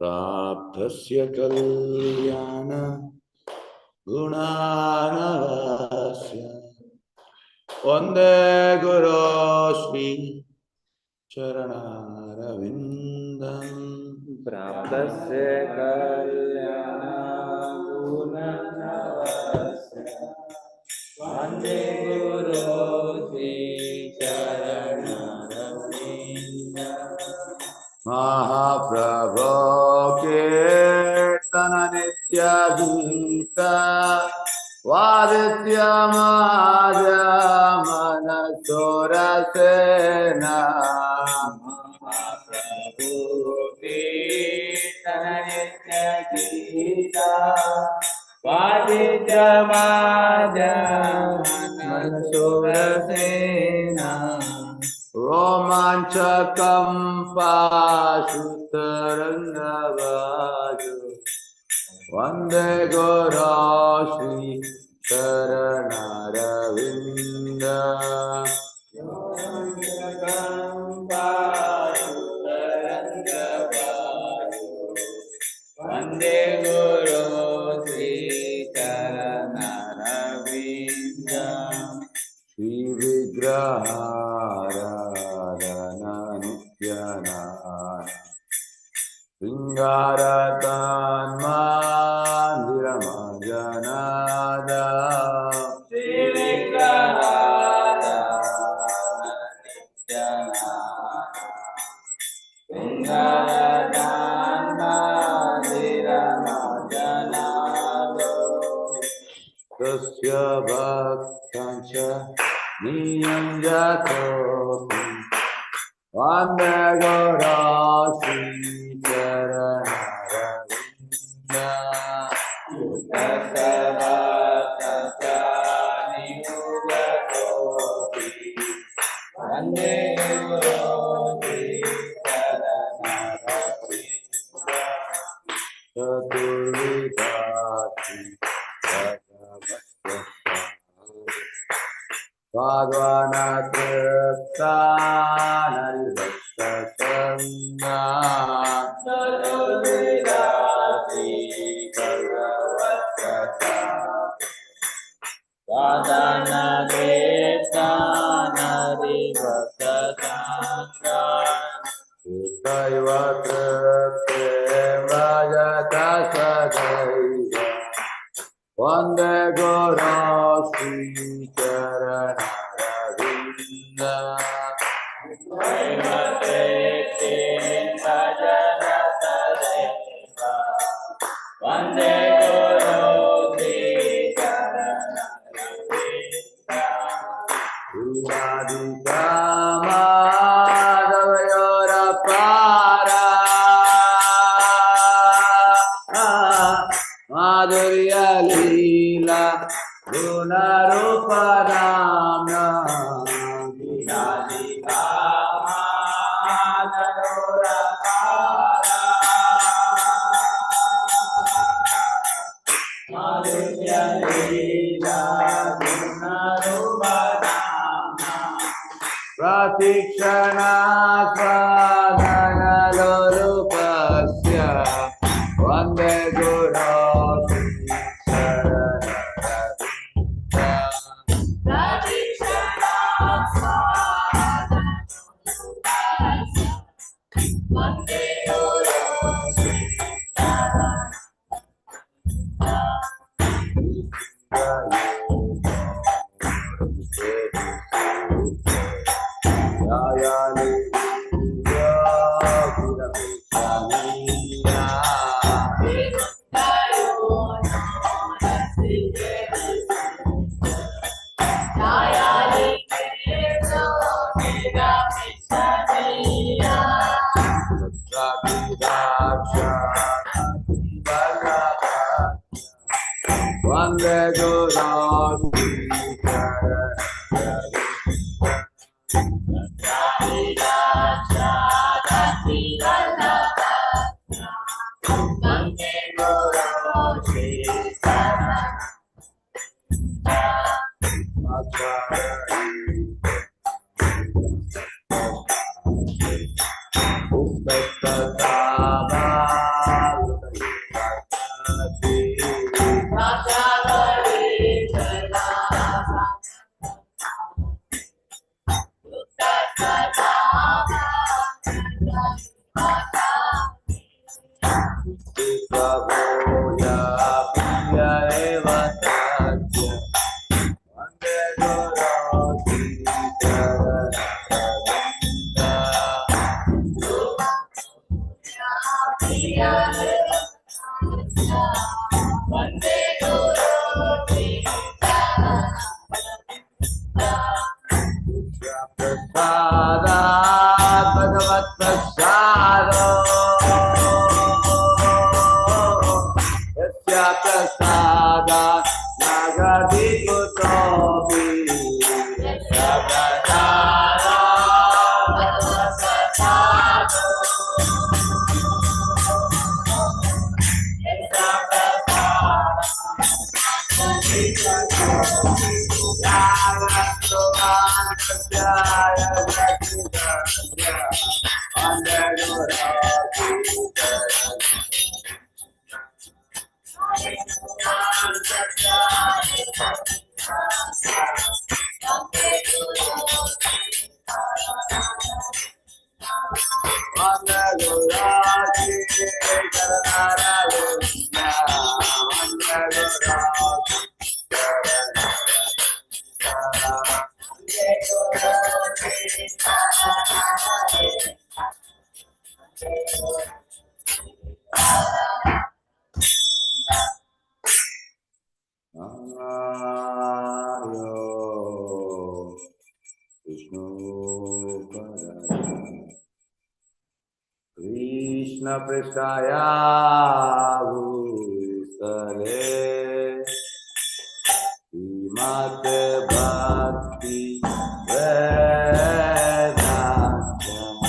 प्राप्तस्य कल्याण गुणानवस्य वन्दे गुरो श्री चरणारविन्दं प्राप्तस्य कल्याण गुणानवस्य वन्दे गुरो श्री चरणारविन्दं महाप्रभो कीर्तन नित्य गीता वादित्यमाद्यमनसुरसेना महाप्रभु कीर्तन नित्य गीता वादित्यमाद्यमनसुरसेना रोमाञ्चकं पाशुतरङ्गवाजो वन्दे गुरो श्री चरणारविन्द वन्दे गुरो श्री चरणारविन्द श्री विग्रहाराधना नित्यानंद सिंगारतन्मन्दिरमजनादा तस्य भक्तांच नियंजतोऽपि वन्दे गुरो श्री वन्दे गुरो चतुर्विधाति भगवानकृत्तानरिभक्तसंज्ञा तैव कृते भजता सदैव वन्दे गुरो श्री चरणारविन्द वन्दे गुरो श्री माधवयोरपारा माधुर्य लीला गुणरूपनाम्ना प्रतीक्षणा स्वाधनलोलुपस्य वन्दे गुरो Shri Krishna Pristaya Bhutale Srimate Bhakti Vedanta Swami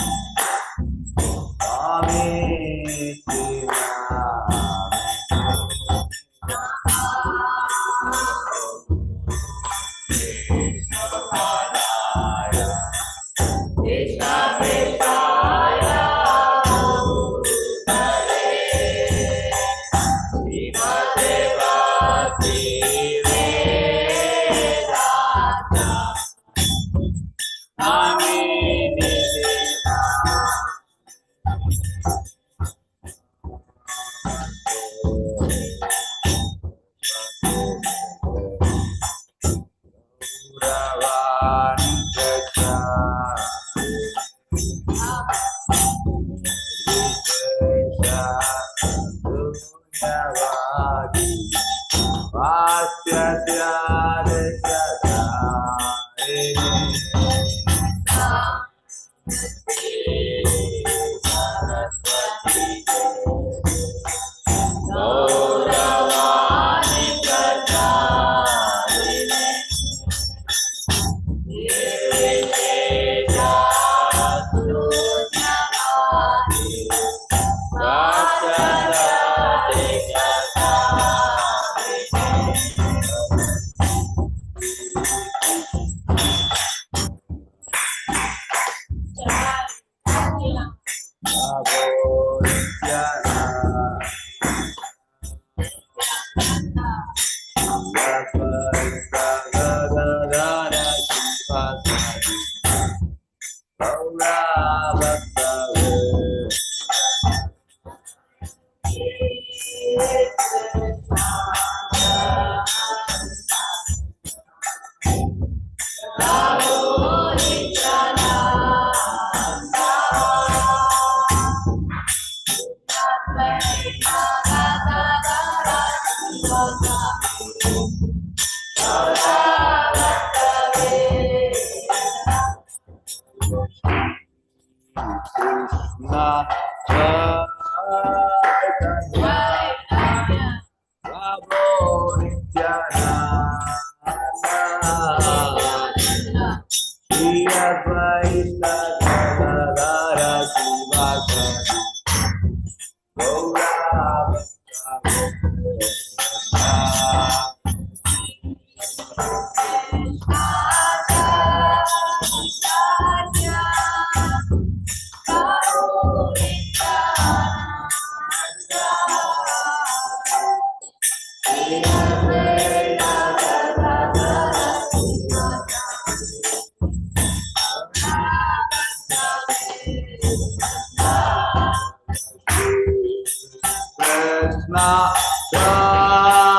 Krishna Chaitanya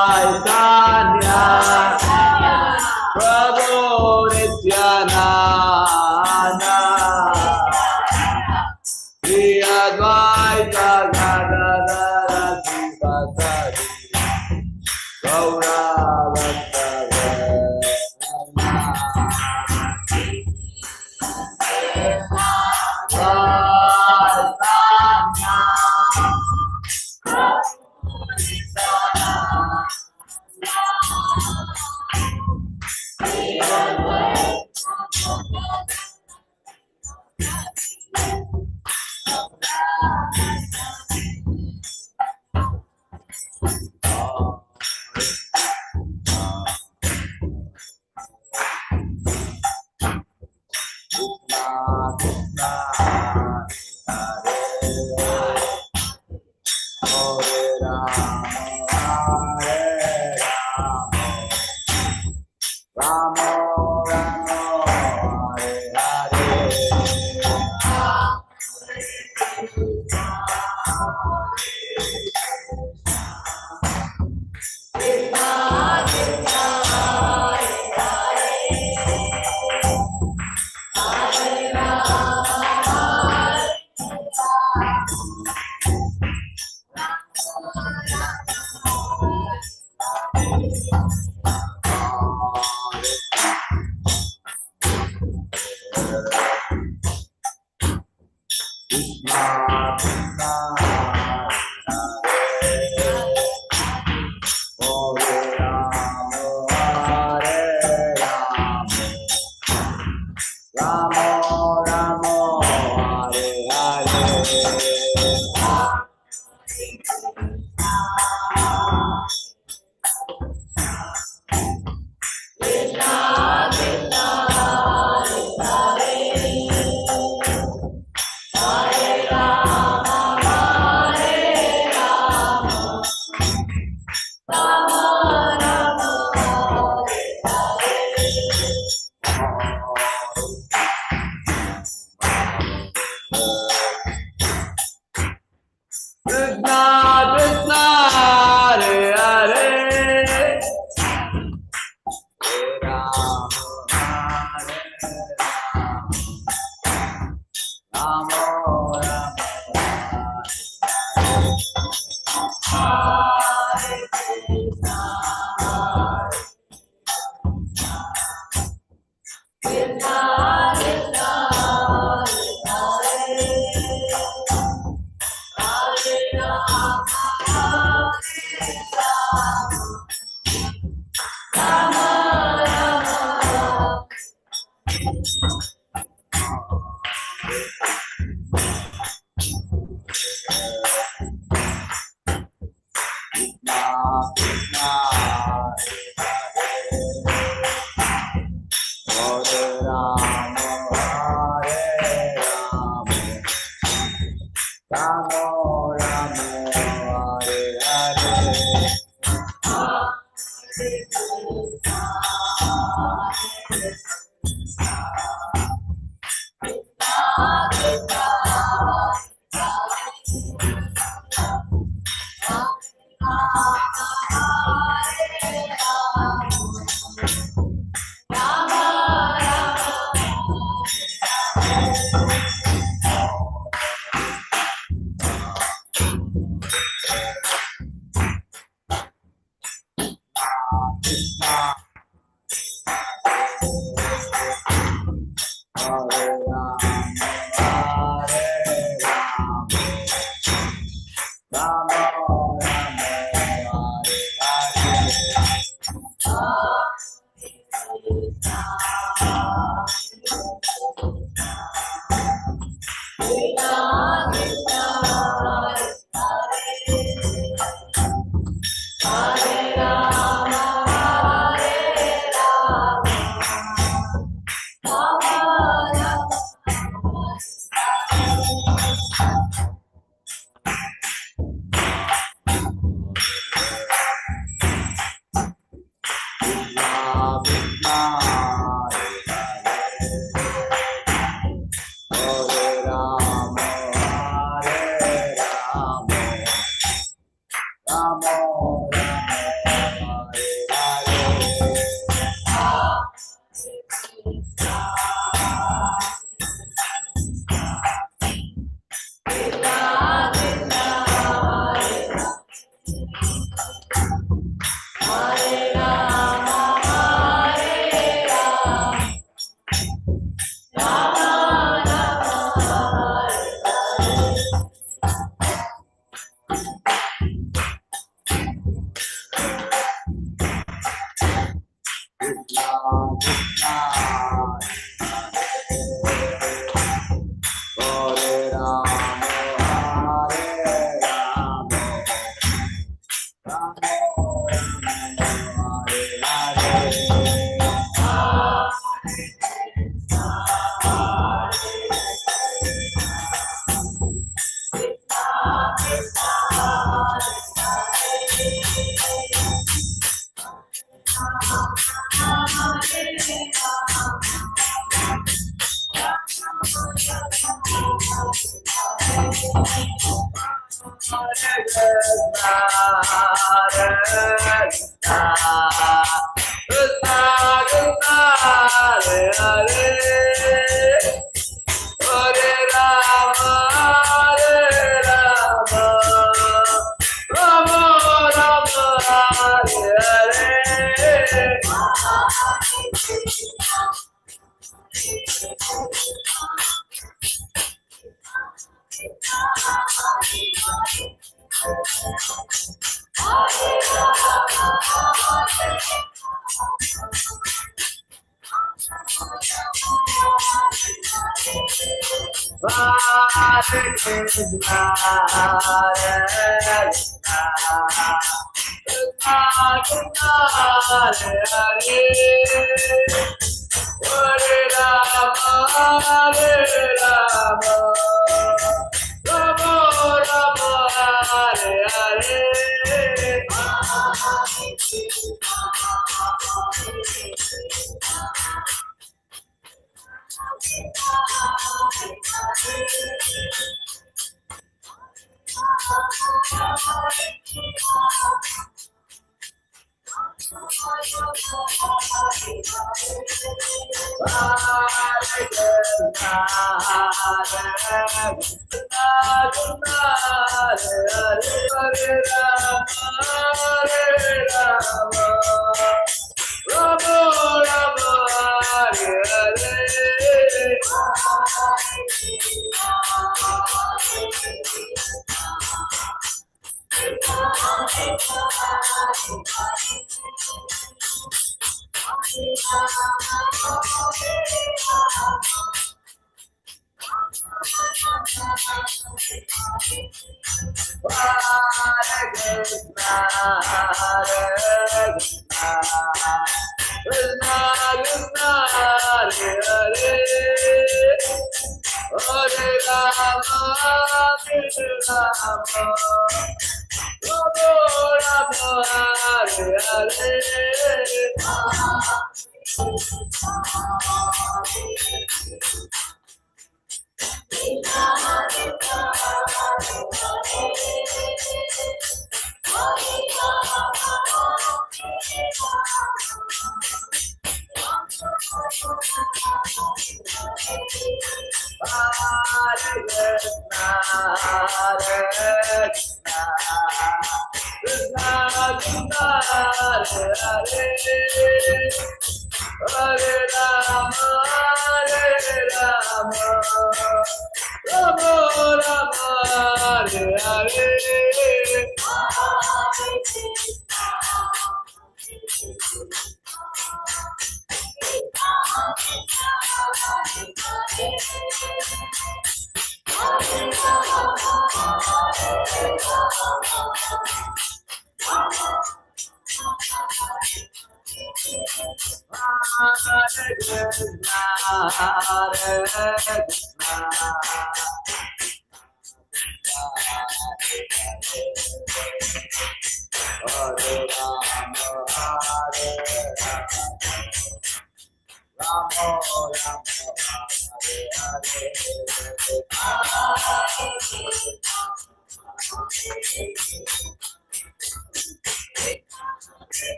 Prabhu Nityananda Shri Advaita Gadadara Sivasari Gaura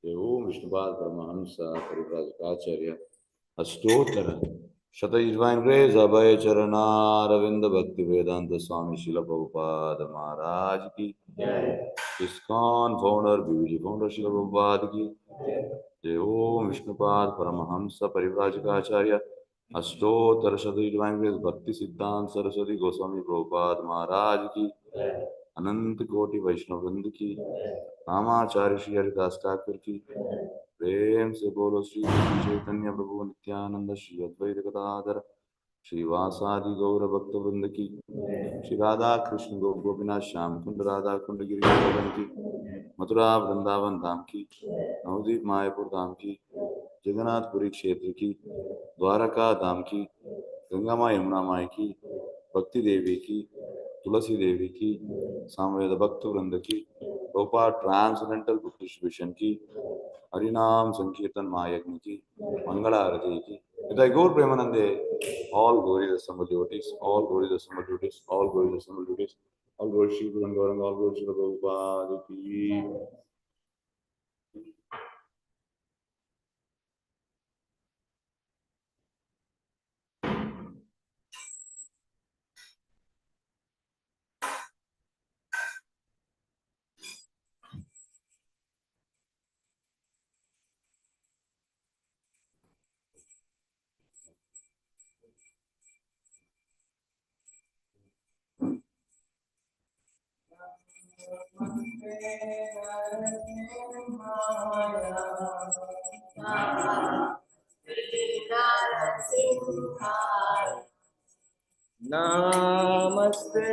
ओम विष्णुपाद परमहंस परिव्राजकाचार्य अष्टोत्तर शतयुजवाइन ग्रेस अभय चरणारविंद भक्ति वेदांत स्वामी शिल प्रभुपाद महाराज की इस्कॉन फाउंडर बीवीजी फाउंडर शिल प्रभुपाद की जय। ओम विष्णुपाद परमहंस परिव्राजकाचार्य अष्टोत्तर शतयुजवाइन ग्रेस भक्ति सिद्धांत सरस्वती गोस्वामी प्रभुपाद महाराज की अनंत कोटि वैष्णव वृंद की रामाचार्य श्री हरिदास ठाकुर की प्रेम से बोलो श्री चैतन्य प्रभु नित्यानंद श्री अद्वैत गदाधर श्रीवासादि गौर भक्त वृंद की श्री राधा कृष्ण गोपीनाथ श्याम कुंड राधा कुंड गिरिवर्धन की मथुरा वृंदावन धाम की नवदीप मायापुर धाम की जगन्नाथपुरी क्षेत्र की द्वारका धाम की गंगा माँ यमुना माई की भक्ति देवी की तुलसी देवी की सामवेद भक्त वृंद की गोपाल ट्रांसडेंटल बुक डिस्ट्रीब्यूशन की हरिनाम संकीर्तन महायज्ञ की मंगल आरती की विदाई गौर प्रेमानंदे all glory the summer devotees, all glory the summer devotees, all glory the summer devotees, all glory Shri Guru Gauranga, all glory Shri Prabhupada ki Namaste.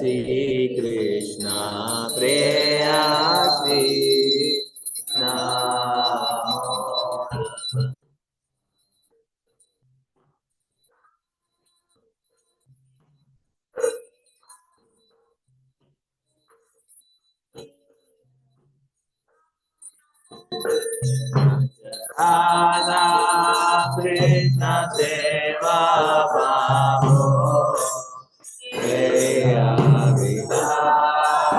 Shri Krishna Preyasi Namo. Radha Krishna Seva Bhavo Preya Vida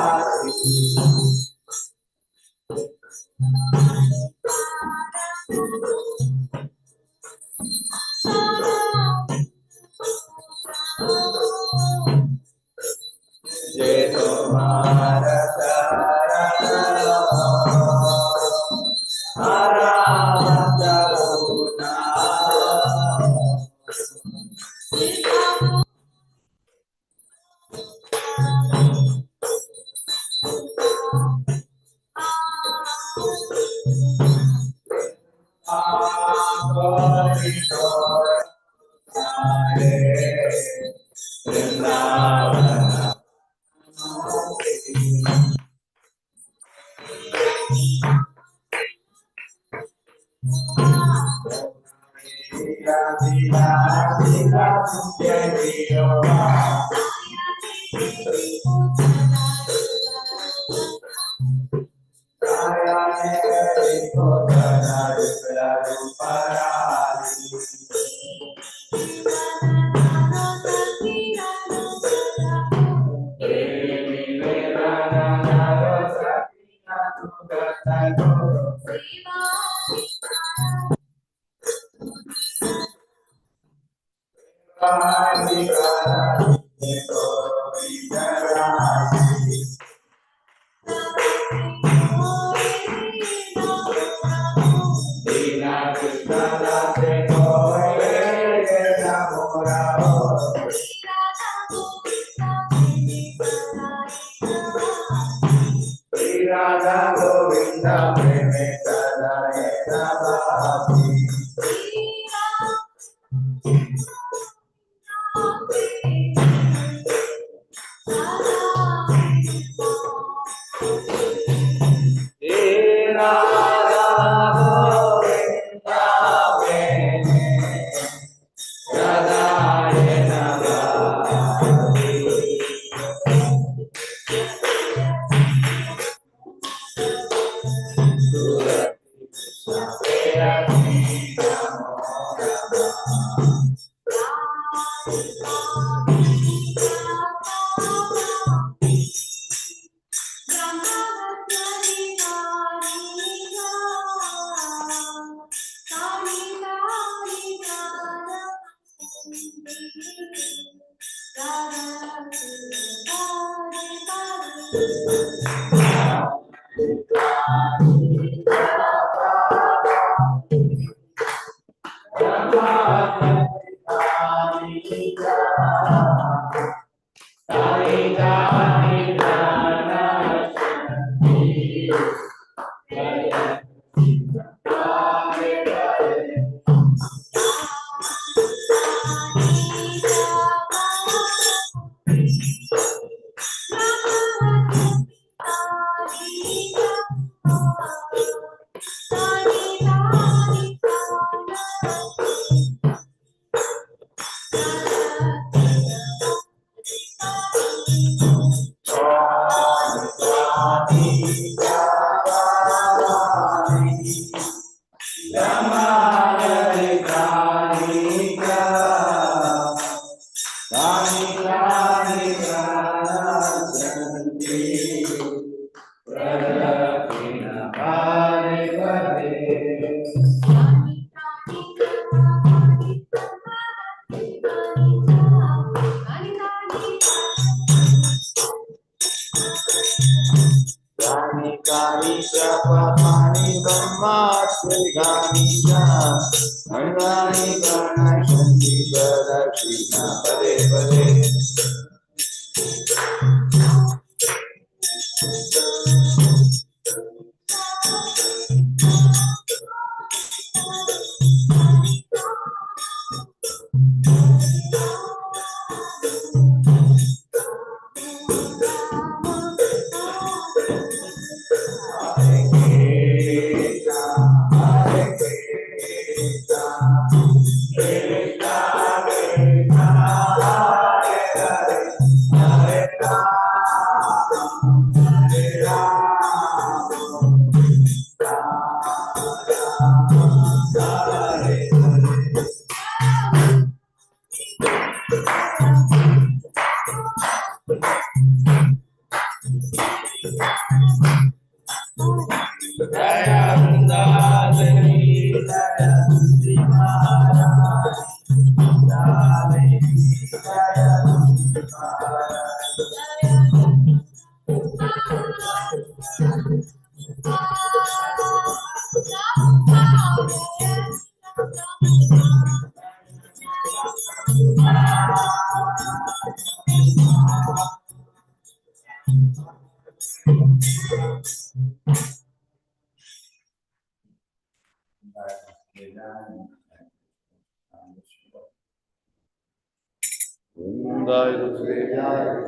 Vrindaye Vasudevaya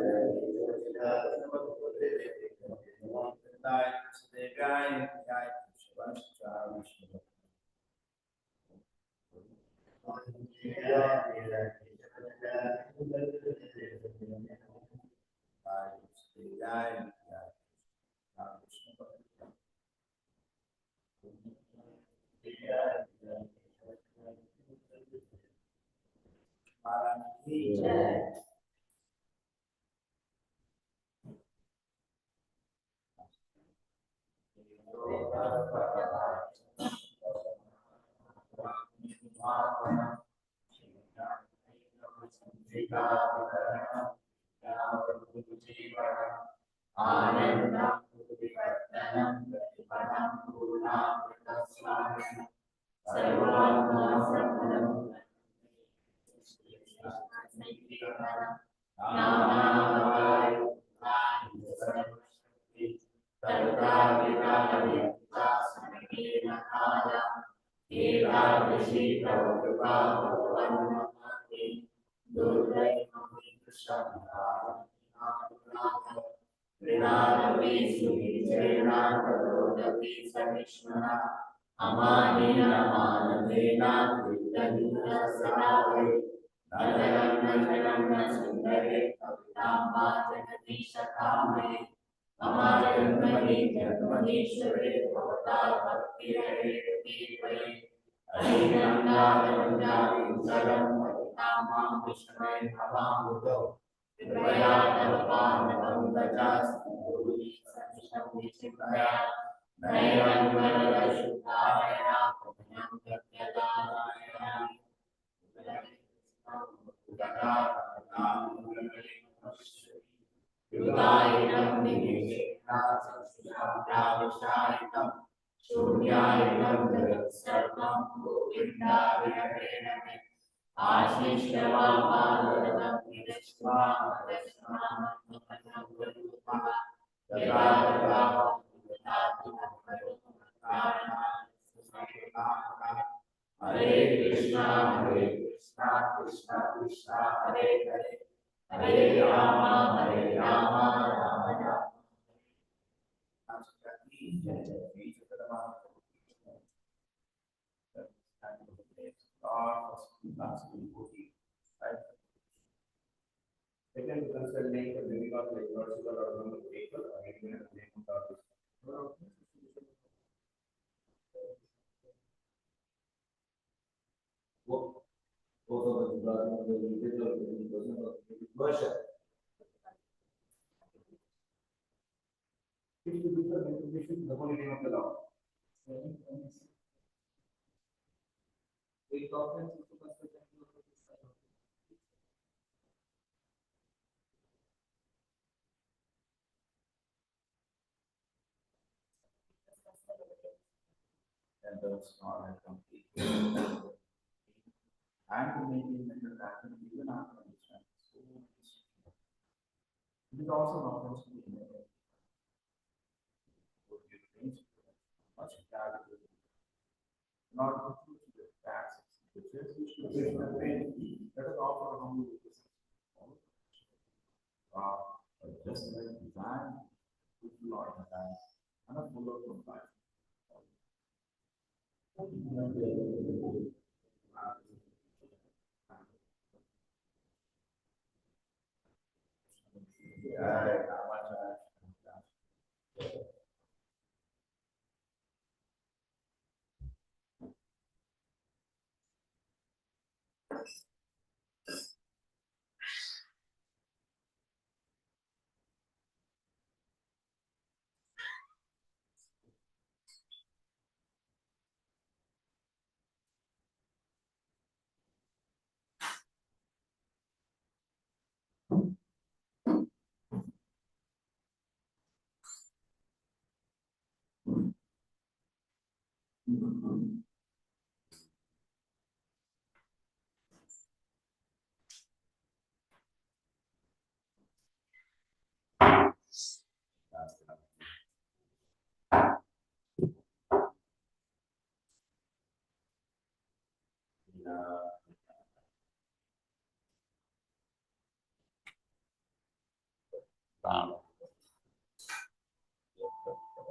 प्राण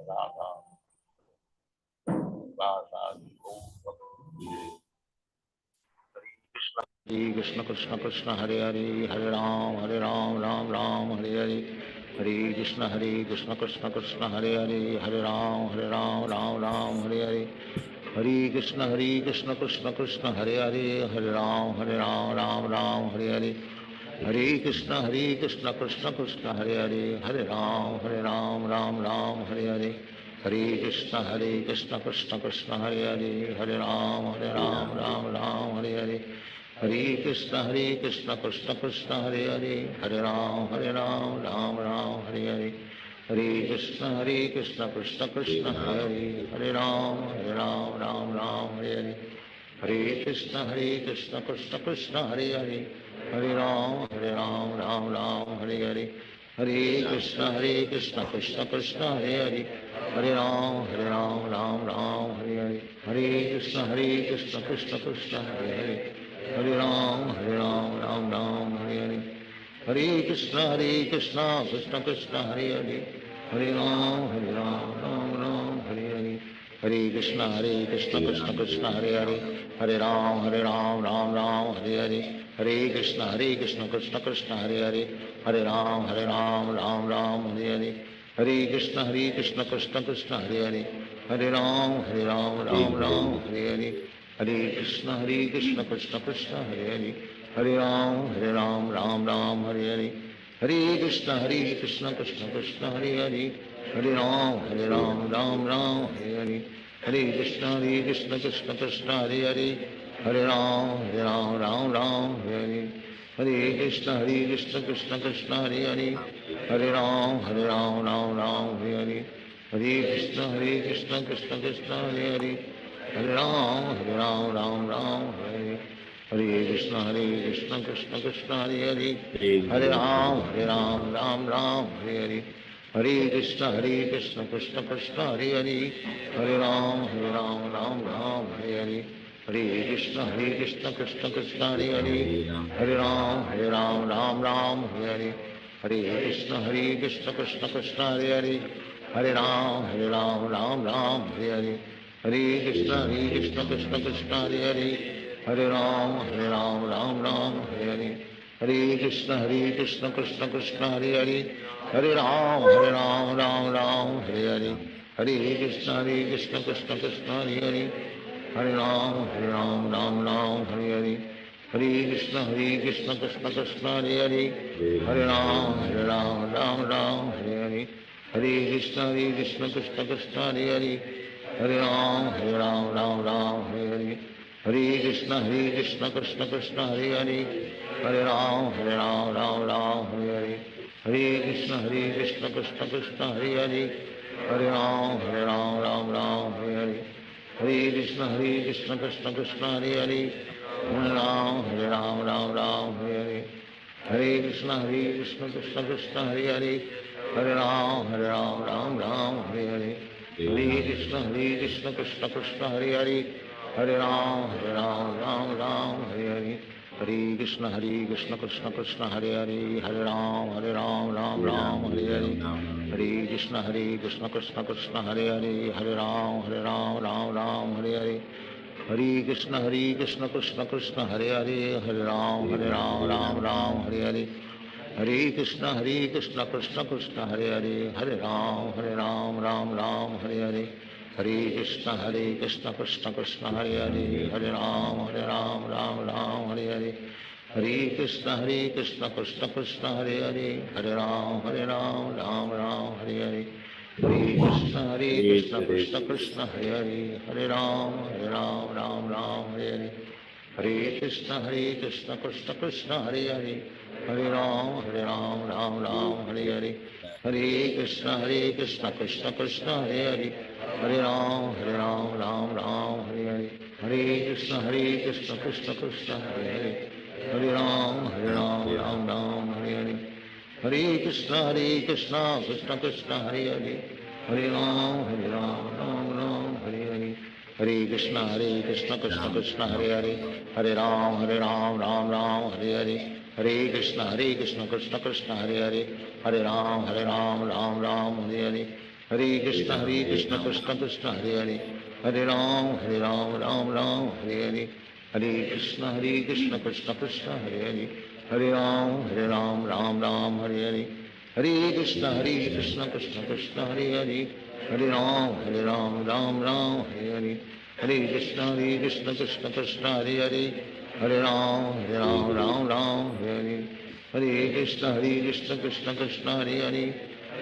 राधा हरे कृष्ण कृष्ण कृष्ण हरे हरे हरे राम राम राम हरे हरे हरे कृष्ण कृष्ण कृष्ण हरे हरे हरे राम राम हरे हरे हरे कृष्ण कृष्ण कृष्ण हरे हरे राम राम हरे हरे हरे कृष्ण कृष्ण कृष्ण हरे हरे राम राम हरे हरे हरे कृष्ण कृष्ण कृष्ण हरे हरे राम राम हरे हरे हरे कृष्ण कृष्ण कृष्ण हरे हरे राम राम हरे हरे हरे कृष्ण कृष्ण कृष्ण हरे हरे राम राम हरे हरे हरे कृष्ण कृष्ण कृष्ण हरे हरे राम राम हरे हरे हरे कृष्ण कृष्ण कृष्ण हरे हरे राम राम हरे हरे हरे कृष्ण कृष्ण कृष्ण हरे हरे राम हरे हरे हरे कृष्ण कृष्ण कृष्ण हरे हरे राम हरे हरे हरे कृष्ण कृष्ण कृष्ण हरे हरे राम राम हरे हरे हरे कृष्ण कृष्ण कृष्ण हरे हरे राम राम हरे हरे हरे कृष्ण कृष्ण कृष्ण हरे हरे राम राम हरे हरे हरे कृष्ण कृष्ण कृष्ण हरे हरे राम राम हरे हरे हरे कृष्ण कृष्ण कृष्ण हरे हरे राम राम हरे हरे हरे कृष्ण कृष्ण कृष्ण हरे हरे राम राम हरे हरे हरे कृष्ण कृष्ण कृष्ण हरे हरे राम राम हरे हरे हरे कृष्ण कृष्ण कृष्ण हरे हरे राम राम हरे हरे कृष्ण कृष्ण कृष्ण हरे हरे राम राम हरे हरे हरे कृष्ण कृष्ण कृष्ण हरे हरे राम राम हरे हरे हरे कृष्ण कृष्ण कृष्ण हरे हरे राम राम हरे हरे हरे कृष्ण कृष्ण कृष्ण हरे हरे राम राम हरे हरे हरे कृष्ण कृष्ण कृष्ण हरे हरे राम राम हरे हरे हरे कृष्ण कृष्ण कृष्ण हरे हरे राम राम हरे हरे हरे कृष्ण कृष्ण कृष्ण हरे हरे राम राम हरे हरे हरे कृष्ण कृष्ण कृष्ण हरे हरे राम राम हरे हरे हरे कृष्ण कृष्ण कृष्ण हरे हरे राम राम हरे हरे हरे कृष्ण कृष्ण कृष्ण हरे हरे राम हरे हरे हरे कृष्ण कृष्ण कृष्ण हरे हरे राम राम हरे हरे हरे कृष्ण कृष्ण कृष्ण हरे हरे राम हरे हरे हरे कृष्ण कृष्ण कृष्ण हरे हरे राम राम हरे हरे हरे कृष्ण कृष्ण कृष्ण हरे हरे राम राम हरे हरे हरे कृष्ण कृष्ण कृष्ण हरे हरे राम राम हरे हरे हरे कृष्ण कृष्ण कृष्ण हरे हरे राम हरे हरे हरे कृष्ण कृष्ण कृष्ण हरे राम हरे हरे हरे कृष्ण कृष्ण कृष्ण हरे राम राम हरे हरे हरे कृष्ण कृष्ण कृष्ण हरे राम राम हरे हरे हरे कृष्ण कृष्ण कृष्ण हरे राम राम हरे हरे हरे कृष्ण कृष्ण हरे राम राम हरे हरे हरे कृष्ण कृष्ण कृष्ण हरे राम हरे हरे हरे कृष्ण कृष्ण कृष्ण हरे राम हरे हरे हरे कृष्ण कृष्ण कृष्ण हरे राम हरे हरे हरे कृष्ण कृष्ण कृष्ण हरे राम हरे हरे हरे कृष्ण कृष्ण कृष्ण हरे राम राम हरे हरे हरे कृष्ण कृष्ण कृष्ण हरे हरे, हरे राम राम राम हरे हरे, हरे कृष्ण कृष्ण कृष्ण हरे हरे, हरे राम राम राम हरे हरे, हरे कृष्ण कृष्ण कृष्ण हरे हरे, हरे राम राम राम हरे हरे, हरे कृष्ण कृष्ण कृष्ण हरे हरे, हरे राम राम राम हरे हरे, हरे कृष्ण कृष्ण कृष्ण हरे हरे, हरे राम राम राम हरे हरे, हरे कृष्ण कृष्ण कृष्ण हरे हरे,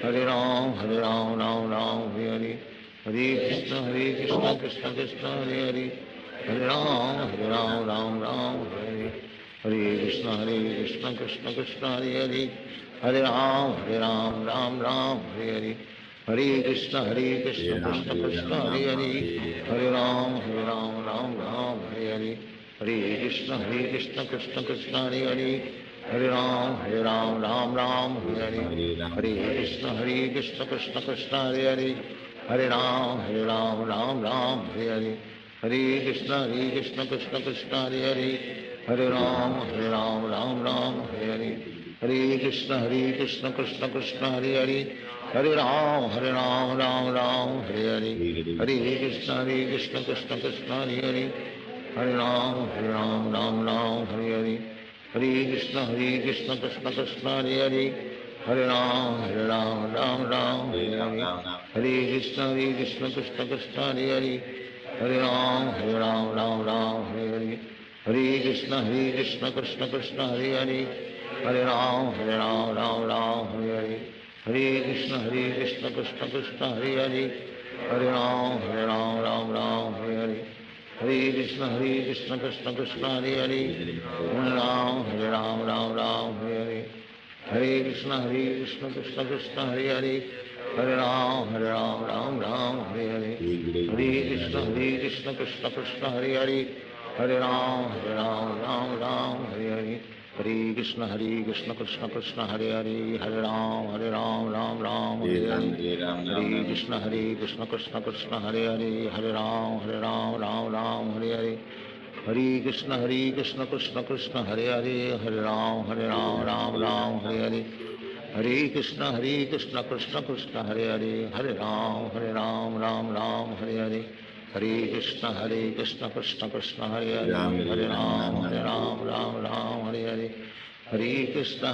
हरे राम राम राम हरे हरे, हरे कृष्ण कृष्ण कृष्ण हरे हरे, हरे राम राम राम हरे हरे, हरे कृष्ण कृष्ण कृष्ण हरे हरे, हरे राम राम राम हरे हरे, हरे कृष्ण कृष्ण कृष्ण हरे हरे, हरे राम राम राम हरे हरे, हरे कृष्ण कृष्ण कृष्ण हरे हरे, हरे राम राम राम हरे हरे, हरे कृष्ण कृष्ण कृष्ण हरे हरे, हरे राम राम राम हरे हरे, हरे कृष्ण कृष्ण कृष्ण हरे हरे, हरे राम राम राम हरे हरे, हरे कृष्ण कृष्ण कृष्ण हरे हरे, हरे राम राम राम हरे हरे, हरे कृष्ण कृष्ण कृष्ण हरे हरे, हरे राम राम राम हरे हरे, हरे कृष्ण कृष्ण कृष्ण हरे हरे, हरे राम राम राम हरे हरे, हरे कृष्ण कृष्ण कृष्ण हरे हरे, हरे राम राम राम हरे हरे, हरे कृष्ण कृष्ण कृष्ण हरे हरे, हरे राम राम राम हरे हरे, हरे कृष्ण कृष्ण कृष्ण हरे हरे, हरे राम राम राम हरे हरे, हरे कृष्ण कृष्ण कृष्ण हरे हरे, हरे राम राम राम हरे हरे, हरे कृष्ण कृष्ण कृष्ण हरे हरे, हरे राम राम राम हरे हरे, हरे कृष्ण कृष्ण कृष्ण हरे हरे, हरे राम राम राम हरे हरे, हरे कृष्ण कृष्ण कृष्ण हरे हरे, हरे राम राम राम हरे हरे, हरे कृष्ण कृष्ण कृष्ण हरे हरे, हरे राम राम राम हरे हरे, हरे कृष्ण कृष्ण कृष्ण हरे हरे, हरे राम राम राम हरे हरे, हरे कृष्ण कृष्ण कृष्ण हरे हरे, हरे राम राम राम हरे हरे, हरे कृष्ण कृष्ण कृष्ण हरे हरे, हरे राम राम राम हरे हरे, हरे कृष्ण कृष्ण कृष्ण हरे हरे, हरे राम राम राम हरे हरे, हरे कृष्ण कृष्ण कृष्ण हरे हरे, हरे राम राम राम हरे हरे, हरे कृष्ण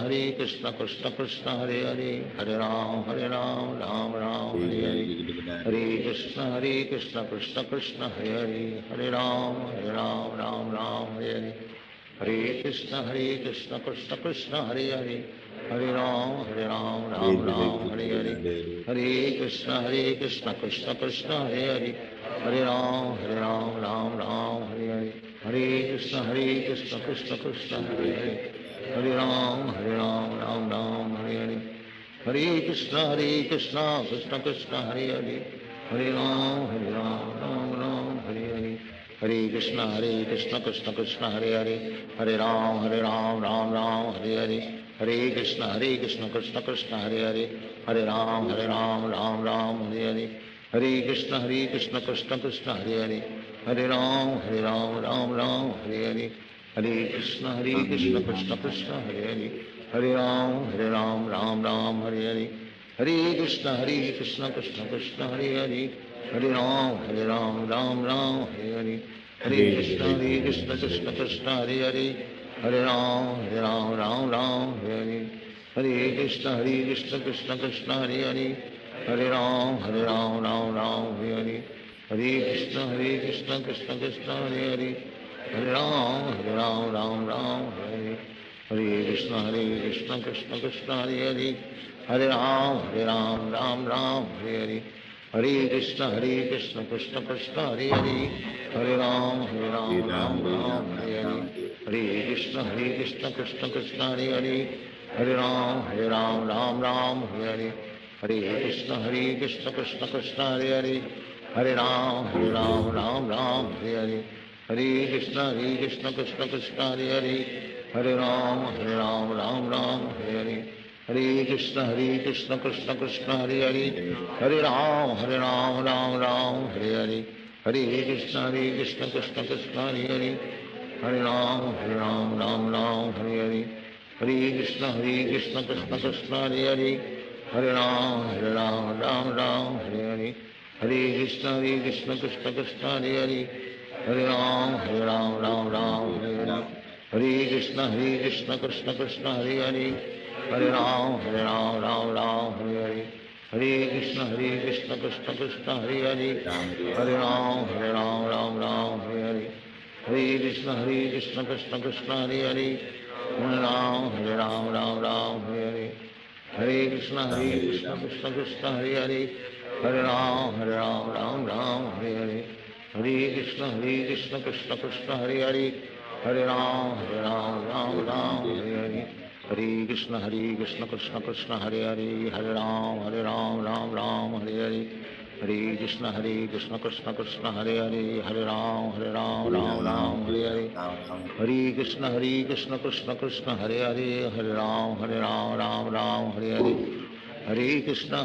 कृष्ण कृष्ण हरे हरे, हरे राम राम राम हरे हरे, हरे कृष्ण कृष्ण कृष्ण हरे हरे, हरे राम राम राम हरे हरे, हरे कृष्ण कृष्ण कृष्ण हरे हरे, हरे राम राम राम हरे हरे, हरे कृष्ण कृष्ण कृष्ण हरे हरे, हरे राम राम राम हरे हरे, हरे कृष्ण कृष्ण कृष्ण हरे हरे, हरे राम राम राम हरे हरे, हरे कृष्ण कृष्ण कृष्ण हरे हरे, हरे राम राम राम हरे हरे, हरे कृष्ण कृष्ण कृष्ण हरे हरे, हरे राम राम राम हरे हरे, हरे कृष्ण कृष्ण कृष्ण हरे हरे, हरे राम राम राम हरे हरे, हरे कृष्ण कृष्ण कृष्ण हरे हरे, हरे राम राम राम हरे हरे, हरे कृष्ण कृष्ण कृष्ण हरे हरे, हरे राम राम राम हरे हरे, हरे कृष्ण कृष्ण कृष्ण हरे हरे, हरे राम राम राम हरे हरे, हरे कृष्ण कृष्ण कृष्ण हरे हरे, हरे राम राम राम हरे हरे, हरे कृष्ण कृष्ण कृष्ण हरे हरे, हरे राम राम राम हरे हरे, हरे कृष्ण कृष्ण कृष्ण हरे हरे, हरे राम राम राम हरे हरे, हरे कृष्ण कृष्ण कृष्ण हरे हरे, हरे राम राम राम हरे हरे, हरे कृष्ण कृष्ण कृष्ण हरे हरे, हरे राम राम राम हरे हरे, हरे कृष्ण कृष्ण कृष्ण हरे हरे, हरे राम राम राम हरे हरे, हरे कृष्ण कृष्ण कृष्ण हरे हरे, हरे राम राम राम हरे हरे, हरे कृष्ण कृष्ण कृष्ण हरे हरे, हरे राम राम राम हरे हरे, हरे Krishna Krishna Krishna Hare Hare Hare Ram Ram Ram Hare Hare Hare Krishna Krishna Krishna Hare Hare Hare Ram Ram Hare Hare Hare Krishna Krishna Krishna Hare Hare Hare Ram Ram Hare Hare Hare Krishna Krishna Krishna Hare Hare Hare Ram Ram Hare Hare Hare Krishna Krishna Krishna Hare Hare Hare Ram Ram Hare Hare Hare Krishna Krishna Krishna Hare Hare Hare Ram Ram Hare Hare Hare Krishna Krishna Krishna Hare Hare Hare Ram Ram Hare Hare Hare Krishna Krishna Krishna Hare Hare Hare Ram Ram Hare Hare Hare Krishna Krishna Krishna Hare Hare Hare Ram Ram Hare Hare Hare Krishna Krishna Krishna Hare Hare Hare Ram Ram Hare Hare Hare Krishna Krishna Krishna Hare Hare Hare Ram Ram Hare Hare Hare Krishna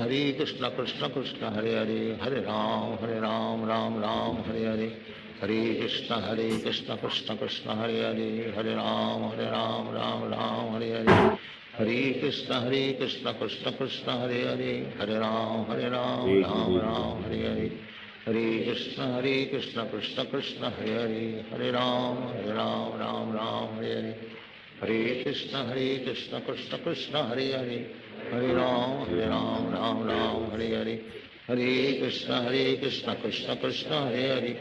Krishna Krishna Hare Hare Hare Ram Ram Hare Hare Hare Krishna Krishna Krishna Hare Hare Hare Ram Ram Hare Hare Hare Krishna Krishna Krishna Hare Hare Hare Ram Ram Hare Hare Hare Krishna Krishna Krishna Hare Hare Hare Ram Ram Hare Hare Hare Krishna Krishna Krishna Hare Hare Hare Ram Ram Hare Hare Hare Krishna Krishna Krishna Hare Hare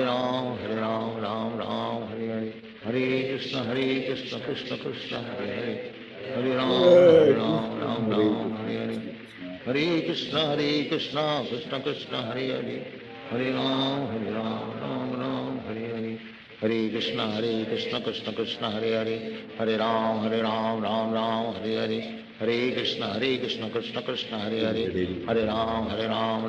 Hare Ram Hare Hare Hare Krishna Krishna Krishna Hare Hare Hare Ram Hare Hare Hare Krishna Krishna Krishna Hare Hare Hare Ram Ram Hare Hare Hare Krishna Krishna Krishna Hare Hare Hare Ram Ram Hare Hare Hare Krishna Krishna Krishna Hare Hare Hare Ram Ram Hare Hare Hare Krishna Krishna Krishna Hare Hare Hare Ram Ram Hare Hare Hare Krishna Krishna Krishna Hare Hare Hare Ram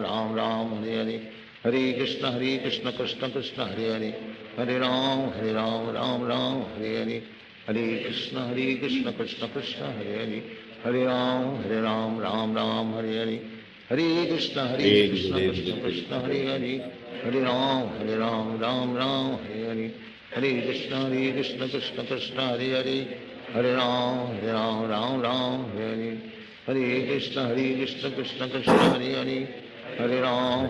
Ram Hare Hare Hare Krishna Krishna Krishna Hare Hare Hare Ram Ram Hare Hare Hare Krishna Krishna Krishna Hare Hare Hare Ram Ram Hare Hare Hare Krishna Krishna Krishna Hare Hare Hare Ram Ram Hare Hare Hare Krishna Krishna Krishna Hare Hare Hare Ram Ram Hare Hare Hare Krishna Krishna Krishna Hare Hare Hare Ram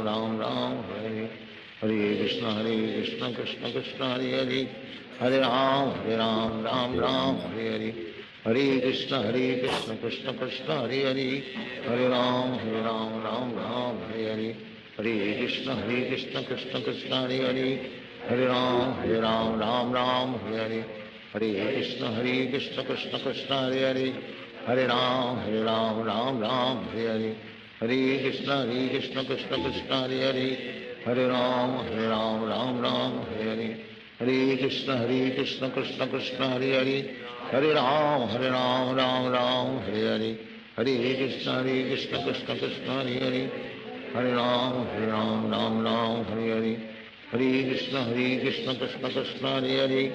Ram Hare Hare Hare Krishna Krishna Krishna Hare Hare Hare Ram Ram Hare Hare Hare Krishna Krishna Krishna Hare Hare Hare Ram Ram Hare Hare Hare Krishna Krishna Krishna Hare Hare Hare Ram Ram Hare Hare Hare Krishna Krishna Krishna Hare Hare Hare Ram Ram Hare Hare Hare Krishna Krishna Krishna Hare Hare Hare Ram Ram Hare Hare Hare Krishna Krishna Krishna Hare Hare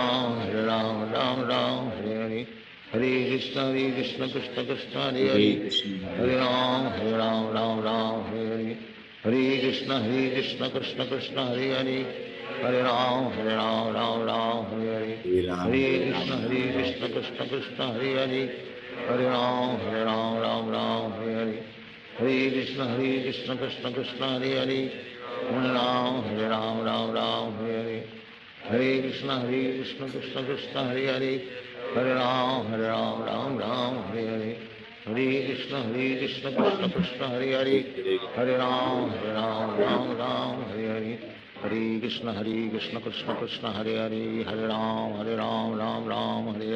Hare Ram Ram Hare Hare Hare Krishna Krishna Krishna Hare Hare Hare Ram Ram Hare Hare Hare Krishna Krishna Krishna Hare Hare Hare Ram Ram Hare Hare Hare Krishna Krishna Krishna Hare Hare Hare Ram Ram Hare Hare Hare Krishna Krishna Krishna Hare Hare Hare Ram Hare Hare Hare Krishna Krishna Krishna Hare Hare Hare Ram Hare Hare Hare Krishna Krishna Krishna Hare Hare Hare Ram Hare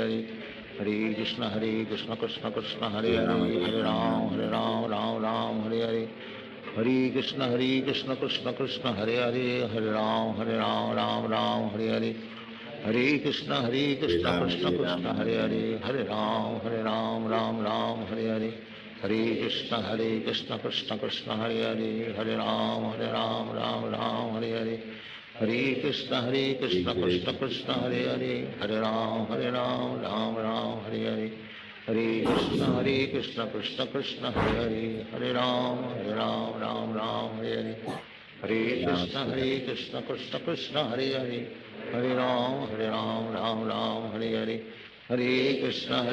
Hare Hare Krishna Krishna Krishna Hare Hare Hare Ram Ram Hare Hare Hare Krishna Krishna Krishna Hare Hare Hare Ram Hare Hare Hare Krishna Krishna Krishna Hare Hare Hare Ram Hare Hare Hare Krishna Krishna Krishna Hare Hare Hare Ram Ram Hare Hare Hare Krishna Krishna Krishna Hare Hare Hare Ram Ram Hare Hare Hare Krishna Krishna Krishna Hare Hare Hare Ram Ram Hare Hare Hare Krishna Krishna Krishna Hare Hare Hare Ram Ram Hare Hare Hare Krishna Krishna Krishna Hare Hare Hare Ram Ram Ram Hare Hare Hare Krishna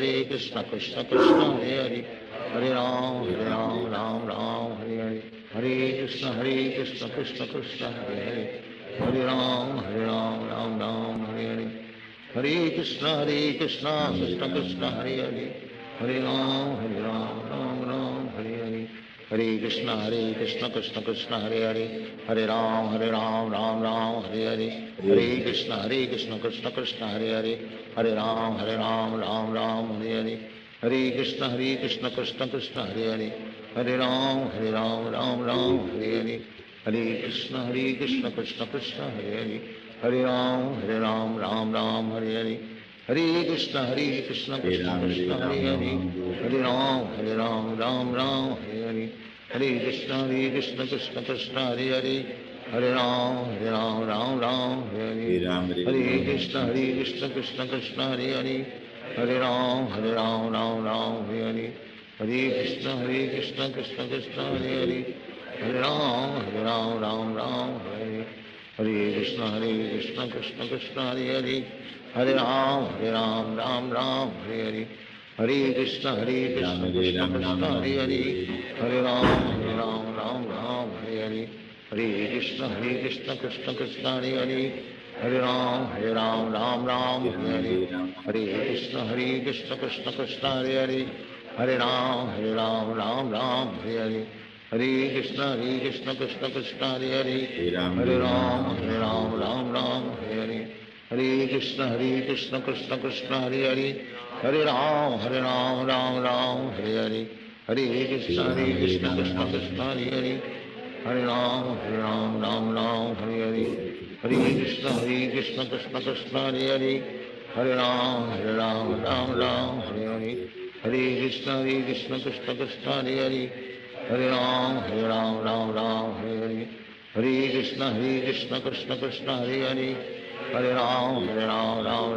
Krishna Krishna Hare Hare Hare Ram Ram Ram Hare Hare Hare Krishna Krishna Krishna Hare Hare Hare Ram Ram Ram Hare Hare Hare Krishna Krishna Krishna Hare Hare Hare Ram Ram Ram Hare Hare Hare Krishna Krishna Krishna Hare Hare Hare Ram Ram Ram Hare Hare Hare Krishna Krishna Krishna Hare Hare Hare Ram Ram Ram Hare Hare Hare Krishna Krishna Krishna Hare Hare Hare Ram Ram Ram Hare Hare Hare Krishna Krishna Krishna Hare Hare Hare Ram Ram Ram Hare Hare Hare Krishna Krishna Krishna Hare Hare Hare Ram Ram Ram Hare Hare Hare Krishna Krishna Krishna Hare Hare Hare Ram Ram Hare Hare Hare Krishna Krishna Krishna Hare Hare Hare Ram Ram Hare Hare Hare Krishna Krishna Krishna Hare Hare Hare Ram Ram Hare Hare Krishna Krishna Krishna Hare Hare Hare Ram Ram Hare Hare Hare Krishna Krishna Krishna Hare Hare Hare Ram Ram Hare Hare Hare Krishna Krishna Krishna Hare Hare Hare Ram Ram Hare Hare Hare Krishna Krishna Krishna Hare Hare Hare Ram Ram Hare Hare Hare Krishna Krishna Krishna Hare Hare Hare Ram Ram Hare Hare Hare Krishna Krishna Krishna Hare Hare Hare Ram Ram Hare Hare Hare Krishna Krishna Krishna Hare Hare Hare Ram Ram Hare Hare Hare Krishna Krishna Krishna Hare Hare Hare Ram Ram Hare Hare Hare Krishna Krishna Krishna Hare Hare Hare Ram Ram Hare Hare Hare Krishna Krishna Krishna Hare Hare Hare Ram Ram Hare Hare Hare Krishna Krishna Krishna Hare Hare Hare Ram Ram Hare Hare Hare Krishna Krishna Krishna Hare Hare Hare Ram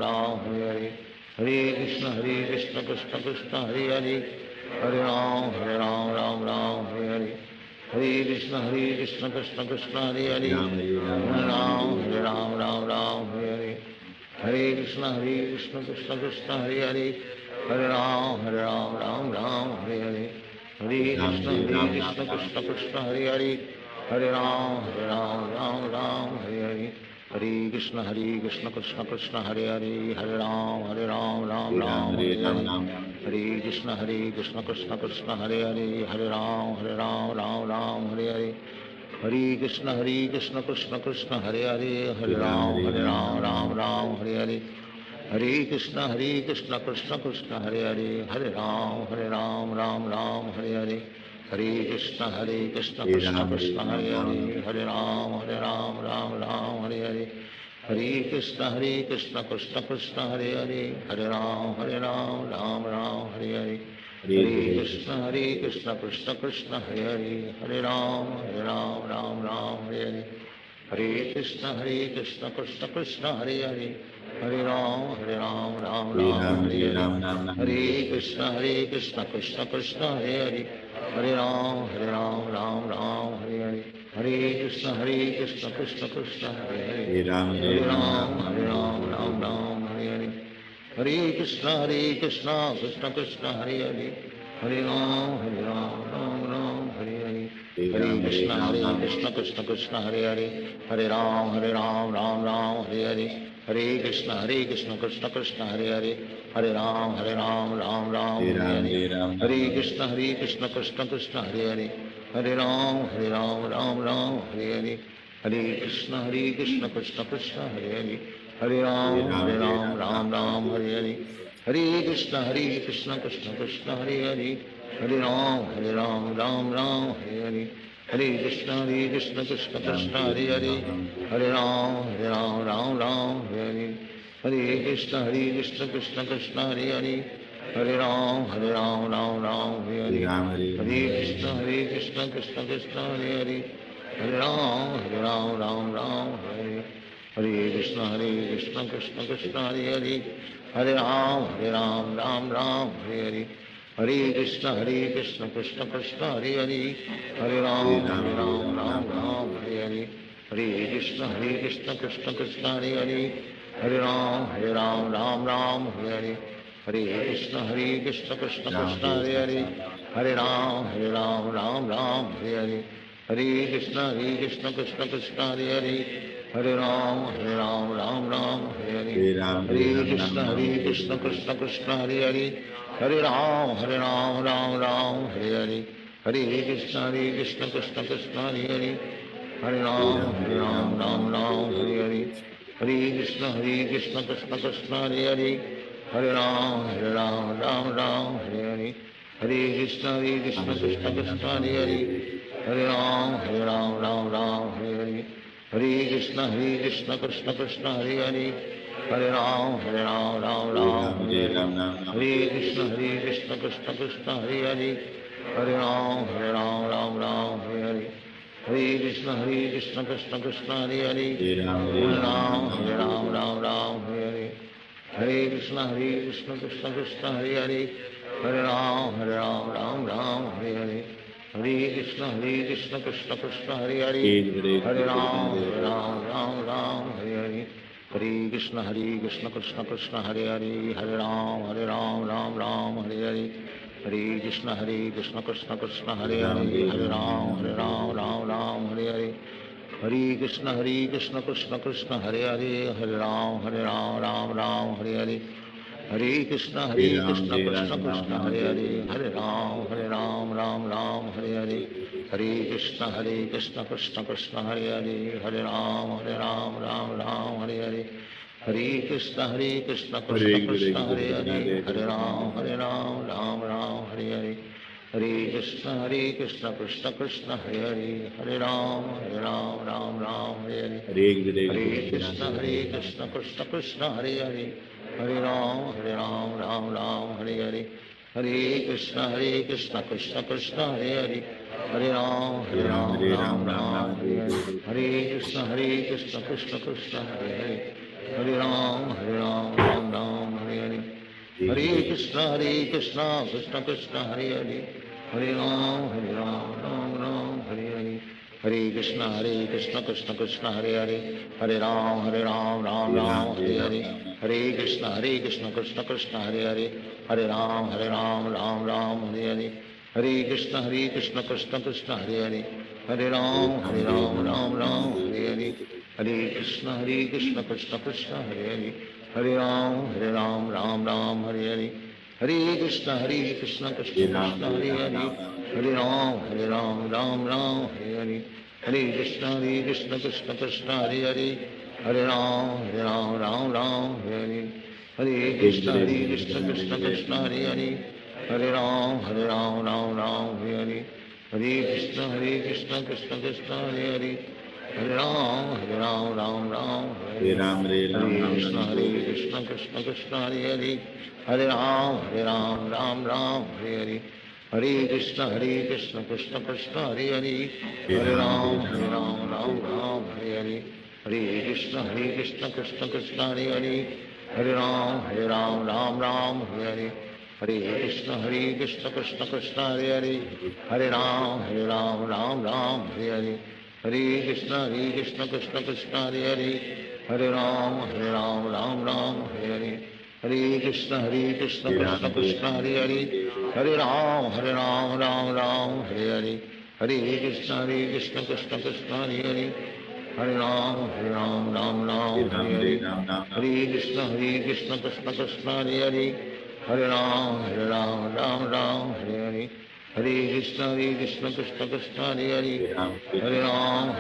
Ram Hare Hare Hare Krishna Krishna Krishna Hare Hare Hare Ram Ram Hare Hare Hare Krishna Krishna Krishna Hare Hare Hare Ram Ram Hare Hare Hare Krishna Krishna Krishna Hare Hare Hare Ram Ram Hare Hare Hare Krishna Krishna Krishna Hare Hare Hare Ram Ram Hare Hare Hare Krishna Krishna Krishna Hare Hare Hare Ram Ram Hare Hare Hare Krishna Krishna Krishna Hare Hare Hare Ram Ram Hare Hare Hare Krishna Krishna Krishna Hare Hare Hare Ram Ram Hare Hare Hare Krishna Krishna Krishna Hare Hare Hare Ram Ram Hare Hare Hare Krishna Krishna Krishna Hare Hare Hare Ram Ram Hare Hare Hare Krishna Krishna Krishna Hare Hare Hare Ram Ram Hare Hare Hare Krishna Krishna Krishna Hare Hare Hare Ram Ram Hare Hare Hare Krishna Krishna Krishna Hare Hare Hare Ram Ram Hare Hare Hare Krishna Krishna Krishna Hare Hare Hare Ram Ram Hare Hare Hare Krishna Krishna Krishna Hare Hare Hare Ram Ram Hare Hare Hare Krishna Krishna Krishna Hare Hare Hare Ram Ram Hare Hare Hare Krishna Krishna Krishna Hare Hare Hare Ram Ram Hare Hare Hare Krishna Krishna Krishna Hare Hare Hare Ram Ram Hare Hare Hare Krishna Krishna Krishna Hare Hare Hare Ram Ram Hare Hare Hare Krishna Krishna Krishna Hare Hare Hare Ram Ram Hare Hare Hare Krishna Krishna Krishna Hare Hare Hare Ram Ram Hare Hare Hare Krishna Krishna Krishna Hare Hare Hare Ram Ram Hare Hare Hare Krishna Krishna Krishna Hare Hare Hare Ram Ram Hare Hare हरे कृष्ण कृष्ण कृष्ण हरे हरे हरे राम राम राम हरे हरे हरे कृष्ण कृष्ण कृष्ण हरे हरे हरे राम राम हरे हरे हरे कृष्ण कृष्ण कृष्ण हरे हरे हरे राम राम हरे हरे हरे कृष्ण कृष्ण कृष्ण हरे हरे हरे राम राम हरे हरे हरे कृष्ण कृष्ण कृष्ण हरे हरे हरे राम राम हरे हरे हरे कृष्ण कृष्ण कृष्ण हरे हरे हरे राम राम हरे हरे हरे कृष्ण कृष्ण कृष्ण हरे हरे हरे राम राम हरे हरे हरे कृष्ण कृष्ण कृष्ण हरे हरे हरे राम राम हरे हरे हरे कृष्ण कृष्ण कृष्ण हरे हरे हरे राम राम हरे हरे हरे कृष्ण कृष्ण कृष्ण हरे हरे हरे राम राम हरे हरे हरे कृष्ण कृष्ण कृष्ण हरे हरे हरे राम हरे हरे हरे कृष्ण कृष्ण कृष्ण हरे हरे हरे राम राम हरे हरे हरे कृष्ण कृष्ण कृष्ण हरे हरे हरे राम राम हरे हरे हरे कृष्ण कृष्ण कृष्ण हरे हरे हरे राम राम हरे हरे हरे कृष्ण कृष्ण कृष्ण हरे हरे हरे राम हरे हरे हरे कृष्ण कृष्ण कृष्ण हरे हरे हरे राम राम हरे हरे हरे कृष्ण कृष्ण कृष्ण हरे हरे हरे राम राम हरे हरे हरे कृष्ण कृष्ण कृष्ण हरे हरे हरे राम राम हरे हरे हरे कृष्ण कृष्ण कृष्ण हरे हरे हरे राम राम हरे हरे हरे कृष्ण कृष्ण कृष्ण हरे हरे हरे राम राम हरे हरे हरे कृष्ण कृष्ण कृष्ण हरे हरे हरे राम राम हरे हरे हरे कृष्ण कृष्ण कृष्ण हरे हरे हरे राम राम हरे हरे हरे कृष्ण कृष्ण कृष्ण हरे हरे हरे राम राम हरे हरे हरे कृष्ण कृष्ण कृष्ण हरे हरे हरे राम हरे हरे हरे कृष्ण कृष्ण कृष्ण हरे हरे हरे राम राम हरे हरे हरे कृष्ण कृष्ण कृष्ण हरे हरे हरे राम राम हरे हरे हरे कृष्ण कृष्ण कृष्ण हरे हरे हरे राम राम हरे हरे हरे कृष्ण कृष्ण कृष्ण हरे हरे हरे राम राम हरे हरे हरे कृष्ण कृष्ण कृष्ण हरे हरे हरे राम राम हरे हरे हरे कृष्ण कृष्ण कृष्ण हरे हरे हरे राम राम हरे हरे हरे कृष्ण कृष्ण कृष्ण हरे हरे हरे राम राम हरे हरे हरे कृष्ण कृष्ण कृष्ण हरे हरे हरे राम हरे हरे कृष्ण कृष्ण कृष्ण हरे हरे हरे राम हरे हरे हरे कृष्ण कृष्ण कृष्ण हरे हरे हरे राम हरे हरे हरे कृष्ण कृष्ण कृष्ण हरे हरे हरे राम हरे हरे हरे कृष्ण कृष्ण कृष्ण हरे हरे हरे राम हरे हरे हरे कृष्ण कृष्ण कृष्ण हरे हरे हरे राम राम हरे हरे हरे कृष्ण कृष्ण कृष्ण हरे हरे हरे राम हरे हरे हरे कृष्ण कृष्ण कृष्ण हरे हरे हरे राम हरे हरे हरे कृष्ण कृष्ण कृष्ण हरे हरे हरे राम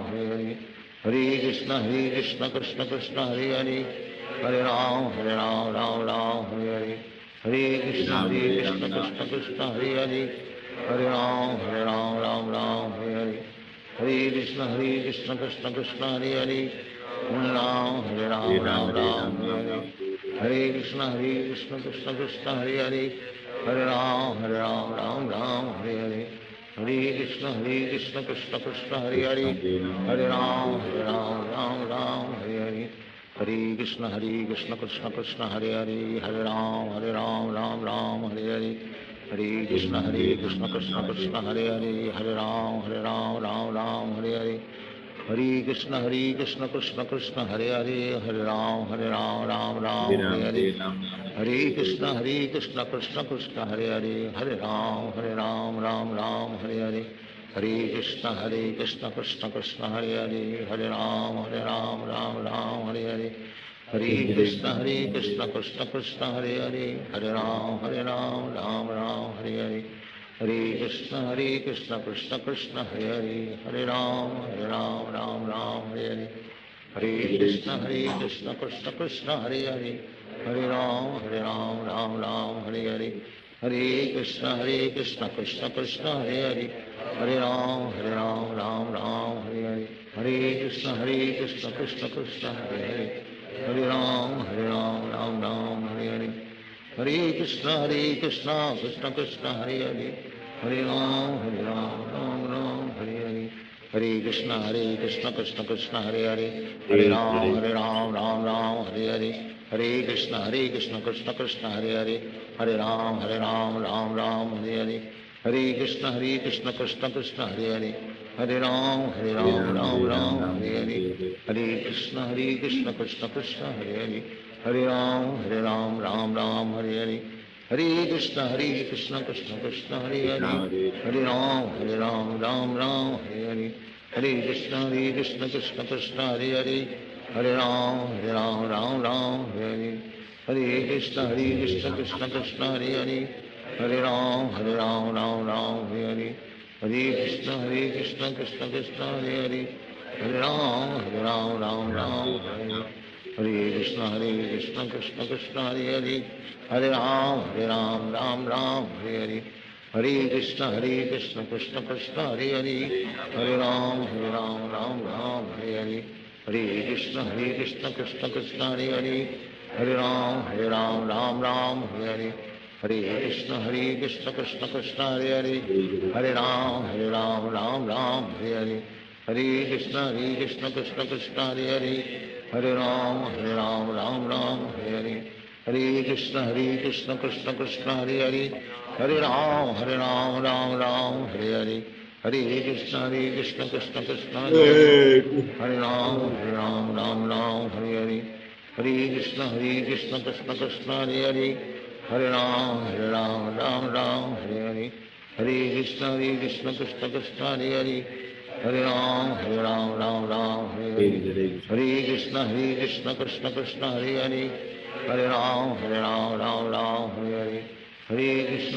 हरे हरे हरे कृष्ण कृष्ण कृष्ण हरे हरे हरे राम हरे हरे हरे कृष्ण कृष्ण कृष्ण हरे हरे हरे राम हरे हरे हरे कृष्ण कृष्ण कृष्ण हरे हरे हरे राम हरे हरे हरे कृष्ण कृष्ण कृष्ण हरे हरे हरे राम हरे हरे हरे कृष्ण कृष्ण कृष्ण हरे हरे हरे राम हरे हरे हरे कृष्ण कृष्ण कृष्ण हरे हरे हरे राम राम हरे हरे हरे कृष्ण कृष्ण कृष्ण हरे हरे, हरे राम राम राम हरे हरे, हरे कृष्ण कृष्ण कृष्ण हरे हरे, हरे राम राम हरे हरे, हरे कृष्ण कृष्ण कृष्ण हरे हरे, हरे राम राम हरे हरे, हरे कृष्ण कृष्ण कृष्ण हरे हरे, हरे राम राम हरे हरे, हरे कृष्ण कृष्ण कृष्ण हरे हरे, हरे राम राम हरे हरे, हरे कृष्ण कृष्ण कृष्ण हरे हरे, हरे राम राम हरे हरे, हरे कृष्ण कृष्ण कृष्ण हरे हरे, हरे राम राम हरे हरे, हरे कृष्ण कृष्ण कृष्ण हरे हरे, हरे राम राम हरे हरे, हरे कृष्ण कृष्ण कृष्ण हरे हरे, हरे राम राम हरे हरे, हरे कृष्ण कृष्ण कृष्ण हरे हरे, हरे राम राम हरे हरे, हरे कृष्ण कृष्ण कृष्ण हरे हरे, हरे राम हरे हरे, हरे कृष्ण कृष्ण कृष्ण हरे हरे, हरे राम राम हरे हरे, हरे कृष्ण कृष्ण कृष्ण हरे हरे, हरे राम राम हरे हरे, हरे कृष्ण कृष्ण कृष्ण हरे हरे, हरे राम राम हरे हरे, हरे कृष्ण कृष्ण कृष्ण हरे हरे, हरे राम राम हरे हरे, हरे कृष्ण कृष्ण कृष्ण हरे हरे, हरे राम राम हरे हरे, हरे कृष्ण कृष्ण कृष्ण हरे हरे, हरे राम राम हरे हरे, हरे कृष्ण कृष्ण कृष्ण हरे हरे, हरे राम राम हरे हरे, हरे कृष्ण कृष्ण कृष्ण हरे हरे, हरे राम राम हरे हरे, हरे कृष्ण कृष्ण कृष्ण हरे हरे, हरे राम राम हरे हरे, हरे कृष्ण कृष्ण कृष्ण हरे हरे, हरे राम राम हरे हरे, हरे कृष्ण कृष्ण कृष्ण हरे हरे, हरे राम राम हरे हरे, हरे कृष्ण कृष्ण कृष्ण हरे हरे, हरे राम राम हरे हरे, हरे कृष्ण कृष्ण कृष्ण हरे हरे, हरे राम राम हरे हरे, हरे कृष्ण कृष्ण कृष्ण हरे हरे, हरे राम राम हरे हरे, हरे कृष्ण कृष्ण कृष्ण हरे हरे, हरे राम राम हरे हरे, हरे कृष्ण कृष्ण कृष्ण हरे हरे, हरे राम हरे हरे, हरे कृष्ण कृष्ण कृष्ण हरे हरे, हरे राम हरे हरे, हरे कृष्ण कृष्ण कृष्ण हरे हरे, हरे राम हरे हरे, हरे कृष्ण कृष्ण कृष्ण हरे हरे, हरे राम हरे हरे, हरे कृष्ण कृष्ण कृष्ण हरे हरे, हरे राम हरे हरे, हरे कृष्ण कृष्ण कृष्ण हरे हरे, हरे राम हरे हरे, हरे कृष्ण कृष्ण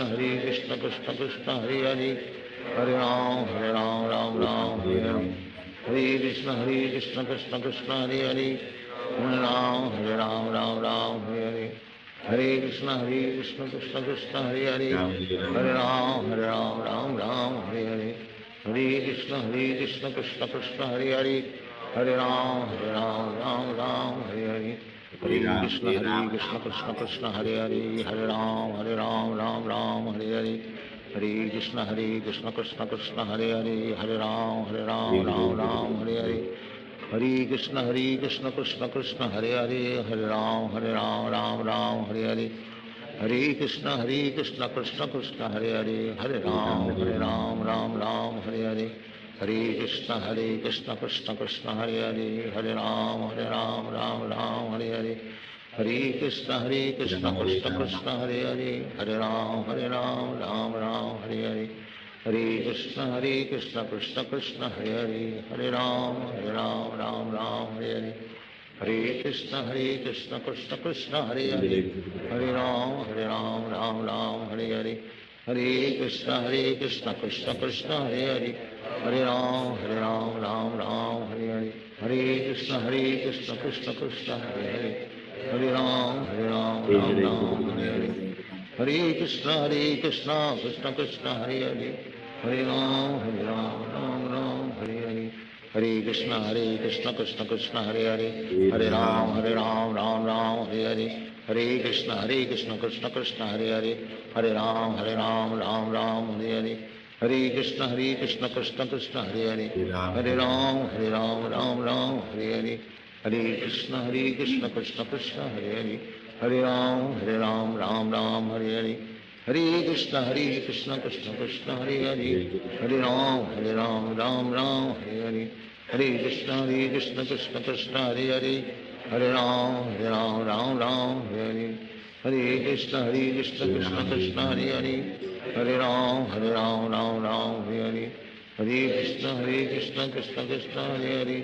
कृष्ण हरे हरे, हरे राम हरे हरे, हरे कृष्ण कृष्ण कृष्ण हरे हरे, हरे राम हरे हरे, हरे कृष्ण कृष्ण कृष्ण हरे हरे, हरे राम हरे हरे, हरे कृष्ण कृष्ण कृष्ण हरे हरे, हरे राम हरे हरे, हरे कृष्ण कृष्ण कृष्ण हरे हरे, हरे राम हरे हरे, हरे कृष्ण कृष्ण कृष्ण हरे हरे, हरे राम हरे हरे, हरे कृष्ण कृष्ण कृष्ण हरे हरे, हरे राम हरे हरे, हरे कृष्ण कृष्ण कृष्ण हरे हरे, हरे राम राम हरे हरे, हरे कृष्ण कृष्ण कृष्ण हरे हरे, हरे राम हरे हरे, हरे कृष्ण कृष्ण कृष्ण हरे हरे, हरे राम हरे हरे, हरे कृष्ण कृष्ण कृष्ण हरे हरे, हरे राम हरे हरे, हरे कृष्ण कृष्ण कृष्ण हरे हरे, हरे राम हरे हरे, हरे कृष्ण कृष्ण कृष्ण हरे हरे, हरे राम राम हरे हरे, हरे कृष्ण कृष्ण कृष्ण हरे हरे, हरे राम राम हरे हरे, हरे कृष्ण कृष्ण कृष्ण हरे हरे, हरे राम राम हरे हरे, हरे Krishna Krishna Krishna Hare Hare Hare Ram Ram Hare Hare Hare Krishna Krishna Krishna Hare Hare Hare Ram Ram Hare Hare Hare Krishna Krishna Krishna Hare Hare Hare Ram Ram Hare Hare Hare Krishna Krishna Krishna Hare Hare Hare Ram Ram Hare Hare Hare Krishna Krishna Krishna Hare Hare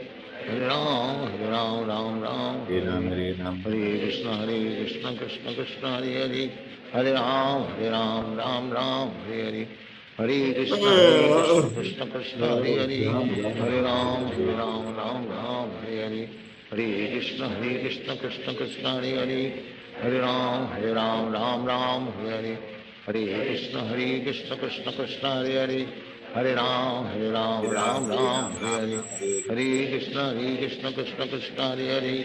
Hare Ram Ram Hare हरे Ram, हरे Hare Ram, हरे Krishna Krishna Krishna Hare Hare Hare Ram Ram Hare Hare Hare Krishna Krishna Hare Hare Hare Ram Hare Hare Hare Krishna Krishna Krishna Hare Hare Hare Ram Hare Hare Hare Krishna Krishna Krishna Hare Hare Hare Ram Ram Hare Hare Hare Krishna Krishna Krishna Hare Hare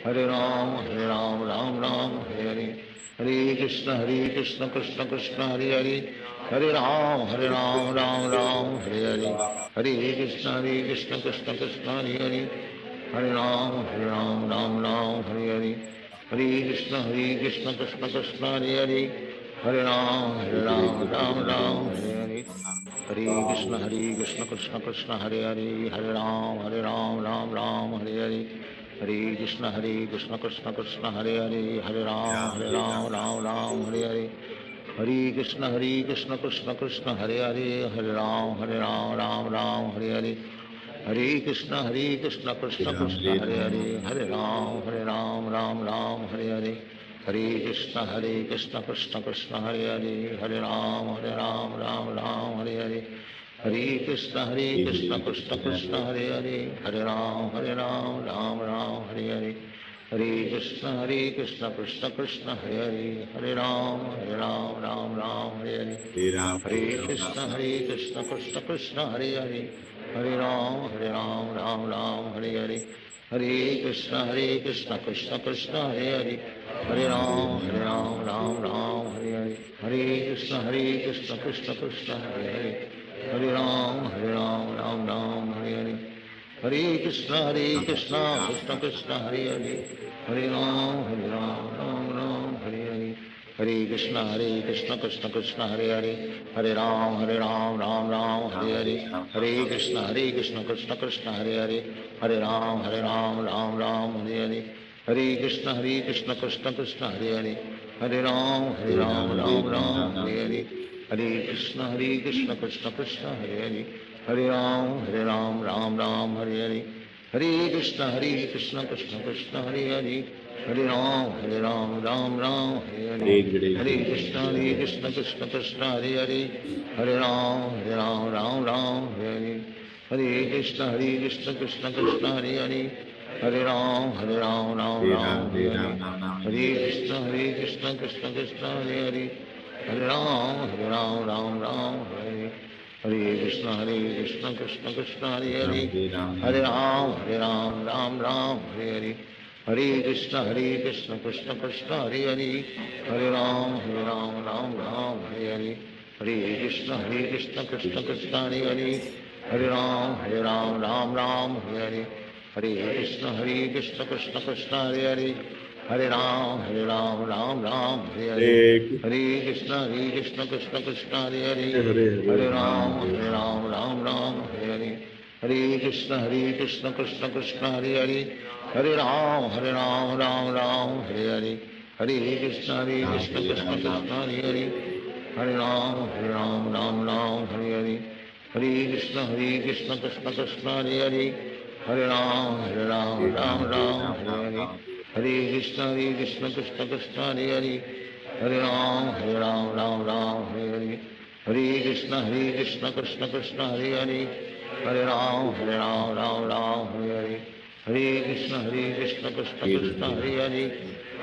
Hare Ram Hare Hare Hare Krishna Krishna Krishna Hare Hare Hare Ram Hare Hare Hare Krishna Krishna Krishna Hare Hare Hare Ram Hare Hare Hare Krishna Krishna Krishna Hare Hare Hare Ram Hare Hare Hare Krishna Krishna Krishna Hare Hare Hare Ram Hare Hare Hare Krishna Krishna Krishna Hare Hare Hare Ram Hare Hare Hare Krishna Krishna Krishna Hare Hare Hare Ram Hare Hare Hare Krishna Krishna Krishna Hare Hare Hare Ram Hare Hare Hare Krishna Krishna Krishna Hare Hare Hare Ram Hare Hare Hare Krishna Krishna Krishna Hare Hare Hare Ram Hare Hare Hare Krishna Krishna Krishna Hare Hare Hare Ram Ram Hare Hare Hare Krishna Krishna Krishna Hare Hare Hare Ram Hare Hare Hare Krishna Krishna Krishna Hare Hare Hare Ram Hare Hare Hare Krishna Krishna Krishna Hare Hare Hare Ram Hare Hare Hare Krishna Krishna Krishna Hare Hare Hare Ram Hare Hare Hare Krishna Krishna Krishna Hare Hare Hare Ram Ram Hare Hare Hare Krishna Krishna Krishna Hare Hare Hare Ram Ram Hare Hare Hare Krishna Krishna Krishna Hare Hare Hare Ram Hare Hare Hare Krishna Krishna Krishna Hare Hare Hare Ram Hare Hare Hare Krishna Krishna Krishna Hare Hare Hare Ram Hare Hare Hare Krishna Krishna Krishna Hare Hare Hare Ram Hare Hare Hare Krishna Krishna Krishna Hare Hare Hare Ram Hare Hare Hare Krishna Krishna Krishna Hare Hare Hare Ram Hare Hare Hare Krishna Krishna Krishna Hare Hare Hare Ram Hare Hare Hare Krishna Krishna Krishna Hare Hare Hare Ram Ram Hare Hare Hare Krishna Krishna Krishna Hare Hare Hare Ram Hare Hare Hare Krishna Krishna Krishna Hare Hare Hare Ram Ram Hare Hare Hare Krishna Krishna Krishna Hare Hare Hare Ram Hare Hare Hare Krishna Krishna Krishna Hare Hare Hare Ram Ram Hare Hare Hare Krishna Krishna Krishna Hare Hare Hare Ram Hare Hare Hare Krishna Krishna Krishna Hare Hare Hare Ram Hare Hare Hare Krishna Krishna Krishna Hare Hare Hare Ram Hare Hare Hare Krishna Krishna Krishna Hare Hare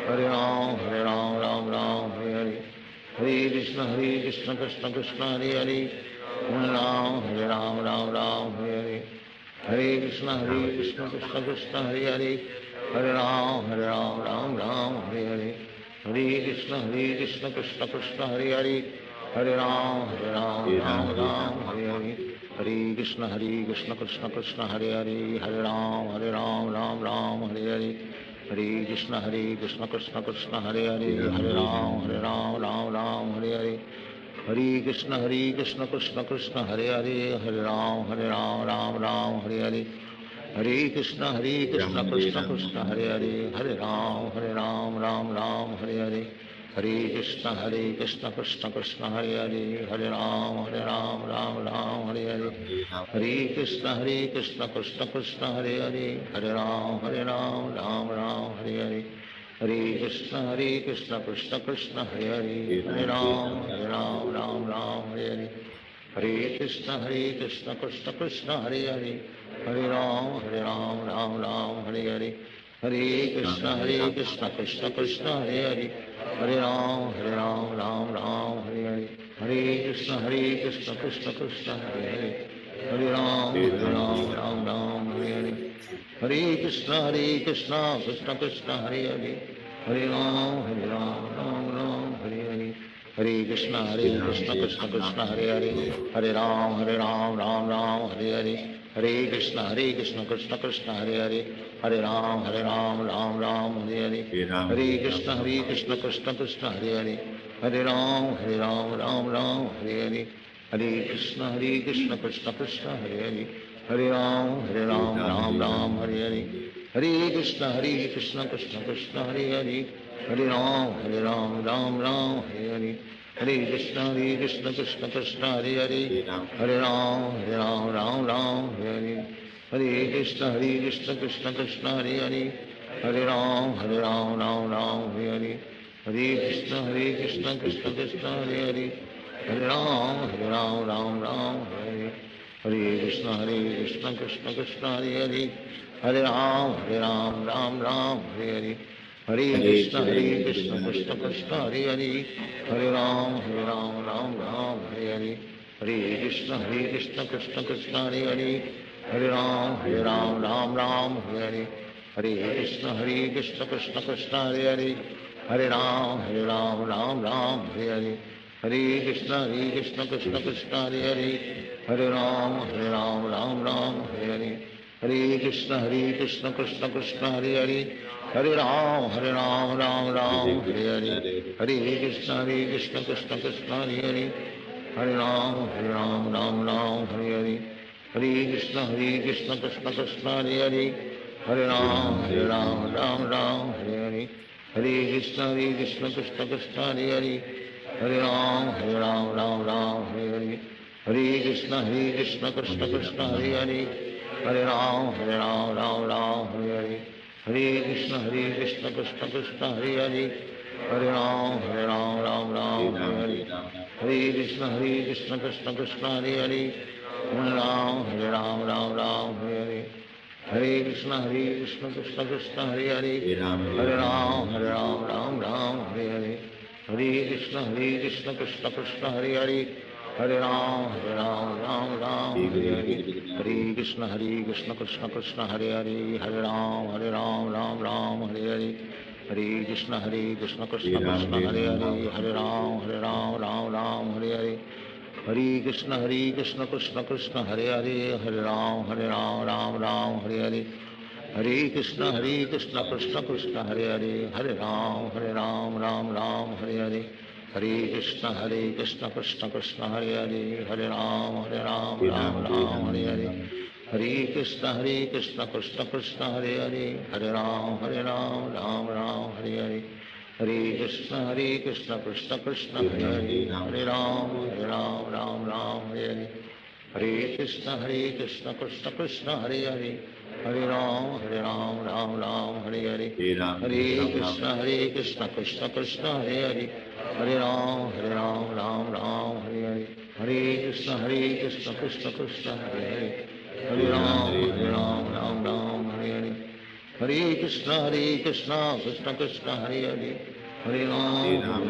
Hare Ram Ram Hare Hare Hare Krishna Krishna Krishna Hare Hare Hare Ram Hare Hare Hare Krishna Krishna Krishna Hare Hare Hare Ram Hare Hare Hare Krishna Krishna Krishna Hare Hare Hare Ram Hare Hare Hare Krishna Krishna Krishna Hare Hare Hare Ram, Ram Ram, Hare Hare. Hare Krishna Krishna Krishna Hare Hare. Hare Ram, Ram Ram, Hare Hare. Hare Krishna Krishna Krishna Hare Hare. Hare Ram, Ram Ram, Hare Hare. Hare Krishna Krishna Krishna Hare Hare. Hare Ram, Ram Ram, Hare Hare. Hare Krishna Krishna Krishna Hare Hare. Hare Ram, Ram Ram, Hare Hare. Hare Krishna Krishna Krishna Hare Hare. Hare Ram, Ram Ram, Hare Hare. Hare Krishna Krishna Krishna Hare Hare. Hare Ram, Ram Ram, Hare Hare. Hare Krishna Krishna Krishna Hare Hare. Hare Ram, Ram Ram, Hare Hare. Hare Krishna Krishna Krishna Hare Hare. Hare Ram, Ram Ram, Hare Hare. Hare Krishna Krishna Krishna Hare Hare. Hare Ram, Ram Ram, Hare Hare. Hare Krishna Krishna Krishna Hare Hare. Hare Ram, Ram Ram, Hare Hare. Hare Krishna Krishna Krishna Hare Hare. Hare Ram, Ram Ram, Hare Hare. Hare Krishna Krishna Krishna Hare Hare. Hare Ram, Ram Ram, Hare Hare. Hare Krishna Krishna Krishna Hare Hare. Hare Ram, Ram Ram, Hare Hare. Hare Krishna Krishna Krishna Hare Hare. Hare Ram, Ram Ram, Hare Hare. Hare Krishna Krishna Krishna Hare Hare. Hare Ram, Ram Ram, Hare Hare. Hare Krishna Krishna Krishna Hare Hare. Hare Ram, Ram Ram, Hare Hare. Hare Krishna Krishna Krishna Hare Hare. Hare Ram, Ram Ram, Hare Hare. Hare Krishna Krishna Krishna Hare Hare. Hare Ram, Ram Ram, Hare Hare. Hare Krishna Krishna Krishna Hare Hare. Hare Ram, Ram Ram, Hare Hare. Hare Krishna Krishna Krishna Hare Hare. Hare Ram, Ram Ram, Hare Hare. Hare Krishna Krishna Krishna Hare Hare. Hare Ram, Ram Ram, Hare Hare. Hare Krishna Krishna Krishna Hare Hare. Hare Ram, Ram Ram, Hare Hare. Hare Krishna Krishna Krishna Hare Hare. Hare Ram, Ram Ram, Hare Hare. Hare Krishna Krishna Krishna Hare Hare. Hare Ram, Ram Ram, Hare Hare. Hare Krishna Krishna Krishna Hare Hare. Hare Ram, Ram Ram, Hare Hare. Hare Krishna Krishna Krishna Hare Hare. Hare Ram, Ram Ram, Hare Hare. Hare Krishna Krishna Krishna Hare Hare. Hare Ram, Ram Ram, Hare Hare. Hare Krishna Krishna Krishna Hare Hare. Hare Ram, Ram Ram, Hare Hare. Hare Krishna Krishna Krishna Hare Hare. Hare Ram, Ram Ram, Hare Hare. Hare Krishna Krishna Krishna Hare Hare. Hare Ram, Ram Ram, Hare Hare. Hare Krishna Krishna Krishna Hare Hare. Hare Ram, Ram Ram, Hare Hare. Hare Krishna Krishna Krishna Hare Hare. Hare Ram, Ram Ram, Hare Hare. Hare Krishna Krishna Krishna Hare Hare. Hare Ram, Ram Ram, Hare Hare. Hare Krishna Krishna Krishna Hare Hare. Hare Ram, Ram Ram, Hare Hare. Hare Krishna Krishna Krishna Hare Hare. Hare Ram, Ram Hare Hare. Hare Krishna Krishna Krishna Hare Hare. Hare Ram, Ram Hare Hare. Hare Krishna Krishna Krishna Hare Hare. Hare Ram, Ram Hare Hare. Hare Krishna Krishna Krishna Hare Hare. Hare Ram, Ram Hare Hare. Hare Krishna Krishna Krishna Hare Hare. Hare Ram, Ram Hare Hare. Hare Krishna Krishna Krishna Hare Hare. Hare Ram, Ram Hare Hare. Hare Krishna Krishna Krishna Hare Hare. Hare Ram, Ram Hare Hare. Hare Krishna Krishna Krishna Hare Hare. Hare Ram, Ram Hare Hare. Hare Krishna Krishna Krishna Hare Hare. Hare Ram, Ram Hare Hare. Hare Krishna Krishna Krishna Hare Hare. Hare Ram, Ram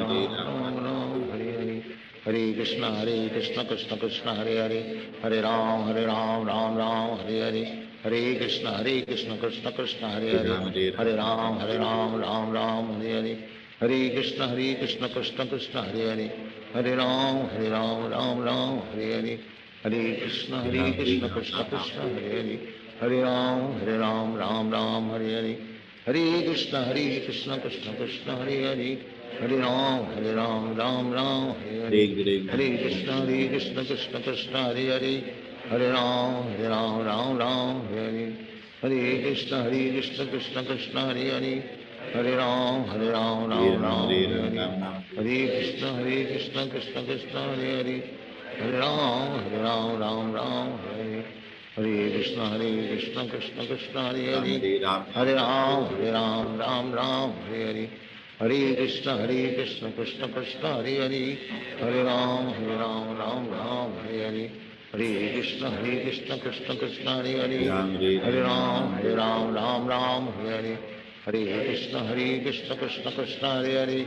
Hare Hare. Hare Krishna Krishna Krishna Hare Hare. Hare Ram, Ram Hare Hare. Hare Krishna Krishna Krishna Hare Hare. Hare Ram, Ram Hare Hare. Hare Krishna Krishna Krishna Hare Hare. Hare Ram, Ram Ram, Hare Hare, Hare Krishna, Krishna Krishna, Hare Hare, Hare Ram, Ram Hare Hare, Hare Krishna, Krishna Krishna, Hare Hare, Hare Ram, Ram Hare Hare, Hare Krishna, Krishna Krishna, Hare Hare, Hare Ram, Hare Hare, Hare Krishna, Krishna Krishna, Hare Hare, Hare Ram, Ram Hare Hare, Hare Krishna, Krishna Krishna, Hare Hare, Hare Ram, Hare Hare, Hare Krishna, Krishna Krishna, Hare Hare, Hare Ram, Hare Hare, Hare Krishna, Krishna Krishna, Hare Hare, Hare Ram, Hare Hare, Hare Krishna, Krishna Krishna, Hare Hare, Hare Ram, Hare Hare, Hare Krishna, Krishna Krishna, Hare Hare,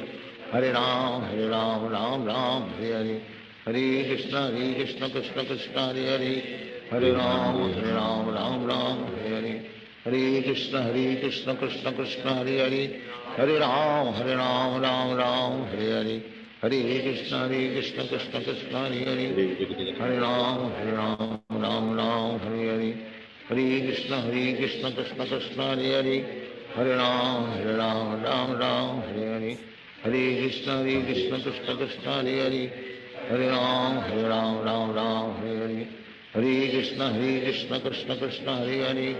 Hare Ram, Hare Hare, Hare Krishna, Krishna Krishna, Hare Hare, Hare Ram, Hare Hare, Hare Krishna, Krishna Krishna, Hare Hare, Hare Ram, Hare Hare, Hare Krishna, Krishna Krishna, Hare Hare, Hare Ram, Hare Hare, Hare Krishna, Krishna Krishna, Hare Hare, Hare Ram, Hare Hare, Hare Krishna, Krishna Krishna, Hare Hare, Hare Ram, Hare Hare, Hare Krishna, Krishna Krishna, Hare Hare, Hare Ram, Hare Hare, Hare Krishna, Krishna Krishna, Hare Hare, Hare Ram, Hare Hare, Hare Krishna, Krishna Krishna, Hare Hare,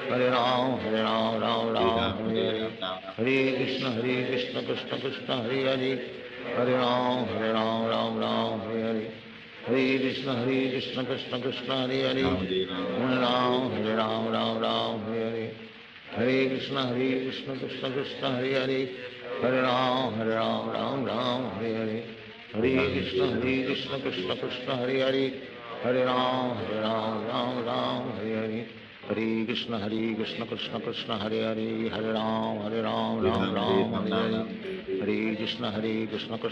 Hare Ram, Hare Hare, Hare Krishna, Krishna Krishna, Hare Hare, Hare Ram, Hare Hare, Hare Krishna, Krishna Krishna, Hare Hare, Hare Ram, Hare Hare, Hare Krishna, Krishna Krishna, Hare Hare, Hare Ram, Hare Hare, Hare Krishna, Krishna Krishna, Hare Hare, Hare Ram, Hare Hare, Hare Krishna, Krishna Hare Hare, Hare Ram, Hare Hare, Hare Krishna, Krishna Krishna, Hare Hare, Hare Ram, Hare Hare, Hare Krishna, Krishna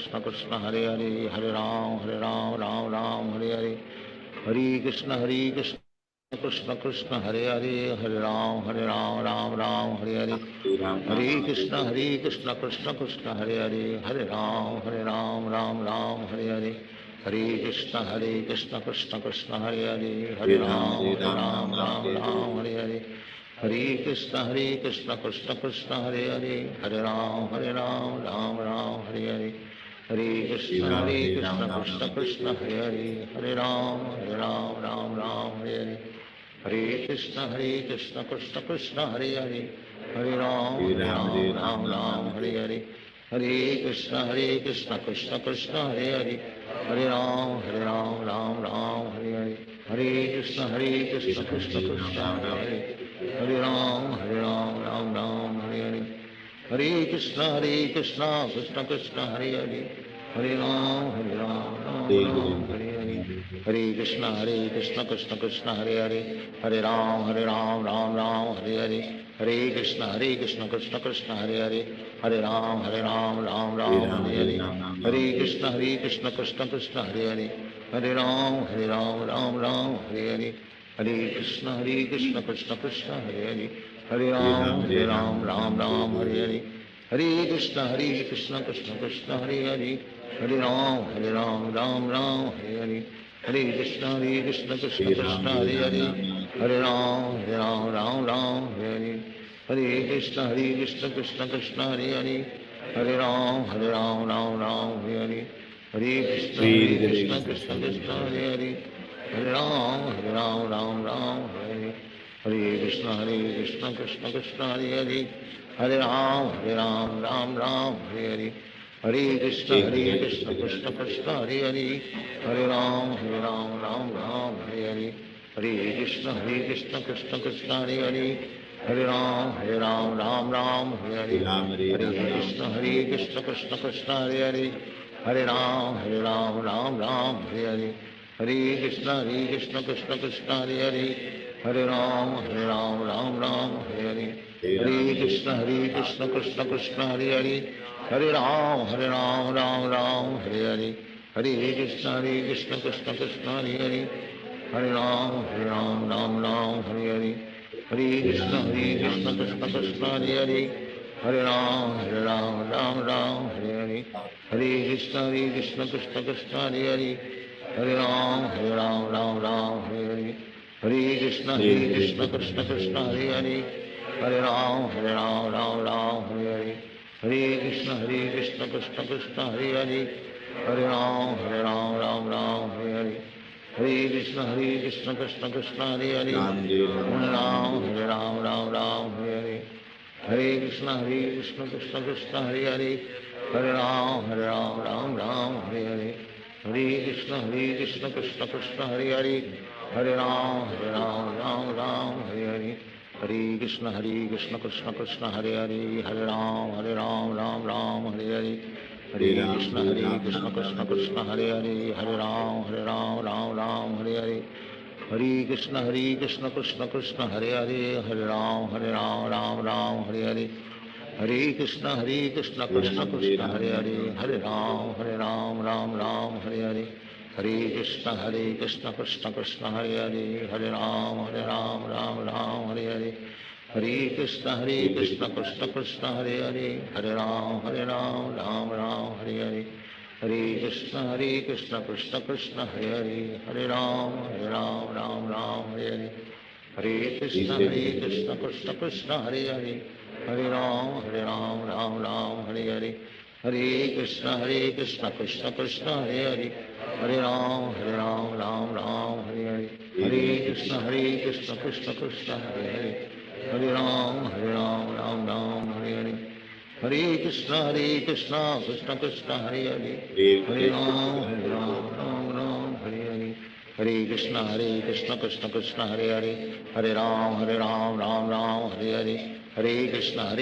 Krishna, Hare Hare, Hare Ram, Hare Hare, Hare Krishna, Krishna Krishna, Hare Hare, Hare Ram, Hare Hare, Hare Krishna, Krishna Krishna, Hare Hare, Hare Ram, Hare Hare, Hare Krishna, Krishna Krishna, Hare Hare, Hare Ram, Hare Hare, Hare Krishna, Krishna Krishna, Hare Hare, Hare Ram, Hare Hare, Hare Krishna, Krishna Krishna, Hare Hare, Hare Ram, Hare Hare, Hare Krishna, Krishna Krishna, Hare Hare, Hare Ram, Hare Hare, Hare Krishna, Krishna Krishna, Hare Hare, Hare Ram, Hare Hare, Hare Krishna, Krishna Krishna, Hare Hare, Hare Ram, Hare Hare, Hare Krishna, Krishna Krishna, Hare Hare, Hare Ram, Hare Hare, Hare Krishna, Krishna Krishna, Hare Hare, Hare Ram, Hare Hare, Hare Krishna, Krishna Krishna, Hare Hare, Hare Ram, Hare Hare, Hare Krishna, Krishna Krishna, Hare Hare, Hare Ram, Hare Hare, Hare Krishna, Krishna Krishna, Hare Hare, Hare Ram, Hare Hare, Hare Krishna, Krishna Krishna, Hare Hare, Hare Ram, Hare Hare, Hare Krishna, Krishna Krishna, Hare Hare, Hare Ram, Hare Hare, Hare Krishna, Krishna Krishna, Hare Hare, Hare Ram, Hare Hare, Hare Krishna, Krishna Krishna, Hare Hare, Hare Ram, Hare Hare, Hare Krishna, Krishna Krishna, Hare Hare, Hare Ram, Hare Hare, Hare Krishna, Krishna Krishna, Hare Hare, Hare Ram, Hare Hare, Hare Krishna, Krishna Krishna, Hare Hare, Hare Ram, Hare Hare, Hare Krishna, Krishna Krishna, Hare Hare, Hare Ram, Hare Hare, Hare Krishna, Krishna Krishna, Hare Hare, Hare Ram, Ram Ram, Hare Hare, Hare Krishna, Krishna Krishna, Hare Hare, Hare Ram, Ram Ram, Hare Hare, Hare Krishna, Krishna Krishna, Hare Hare, Hare Ram, Ram Ram, Hare Hare, Hare Krishna, Krishna Krishna, Hare Hare, Hare Ram, Ram Ram, Hare Hare, Hare Krishna, Krishna Krishna, Hare Hare, Hare Ram, Ram Ram, Hare Hare, Hare Krishna, Krishna Krishna, Hare Hare, Hare Ram, Ram Ram, Hare Hare, Hare Krishna, Krishna Krishna, Hare Hare, Hare Ram, Ram Ram, Hare Hare, Hare Krishna, Krishna Krishna, Hare Hare, Hare Ram, Ram Ram, Hare Hare, Hare Krishna, Krishna Krishna, Hare Hare, Hare Ram, Ram Hare Hare, Hare Krishna, Krishna Krishna, Hare Hare, Hare Ram, Ram Hare Hare, Hare Krishna, Krishna Krishna, Hare Hare, Hare Ram, Ram Hare Hare, Hare Krishna, Krishna Krishna, Hare Hare, Hare Ram, Ram Hare Hare, Hare Krishna, Krishna Krishna, Hare Hare, Hare Ram, Ram Hare Hare, Hare Krishna, Krishna Krishna, Hare Hare, Hare Ram, Ram Hare Hare, Hare Krishna, Krishna Krishna, Hare Hare, Hare Ram, Ram Hare Hare, Hare Krishna, Krishna Krishna, Hare Hare, Hare Ram, Ram Hare Hare, Hare Krishna, Krishna Krishna, Hare Hare, Hare Ram, Ram Hare Hare, Hare Krishna, Krishna Krishna, Hare Hare, Hare Ram, Ram Hare Hare, Hare Krishna, Krishna Krishna, Hare Hare, Hare Ram, Ram Hare Hare, Hare Krishna, Krishna Krishna, Hare Hare, Hare Ram, Ram Hare Hare, Hare Krishna, Krishna Krishna, Hare Hare, Hare Ram, Ram Hare Hare, Hare Krishna,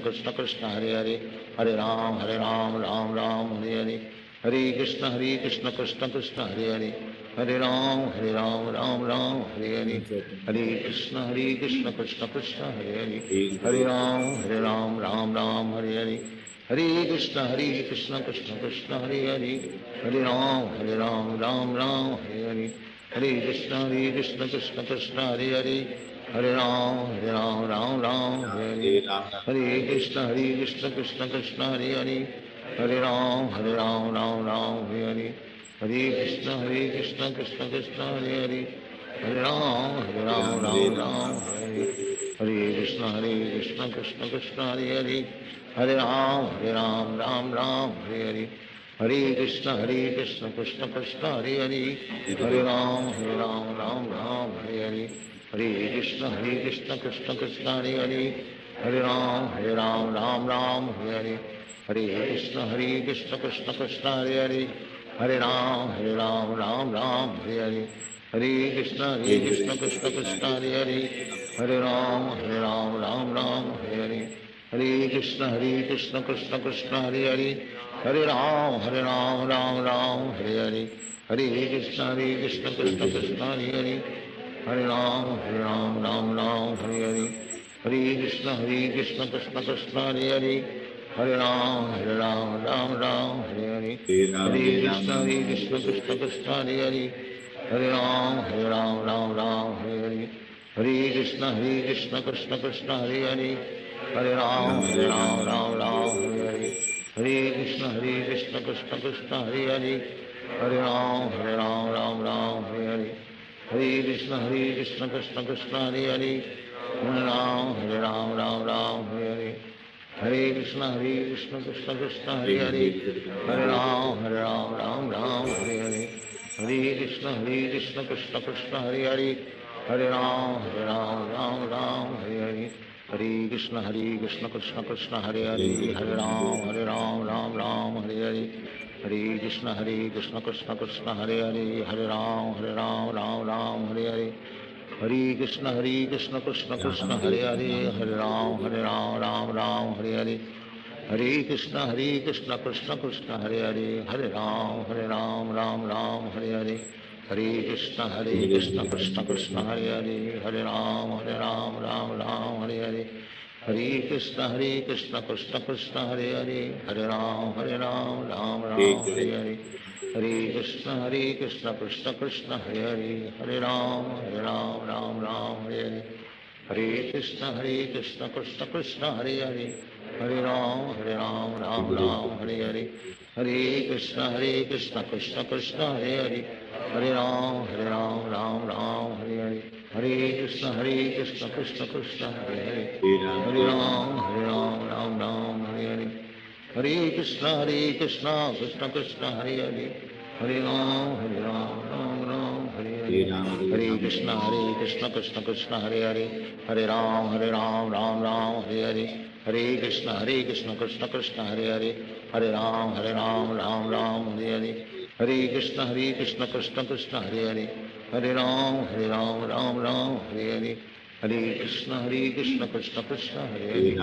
Krishna Krishna, Hare Hare, Hare Ram, Ram Hare Hare, Hare Krishna, Krishna Krishna, Hare Hare, Hare Ram, Ram Hare Hare, Hare Krishna, Krishna Krishna, Hare Hare, Hare Ram, Ram Hare Hare, Hare Krishna, Krishna Krishna, Hare Hare, Hare Ram, Ram Hare Hare, Hare Krishna, Krishna Krishna, Hare Hare, Hare Ram, Ram Hare Hare, Hare Krishna, Krishna Krishna, Hare Hare, Hare Ram, Ram Hare Hare, Hare Krishna, Krishna Krishna, Hare Hare, Hare Ram, Ram Hare Hare, Hare Krishna, Krishna Krishna, Hare Hare, Hare Ram, Ram Hare Hare, Hare Krishna, Krishna Krishna, Hare Hare, Hare Ram, Ram Hare Hare, Hare Krishna, Krishna Krishna, Hare Hare, Hare Ram, Ram Hare Hare, Hare Krishna, Krishna Krishna, Hare Hare, Hare Ram, Ram Hare Hare, Hare Krishna, Krishna Krishna, Hare Hare, Hare Ram, Ram Hare Hare, Hare Krishna, Krishna Krishna, Hare Hare, Hare Ram, Ram Hare Hare, Hare Krishna, Krishna Krishna, Hare Hare, Hare Ram, Ram Hare Hare, Hare Krishna, Krishna Krishna, Hare Hare, Hare Ram, Ram Hare Hare, Hare Krishna, Krishna Krishna, Hare Hare, Hare Ram, Ram Hare Hare, Hare Krishna, Krishna Krishna, Hare Hare, Hare Ram, Ram Hare Hare, Hare Krishna, Krishna Krishna, Hare Hare, Hare Ram, Ram Hare Hare, Hare Krishna, Krishna Krishna, Hare Hare, Hare Ram, Ram Hare Hare, Hare Krishna, Krishna Krishna, Hare Hare, Hare Ram, Ram Hare Hare, Hare Krishna, Krishna Krishna, Hare Hare, Hare Ram, Ram Hare Hare, Hare Krishna, Krishna Krishna, Hare Hare, Hare Ram, Ram Hare Hare, Hare Krishna, Krishna Krishna, Hare Hare, Hare Ram, Ram Hare Hare, Hare Krishna, Krishna Krishna, Hare Hare, Hare Ram, Ram Hare Hare, Hare Krishna, Krishna Krishna, Hare Hare, Hare Ram, Ram Hare Hare, Hare Krishna, Krishna Krishna, Hare Hare, Hare Ram, Ram Hare Hare, Hare Krishna, Krishna Krishna, Hare Hare, Hare Ram, Ram Ram, Hare Hare. Hare Krishna, Krishna Krishna, Hare Hare. Hare Ram, Ram Ram, Hare Hare. Hare Krishna, Krishna Krishna, Hare Hare. Hare Ram, Ram Ram, Hare Hare. Hare Krishna, Krishna Krishna, Hare Hare. Hare Ram, Ram Ram, Hare Hare. Hare Krishna, Krishna Krishna, Hare Hare. Hare Ram, Ram Ram, Hare Hare. Hare Krishna, Krishna Krishna, Hare Hare. Hare Ram, Ram Ram, Hare Hare. Hare Krishna, Krishna Krishna, Hare Hare. Hare Ram, Ram Ram, Hare Hare. Hare Krishna, Krishna Krishna, Hare Hare.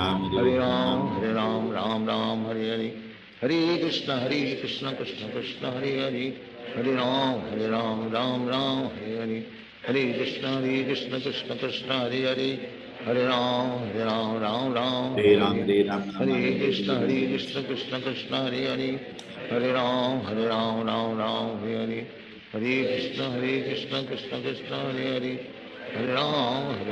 Hare Ram, Ram Ram, Hare Hare. Hare Krishna, Krishna Krishna, Hare Hare. Hare Ram, Ram Ram, Hare Hare. Hare Krishna, Krishna Krishna, Hare Hare. Hare Ram, Ram Ram, Hare Hare. Hare Krishna, Krishna Krishna, Hare Hare. Hare Ram, Ram Ram, Hare Hare. Hare Krishna, Krishna Krishna, Hare Hare. Hare Ram, Ram Ram, Hare Hare. Hare Krishna, Krishna Krishna, Hare Hare. Hare Ram,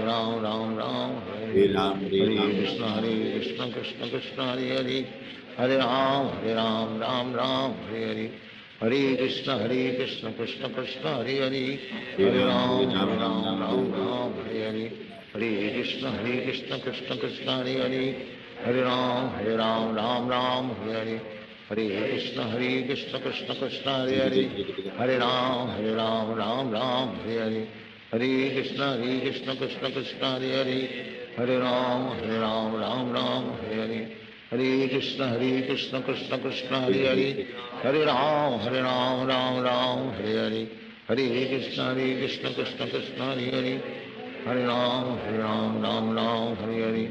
Ram Ram, Hare Hare. Hare Krishna, Krishna Krishna, Hare Hare. Hare Ram, Ram Ram, Hare Hare. Hare Krishna, Krishna Krishna, Hare Hare. Hare Ram, Ram Ram, Hare Hare. Hare Krishna, Krishna Krishna, Hare Hare. Hare Ram, Ram Ram, Hare Hare. Hare Krishna, Krishna Krishna, Hare Hare. Hare Ram, Ram Ram, Hare Hare. Hare Krishna, Krishna Krishna, Hare Hare. Hare Ram, Ram Ram, Hare Hare. Hare Krishna, Krishna Krishna, Hare Hare. Hare Ram, Ram Ram, Hare Hare. Hare Krishna, Krishna Krishna, Hare Hare. Hare Ram, Ram Ram, Hare Hare.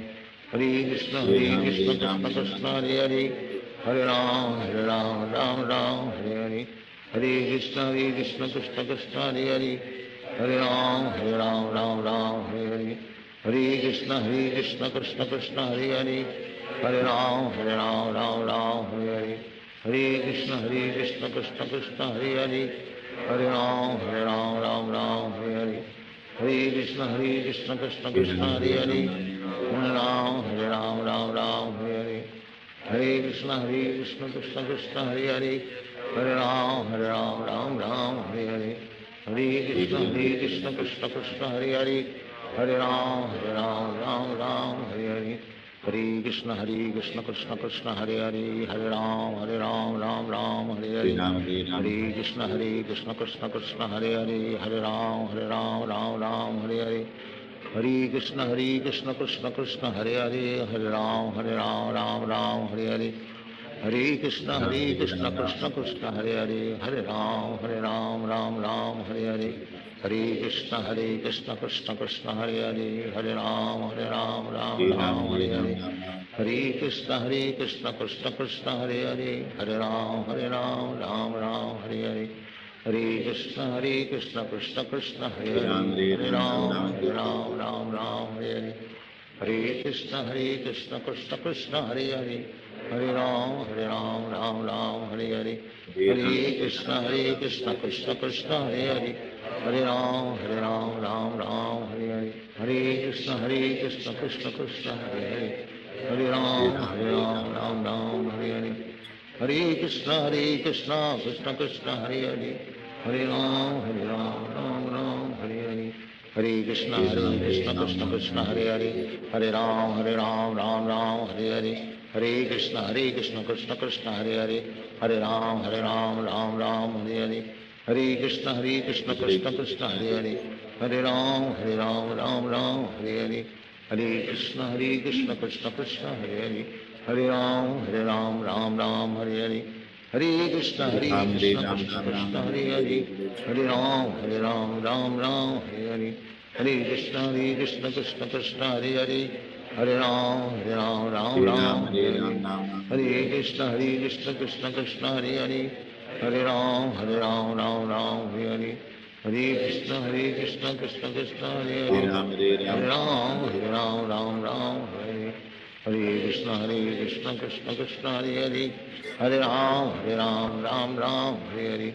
Hare Krishna, Krishna Krishna, Hare Hare. Hare Ram, Ram Ram, Hare Hare. Hare Krishna, Krishna Krishna, Hare Hare. Hare Ram, Ram Ram, Hare Hare. Hare Krishna, Krishna Krishna, Hare Hare. Hare Ram, Ram Ram, Hare Hare. Hare Krishna, Krishna Krishna, Hare Hare. Hare Ram, Ram Ram, Hare Hare. Hare Krishna, Krishna Krishna, Hare Hare. Hare Ram, Ram Ram, Hare Hare. Hare Krishna, Krishna Krishna, Hare Hare. Hare Ram, Ram Hare Hare. Hare Krishna, Krishna Krishna, Hare Hare. Hare Ram, Ram Hare Hare. Hare Krishna, Krishna Krishna, Hare Hare. Hare Ram, Ram Hare Hare. Hare Krishna, Krishna Krishna, Hare Hare. Hare Ram, Ram Hare Hare. Hare Krishna, Krishna Krishna, Hare Hare. Hare Ram, Ram Hare Hare. Hare Krishna, Krishna Krishna, Hare Hare. Hare Ram, Ram Hare Hare. Hare Krishna, Krishna Krishna, Hare Hare. Hare Ram, Ram Hare Hare. Hare Krishna, Krishna Krishna, Hare Hare. Hare Ram, Ram Hare Hare. Hare Krishna, Krishna Krishna, Hare Hare. Hare Ram, Ram Hare Hare. Hare Krishna, Krishna Krishna, Hare Hare. Hare Ram, Ram Hare Hare. Hare Krishna, Krishna Krishna, Hare Hare. Hare Ram, Ram Hare Hare. Hare Krishna, Krishna Krishna, Hare Hare. Hare Ram, Ram Hare Hare. Hare Krishna, Krishna Krishna, Hare Hare. Hare Ram, Ram Hare Hare. Hare Krishna, Krishna Krishna, Hare Hare. Hare Ram, Ram Hare Hare. Hare Krishna, Krishna Krishna, Hare Hare. Hare Ram, Ram Hare Hare. Hare Krishna, Krishna Krishna, Hare Hare. Hare Ram, Ram Hare Hare. Hare Krishna, Krishna Krishna, Hare Hare. Hare Ram, Ram Hare Hare. Hare Krishna, Krishna Krishna, Hare Hare. Hare Ram, Ram Hare Hare. Hare Krishna, Krishna Krishna, Hare Hare. Hare Ram, Ram Hare Hare. Hare Krishna, Krishna Krishna, Hare Hare. Hare Ram, Ram Hare Hare. Hare Krishna, Krishna Krishna, Hare Hare. Hare Ram, Ram Hare Hare.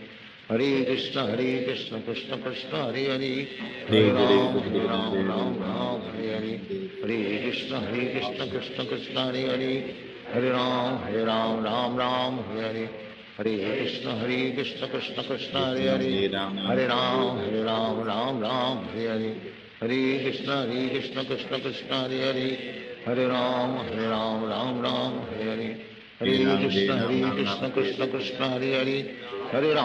Hare Krishna Krishna Krishna Hare Hare Hare Ram Ram Ram Hare Hare Hare Krishna Krishna Krishna Hare Hare Hare Ram Ram Ram Hare Hare Hare Krishna Krishna Krishna Hare Hare Hare Ram Ram Ram Hare Hare Hare Krishna Krishna Krishna Hare Hare Hare Ram Ram Hare Hare Hare Krishna Krishna Krishna Hare Hare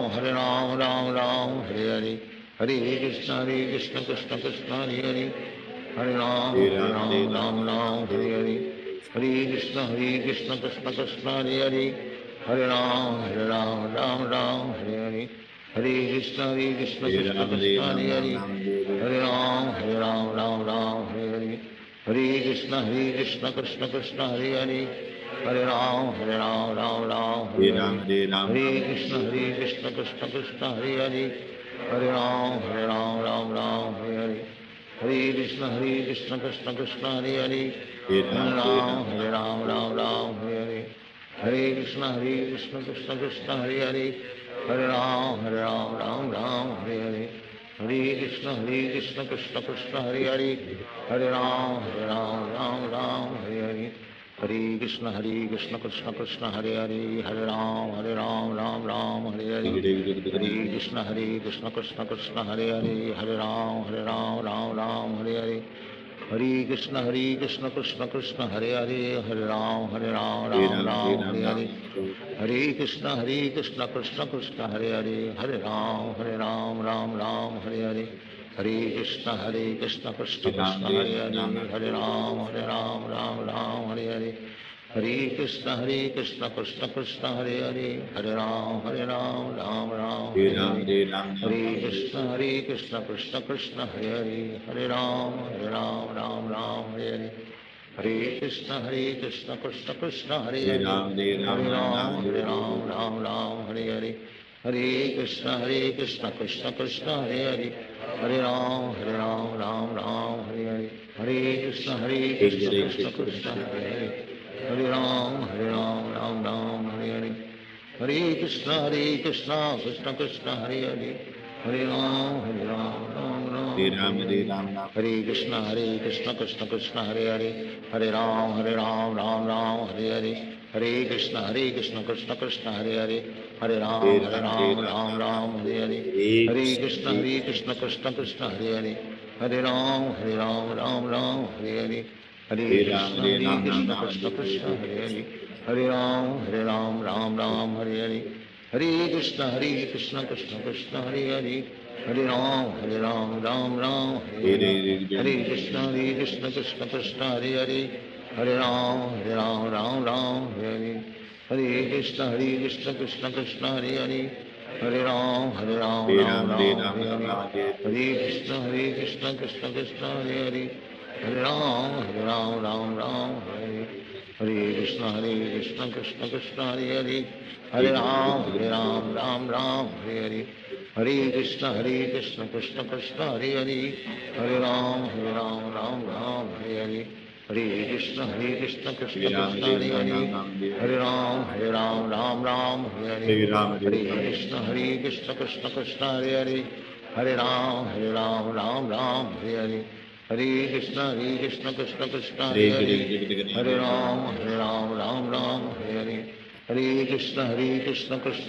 Hare Ram Ram Hare Hare Hare Krishna Krishna Krishna Hare Hare Hare Ram Ram Hare Hare Hare Krishna Krishna Krishna Hare Hare Hare Ram Ram Hare Hare Hare Krishna Krishna Krishna Hare Hare Hare Ram Ram Hare Hare Hare Krishna Krishna Krishna Hare Hare Hare Ram Ram Hare Hare Hare Krishna Krishna Krishna Hare Hare Hare Ram Ram Hare Hare Hare Krishna Krishna Krishna Hare Hare Hare Ram Ram Hare Hare Hare Krishna Krishna Krishna Hare Hare Hare Ram Ram Hare Hare Hare Krishna Krishna Krishna Hare Hare Hare Ram Ram Hare Hare Hare Krishna Krishna Krishna Hare Hare Hare Ram Ram Hare Hare Hare Krishna Krishna Krishna Hare Hare Hare Ram Ram Hare Hare Hare Krishna Krishna Krishna Hare Hare Hare Ram Ram Hare Hare Hare Krishna Krishna Krishna Hare Hare Hare Ram Ram Hare Hare Hare Krishna Krishna Krishna Hare Hare Hare Ram Ram Hare Hare Hare Krishna Krishna Krishna Hare Hare Hare Ram Ram Hare Hare Hare Krishna Krishna Krishna Hare Hare Hare Ram Ram Hare Hare Hare Krishna Krishna Krishna Hare Hare Hare Ram Ram Hare Hare Hare Krishna Krishna Krishna Hare Hare Hare Ram Ram Hare Hare Hare Krishna Krishna Krishna Hare Hare Hare Ram Ram Hare Hare Hare Krishna Krishna Krishna Hare Hare Hare Ram Ram Hare Krishna Krishna Krishna Hare Hare Hare Ram Ram Hare Hare Hare Krishna Krishna Krishna Hare Hare Hare Ram Ram Hare Hare Hare Krishna Krishna Krishna Hare Hare Hare Ram Ram Hare Hare Hare Krishna Krishna Krishna Hare Hare Hare Ram Ram Hare Hare Hare Krishna Krishna Krishna Hare Hare Hare Ram Ram Hare Hare Hare Krishna Krishna Krishna Hare Hare Hare Ram Ram Hare Hare Hare Krishna Krishna Krishna Hare Hare Hare Ram Ram Hare Hare Hare Krishna Krishna Krishna Hare Hare Hare Ram Ram Hare Hare Hare Krishna Krishna Krishna Hare Hare Hare Ram Ram Hare Hare Hare Krishna Krishna Krishna Hare Hare Hare Ram Ram Hare Hare Hare Krishna Krishna Krishna Hare Hare Hare Ram Ram Hare Hare Hare Krishna Krishna Krishna Hare Hare Hare Ram Ram Hare Hare Hare Krishna Krishna Krishna Hare Hare Hare Ram Ram Hare Hare Hare Krishna Krishna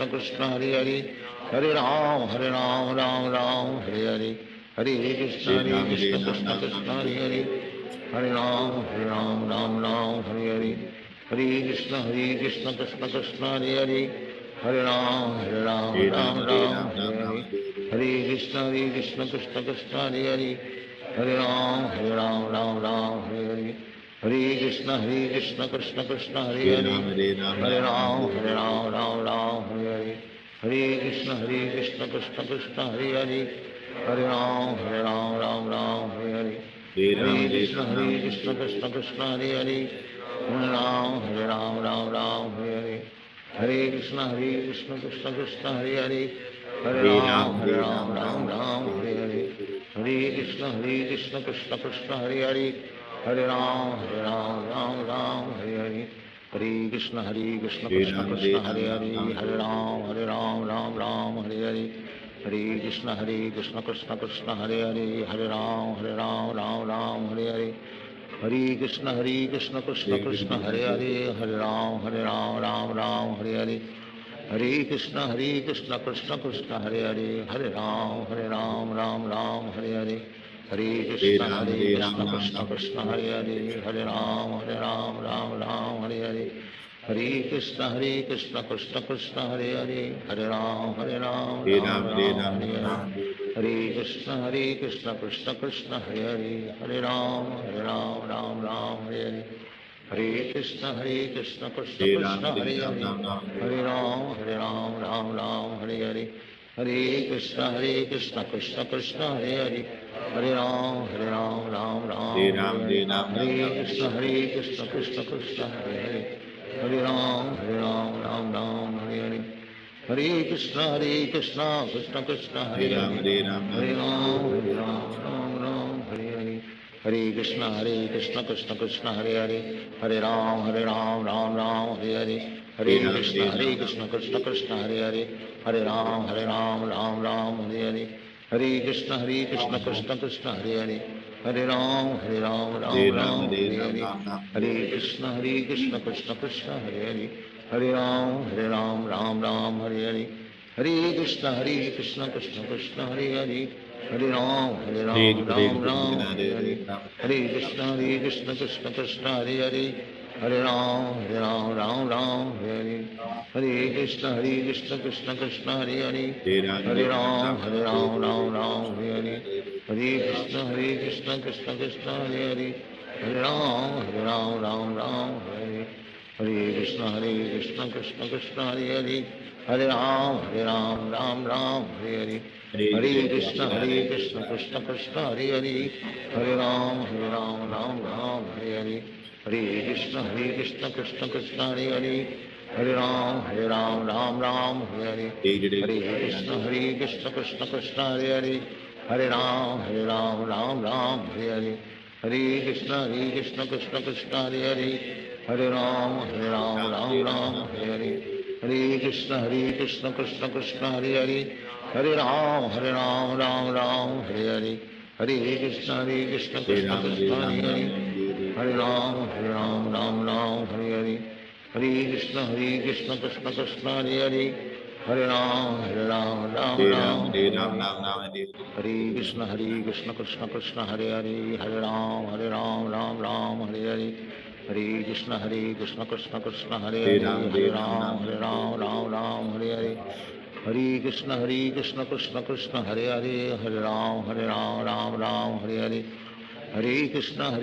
Krishna Hare Hare Hare Ram Ram Hare Hare Hare Krishna Krishna Krishna Hare Hare Hare Ram Hare Hare Hare Krishna Krishna Krishna Hare Hare Hare Ram Hare Hare Hare Krishna Krishna Krishna Hare Hare Hare Ram Hare Hare Hare Krishna Krishna Krishna Hare Hare Hare Ram Hare Hare Hare Krishna Krishna Krishna Hare Hare Hare Ram Hare Hare Hare Krishna Krishna Krishna Hare Hare Hare Ram Hare Hare Hare Krishna Krishna Krishna Hare Hare Hare Ram Hare Hare Hare Krishna Krishna Krishna Hare Hare Hare Ram Hare Hare हरे Krishna Krishna Hare Krishna Ram, Krishna Hare हरे Ram, हरे Ram हरे Ram, Ram Ram Ram Hare Hare Hare Krishna Krishna Krishna Hare Hare Hare Ram Ram Hare Hare Hare Krishna Krishna Krishna Hare Hare Hare Ram Ram Hare Hare Hare Krishna Krishna Krishna Hare Hare Hare Ram Ram Hare Hare Hare Hare Krishna Ram, Hare Ram, Krishna Ram Krishna Ram, Krishna Hare Hare Hare Ram Ram Hare Hare Hare Krishna Krishna Krishna Hare Hare Hare Ram Hare Ram, Hare Ram Ram, हरे Ram हरे Ram, हरे Krishna Krishna Hare Hare Hare Ram Ram Hare Hare Hare Krishna Krishna Hare Krishna Ram, Hare हरे Ram, हरे Ram Ram, हरे Ram Hare Hare Hare Krishna Krishna Krishna Hare Hare Hare Ram Hare हरे Ram, हरे Hare Ram, हरे Ram Ram, Krishna Krishna Krishna Hare Hare Hare Ram Hare Hare Hare Krishna Krishna Krishna हरे Hare Ram, हरे Hare Ram, हरे Ram Ram, Ram Hare Hare Hare Krishna Krishna Krishna Hare Hare Hare Ram Ram Hare Hare Hare Hare Ram, Krishna Hare Ram, Ram Krishna Ram, Krishna Krishna Hare Hare Hare Ram Ram Hare Hare Hare Krishna Krishna Krishna Hare Hare Hare Ram Hare Ram, Ram Hare हरे Ram, हरे Ram Ram, हरे Krishna Krishna Krishna Hare Hare Hare Ram Ram Hare Hare Hare Krishna Krishna Krishna Hare Hare Hare Hare Ram Krishna, Ram हरे Hare हरे Ram, हरे Krishna Krishna Krishna Hare Hare Hare Ram Hare Hare Hare Krishna Krishna Krishna Hare Hare Hare Ram, हरे Hare Ram, Ram Ram, Ram Hare Hare Hare Krishna Krishna Krishna Hare Hare Hare Ram Hare Hare Hare Krishna Krishna Krishna Hare Hare Hare Ram Hare Hare Hare हरे Krishna, Hare Krishna Krishna, Krishna Krishna Hare Hare Hare Ram Hare Hare Hare Krishna Krishna Krishna Hare Hare Hare Ram Hare Hare Hare Krishna Krishna Krishna Hare Hare Hare Ram Hare Hare Hare Krishna Krishna Krishna Hare Hare Hare Ram Ram Hare Hare Hare Krishna Krishna Krishna Hare Hare Hare Ram Ram Hare Hare Hare Krishna Hare Krishna Ram, Krishna Hare हरे Ram, हरे Ram Ram, हरे Ram Hare Hare Hare Krishna Krishna Krishna Hare Hare Hare Ram Hare Ram, Ram Hare हरे Ram, हरे Ram Ram, Hare हरे कृष्ण कृष्ण हरे हरे हरे राम हरे हरे हरे कृष्ण कृष्ण कृष्ण हरे Hare हरे Ram, हरे Hare Ram, Ram Ram, Ram Hare Hare Hare Krishna Krishna Krishna Hare Hare Hare Ram Hare Hare Hare Krishna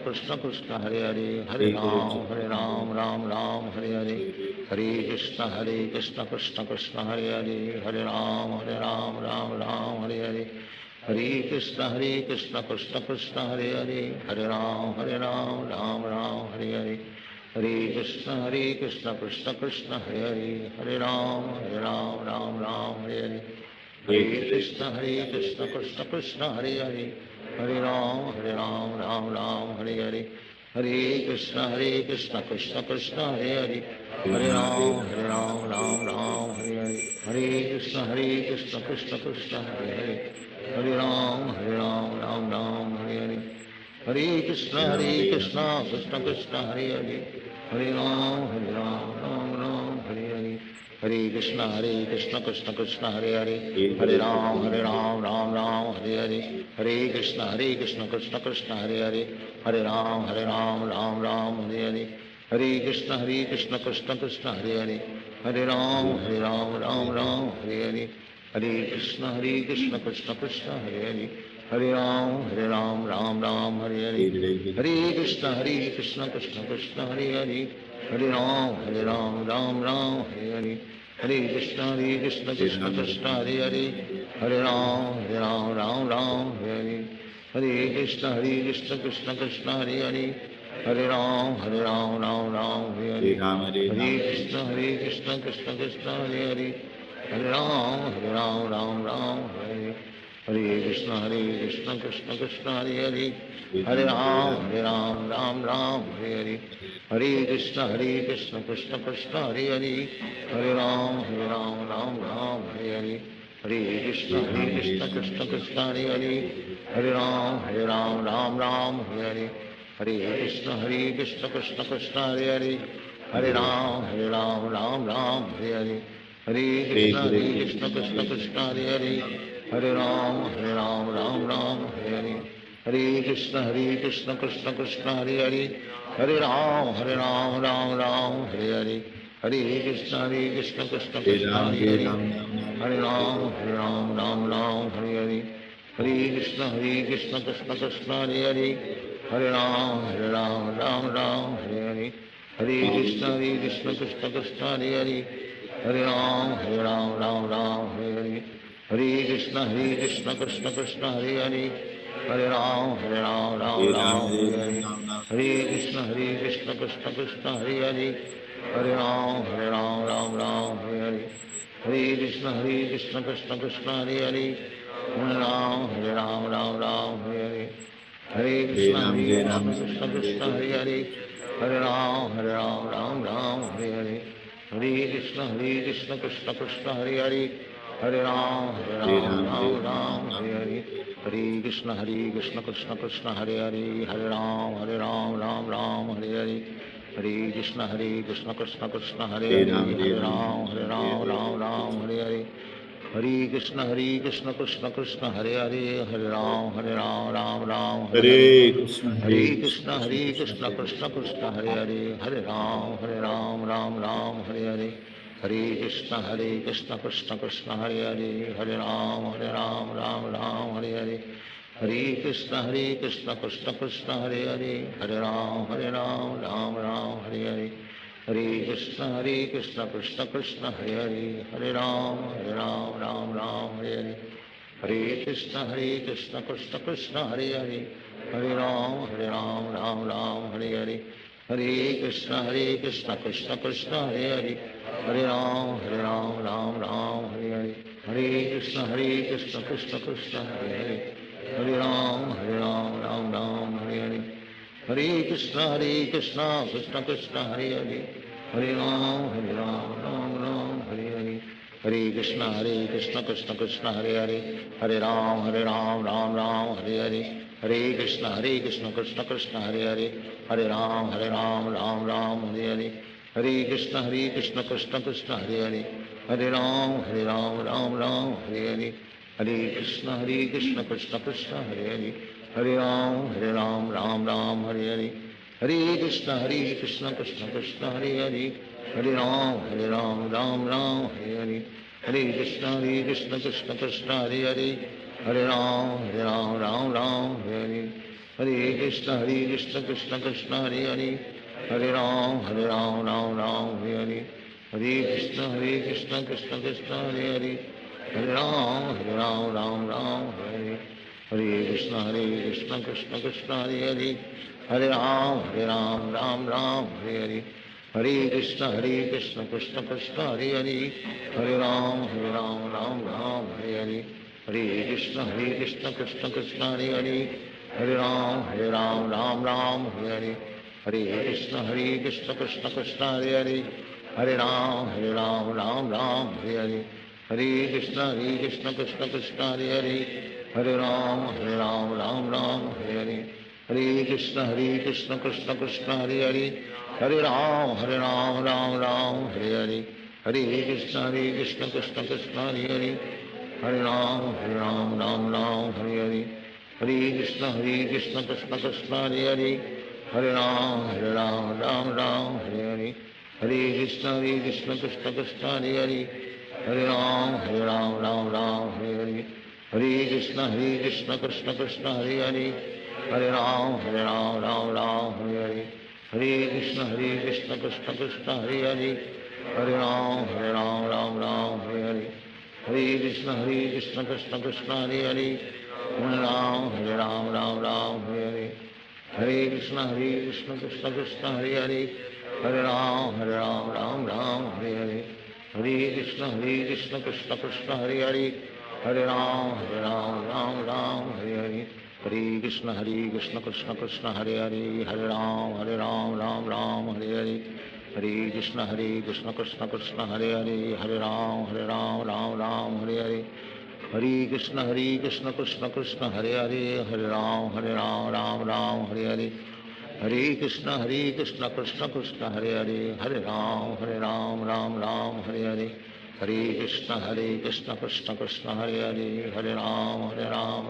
Krishna Krishna Hare Hare Hare Ram Hare Hare Hare Krishna Krishna Krishna Hare Hare Hare Ram Hare Hare Hare Krishna Krishna Krishna Hare Hare Hare Ram Hare Hare Hare Krishna Krishna Krishna Hare Hare Hare Ram Hare Hare Hare Krishna Krishna Krishna Hare Hare Hare Ram Hare Hare Hare Krishna Krishna Krishna Hare Hare Hare Ram Hare Hare Hare Krishna Krishna Krishna Hare Hare Hare Ram Hare Hare Hare Krishna Krishna Krishna Hare Hare Hare Ram Hare Hare Hare Krishna Krishna Krishna Hare Hare Hare Ram Hare Hare Hare Krishna Krishna Krishna Hare Hare Hare Ram Hare Hare Hare Krishna Krishna Krishna Hare Hare Hare Ram Hare Hare Hare Krishna Krishna Krishna Hare Hare Hare Ram Hare Hare Hare Krishna Krishna Krishna Hare Hare Hare Ram Hare Hare Hare Krishna Krishna Krishna Hare Hare Hare Ram Hare Hare Hare Krishna Krishna Krishna Hare Hare Hare Ram Hare Hare Hare Krishna Krishna Krishna Hare Hare Hare Ram Hare Hare Hare Krishna Krishna Krishna Hare Hare Hare Ram Ram Hare Hare Hare Krishna Krishna Krishna Hare Hare Hare Ram Ram Hare Hare Hare Krishna Krishna Krishna Hare Hare Hare Ram Ram Hare Hare Hare Krishna Krishna Krishna Hare Hare Hare Ram Ram Hare Hare Hare Krishna Krishna Krishna Hare Hare Hare Ram Ram Hare Hare Hare Krishna Krishna Krishna Hare Hare Hare Ram Ram Hare Hare Hare Krishna Krishna Krishna Hare Hare Hare Ram Ram Hare Hare Hare Krishna Krishna Krishna Hare Hare Hare Ram Ram Hare Hare Hare Krishna Krishna Krishna Hare Hare Hare Ram Ram Hare Hare Hare Krishna Krishna Krishna Hare Hare Hare Ram Ram Hare Hare Hare Krishna Krishna Krishna Hare Hare Hare Ram Ram Hare Hare Hare Krishna Krishna Krishna Hare Hare Hare Ram Hare Hare Hare Krishna Krishna Krishna Hare Hare Hare Ram Ram Hare Hare Hare Krishna Krishna Krishna Hare Hare Hare Ram Hare Hare Hare Krishna Krishna Krishna Hare Hare Hare Ram Ram Hare Hare Hare Krishna Krishna Krishna Hare Hare Hare Ram Hare Hare Hare Krishna Krishna Krishna Hare Hare Hare Ram Ram Hare Hare Hare Krishna Krishna Krishna Hare Hare Hare Ram Ram Hare Hare Hare Krishna Krishna Krishna Hare Hare Hare Ram Ram Hare Hare Hare Krishna Krishna Krishna Hare Hare Hare Ram Ram Hare Hare Hare Krishna Krishna Krishna Hare Hare Hare Ram Ram Hare Hare Hare Krishna Krishna Krishna Hare Hare Hare Ram Ram Hare Hare Hare Krishna Krishna Krishna Hare Hare Hare Ram Ram Hare Hare Hare Krishna Krishna Krishna Hare Hare Hare Ram Ram Hare Hare Hare Krishna Krishna Krishna Hare Hare Hare Ram Hare Hare Hare Krishna Krishna Krishna Hare Hare Hare Ram Ram Hare Hare Hare Krishna Krishna Krishna Hare Hare Hare Ram Ram Hare Hare Hare Krishna Krishna Krishna Hare Hare Hare Ram Ram Hare Hare Hare Krishna Krishna Krishna Hare Hare Hare Ram Ram Hare Hare Hare Krishna Krishna Krishna Hare Hare Hare Ram Ram Hare Hare Hare Krishna Krishna Krishna Hare Hare Hare Ram Ram Hare Hare Hare Krishna Krishna Krishna Hare Hare Hare Ram Ram Hare Hare Hare Krishna Krishna Krishna Hare Hare Hare Ram Ram Hare Hare Hare Krishna Krishna Krishna Hare Hare Hare Ram Hare Hare Hare Krishna Krishna Krishna Hare Hare Hare Ram Hare Hare Hare Krishna Krishna Krishna Hare Hare Hare Ram Hare Hare Hare Krishna Krishna Krishna Hare Hare Hare Ram Hare Hare Hare Krishna Krishna Krishna Hare Hare Hare Ram Hare Hare Hare Krishna Krishna Krishna Hare Hare Hare Ram Hare Hare Hare Krishna Krishna Krishna Hare Hare Hare Ram Hare Hare Hare Krishna Krishna Krishna Hare Hare Hare Ram Hare Hare Hare Krishna Krishna Krishna Hare Hare Hare Ram Hare Hare Hare Krishna Krishna Krishna Hare Hare Hare Ram Hare Hare Hare Krishna Krishna Krishna Hare Hare Hare Ram Hare Hare Hare Krishna Krishna Krishna Hare Hare Hare Ram Hare Hare Hare Krishna Krishna Krishna Hare Hare Hare Ram Hare Hare Hare Krishna Krishna Krishna Hare Hare Hare Ram, Ram Ram, Hare Hare. Hare Krishna Krishna Krishna Hare Hare, Hare Ram, Ram Ram, Hare Hare. Hare Krishna Krishna Krishna Hare Hare, Hare Ram, Ram Ram, Hare Hare. Hare Krishna Krishna Krishna Hare Hare, Hare Ram, Ram Ram, Hare Hare. Hare Krishna Krishna Krishna Hare Hare, Hare Ram, Ram Ram, Hare Hare. Hare Krishna Krishna Krishna Hare Hare, Hare Ram,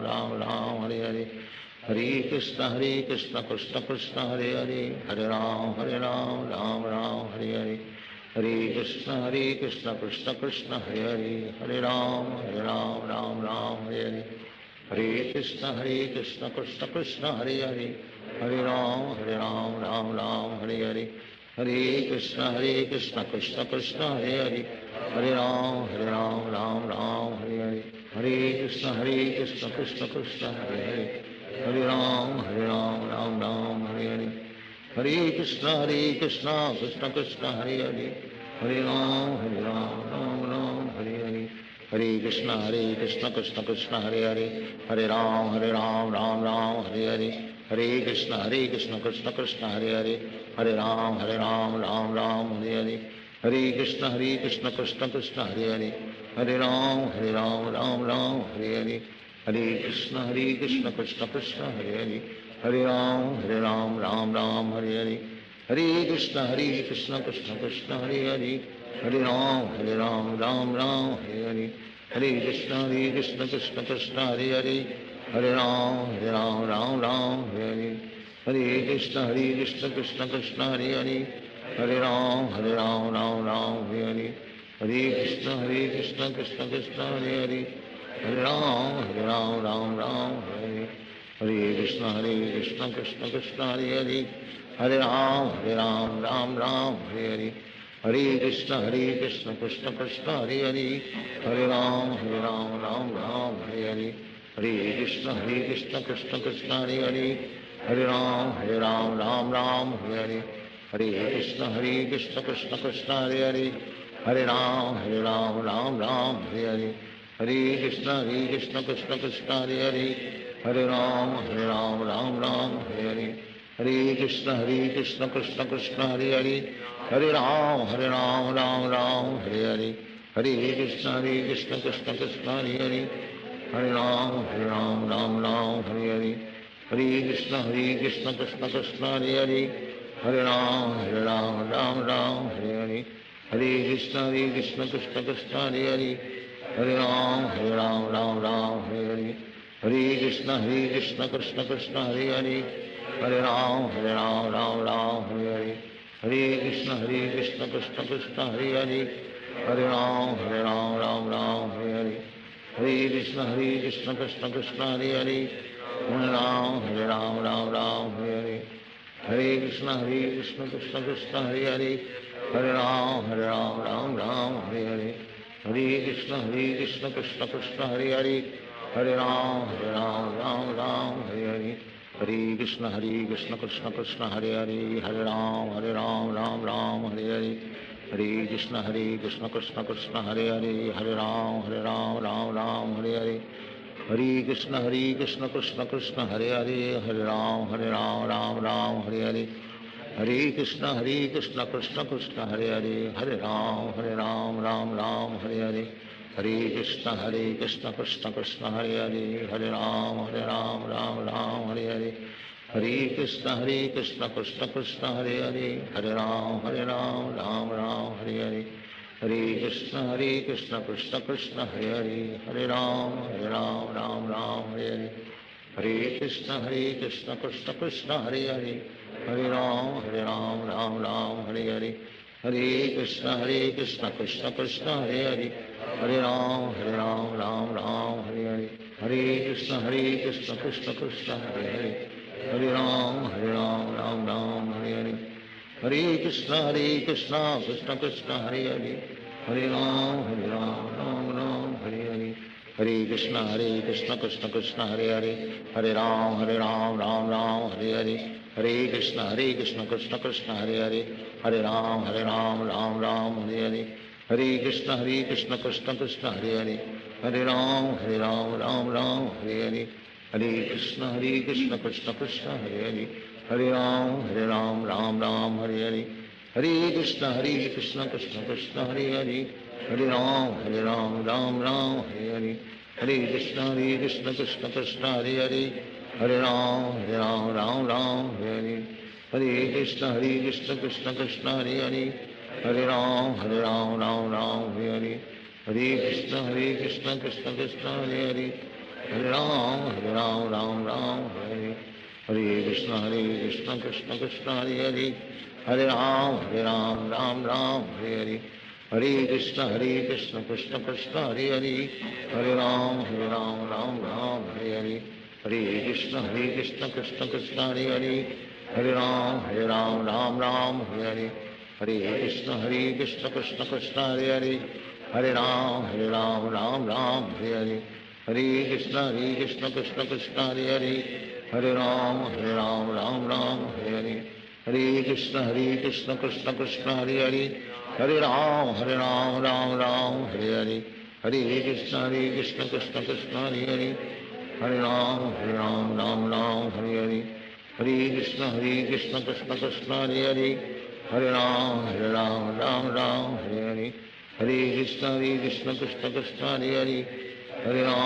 Ram Ram, Hare Hare. Hare Krishna Krishna Krishna Hare Hare, Hare Ram, Ram Ram, Hare Hare. Hare Krishna Krishna Hare Hare, Hare Ram, Ram Ram, Hare Hare. Hare Krishna Krishna Hare Hare, Hare Ram, Ram Hare Hare. Hare Krishna Krishna Hare Hare, Hare Ram, Ram Hare Hare. Hare Krishna Krishna Hare Hare, Hare Ram, Ram Hare Hare. Hare Krishna Krishna Hare Hare, Hare Ram, Ram Hare Hare. Hare Krishna Krishna Hare Hare, Hare Ram, Ram Hare Hare. Hare Krishna Krishna Hare Hare, Hare Ram, Ram Hare Hare. Hare Krishna Krishna Hare Hare, Hare Ram, Ram Hare Hare. Hare Krishna Krishna Hare Hare, Hare Ram, Ram Hare Hare. Hare Krishna Krishna Hare Hare, Hare Ram, Ram Hare Hare. Hare Krishna Krishna Hare Hare, Hare Ram, Ram Hare Hare. Hare Krishna Krishna Hare Hare, Hare Ram, Ram Hare Hare. Hare Krishna Krishna Hare Hare, Hare Ram, Ram Hare Hare. Hare Krishna Krishna Hare Hare, Hare Ram, Ram Hare Hare. Hare Krishna Krishna Hare Hare, Hare Ram, Ram Hare Hare. Hare Krishna Krishna Hare Hare, Hare Ram, Ram Hare Hare. Hare Krishna Krishna Hare Hare, Hare Ram, Ram Hare Hare. Hare Krishna Krishna Hare Hare, Hare Ram, Ram Hare Hare. Hare Krishna Krishna Hare Hare, Hare Ram, Ram Hare Hare. Hare Krishna Krishna Hare Hare, Hare Ram, Ram Hare Hare. Hare Krishna Krishna Hare Hare, Hare Ram, Ram Hare Hare. Hare Krishna Krishna Hare Hare, Hare Ram, Ram Hare Hare. Hare Krishna Krishna Hare Hare, Hare Ram, Ram Hare Hare. Hare Krishna Krishna Hare Hare, Hare Ram, Ram Hare Hare. Hare Krishna Krishna Hare Hare, Hare Ram, Ram Hare Hare. Hare Krishna Krishna Hare Hare, Hare Ram, Ram Hare Hare. Hare Krishna Krishna Hare Hare, Hare Ram, Ram Hare Hare. Hare Krishna Krishna Hare Hare, Hare Ram, Ram Hare Hare. Hare Krishna Krishna Hare Hare, Hare Ram, Ram Hare Hare. Hare Krishna Krishna Hare Hare, Hare Ram, Hare Hare. Hare Krishna Krishna Hare Hare, Hare Ram, Hare Hare. Hare Krishna Krishna Hare Hare, Hare Ram, Ram Hare Hare. Hare Krishna Krishna Hare Hare, Hare Ram, Ram Hare Hare. Hare Krishna Krishna Hare Hare, Hare Ram, Ram Hare Hare. Hare Krishna Krishna Hare Hare, Hare Ram, Hare Hare. Hare Krishna Krishna Hare Hare, Hare Ram, Hare Hare. Hare Krishna Krishna Hare Hare, Hare Ram, Hare Hare. Hare Krishna Krishna Hare Hare, Hare Ram, Hare Hare. Hare Krishna Krishna Hare Hare, Hare Ram, Ram Hare Hare. Hare Krishna Krishna Hare Hare, Hare Ram, Ram Hare Hare. Hare Krishna Krishna Hare Hare, Hare Ram, Ram Ram, Hare Hare, Hare Krishna, Krishna Krishna, Hare Hare, Hare Ram, Ram, Hare Hare, Hare Krishna, Krishna Krishna, Hare Hare, Hare Ram, Ram, Hare Hare, Hare Krishna, Krishna Krishna, Hare Hare, Hare Ram, Ram, Hare Hare, Hare Krishna, Krishna Krishna, Hare Hare, Hare Ram, Ram, Hare Hare, Hare Krishna, Krishna Krishna, Hare Hare, Hare Ram, Hare Hare, Hare Krishna, Krishna Krishna, Hare Hare, Hare Ram, Hare Hare, Hare Krishna, Krishna Krishna, Hare Hare, Hare Ram, Hare Hare, Hare Krishna, Krishna Krishna, Hare Hare, Hare Ram, Hare Hare, Hare Krishna, Krishna Krishna, Hare Hare, Hare Ram, Hare Hare, Hare Krishna, Krishna Krishna, Hare Hare, Hare Ram, Hare Hare, Hare Krishna, Krishna Krishna, Hare Hare, Hare Ram, Hare Hare, Hare Krishna, Krishna Krishna, Hare Hare, Hare Ram, Hare Hare, Hare Krishna, Krishna Krishna, Hare Hare, Hare Ram, Hare Hare, Hare Krishna, Krishna Krishna, Hare Hare, Hare Ram, Hare Hare, Hare Krishna, Krishna Krishna, Hare Hare, Hare Ram, Hare Hare, Hare Krishna, Krishna Krishna, Hare Hare, Hare Ram,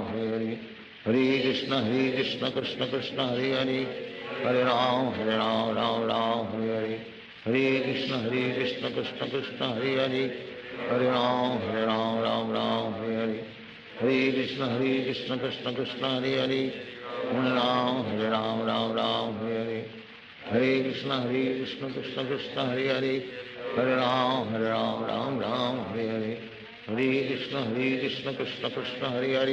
Hare Hare, Hare Krishna, Krishna Krishna, Hare Hare, Hare Ram, Hare Hare, Hare Krishna, Krishna Krishna, Hare Hare, Hare Ram, Hare Hare, Hare Krishna, Krishna Krishna, Hare Hare, Hare Ram, Hare Hare, Hare Krishna, Krishna Krishna, Hare Hare, Hare Ram, Hare Hare, Hare Krishna, Krishna Krishna, Hare Hare,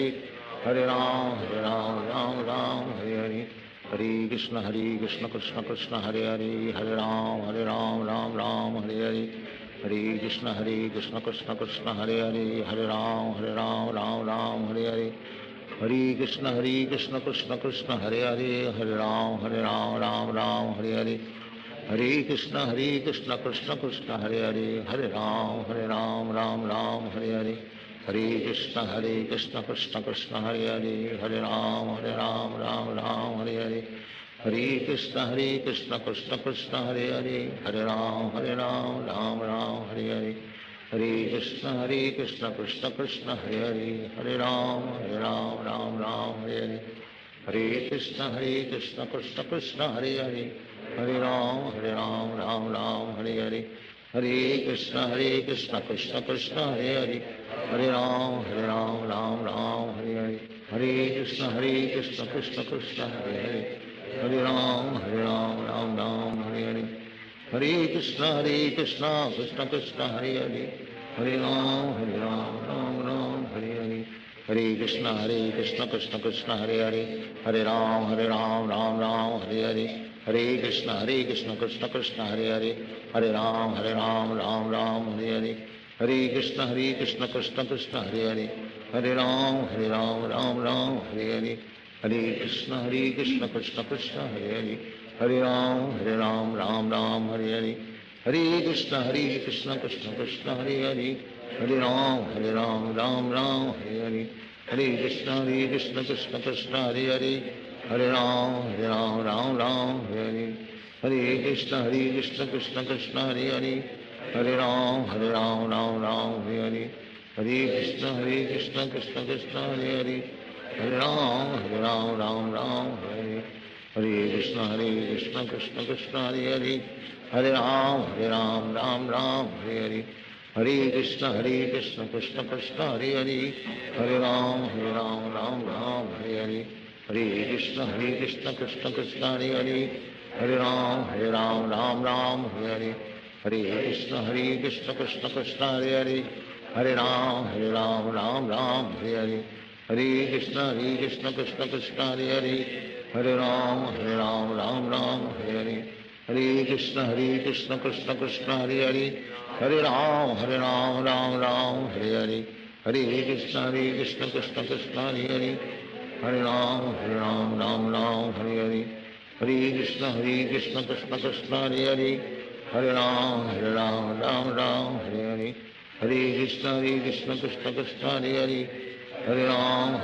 Hare Ram, Hare Hare, Hare Krishna, Krishna Krishna, Hare Hare, Hare Ram, Hare Hare, Hare Krishna, Krishna Krishna, Hare Hare, Hare Ram, Hare Hare, Hare Krishna, Krishna Krishna, Hare Hare, Hare Ram, Hare Hare, Hare Krishna, Krishna Krishna, Hare Hare, Hare Ram, Hare Hare, Hare Krishna, Krishna Krishna, Hare Hare, Hare Ram, Hare Hare, Hare Krishna, Krishna Krishna, Hare Hare, Hare Ram, Hare Hare, Hare Krishna, Krishna Krishna, Hare Hare, Hare Ram, Hare Hare, Hare Krishna, Krishna Krishna, Hare Hare, Hare Ram, Hare Hare, Hare Krishna, Krishna Krishna, Hare Hare, Hare Ram, Hare Hare, Hare Krishna, Krishna Krishna, Hare Hare, Hare Ram, Hare Hare, Hare Krishna, Krishna Krishna, Hare Hare, Hare Ram, Hare Hare, Hare Krishna, Krishna Krishna, Hare Hare, Hare Ram, Hare Hare, Hare Krishna, Krishna Krishna, Hare Hare, Hare Ram, Hare Hare, Hare Krishna, Krishna Krishna, Hare Hare, Hare Ram, Hare Hare, Hare Krishna, Krishna Krishna, Hare Hare, Hare Ram, Hare Hare, Hare Krishna, Krishna Krishna, Hare Hare, Hare Ram, Hare Hare, Hare Krishna, Krishna Krishna, Hare Hare, Hare Ram, Hare Hare, Hare Krishna, Krishna Krishna, Hare Hare, Hare Ram, Hare Hare, Hare Krishna, Krishna Krishna, Hare Hare, Hare Ram, Hare Hare, Hare Krishna, Krishna Krishna, Hare Hare, Hare Ram, Hare Hare, Hare Krishna, Krishna Krishna, Hare Hare, Hare Ram, Hare Hare, Hare Krishna, Krishna Krishna, Hare Hare, Hare Ram, Hare Hare, Hare Krishna, Krishna Krishna, Hare Hare, Hare Ram, Hare Hare, Hare Krishna, Krishna Krishna, Hare Hare, Hare Ram, Hare Hare, Hare Krishna, Krishna Krishna, Hare Hare, Hare Ram, Hare Hare, Hare Krishna Krishna Krishna Hare Hare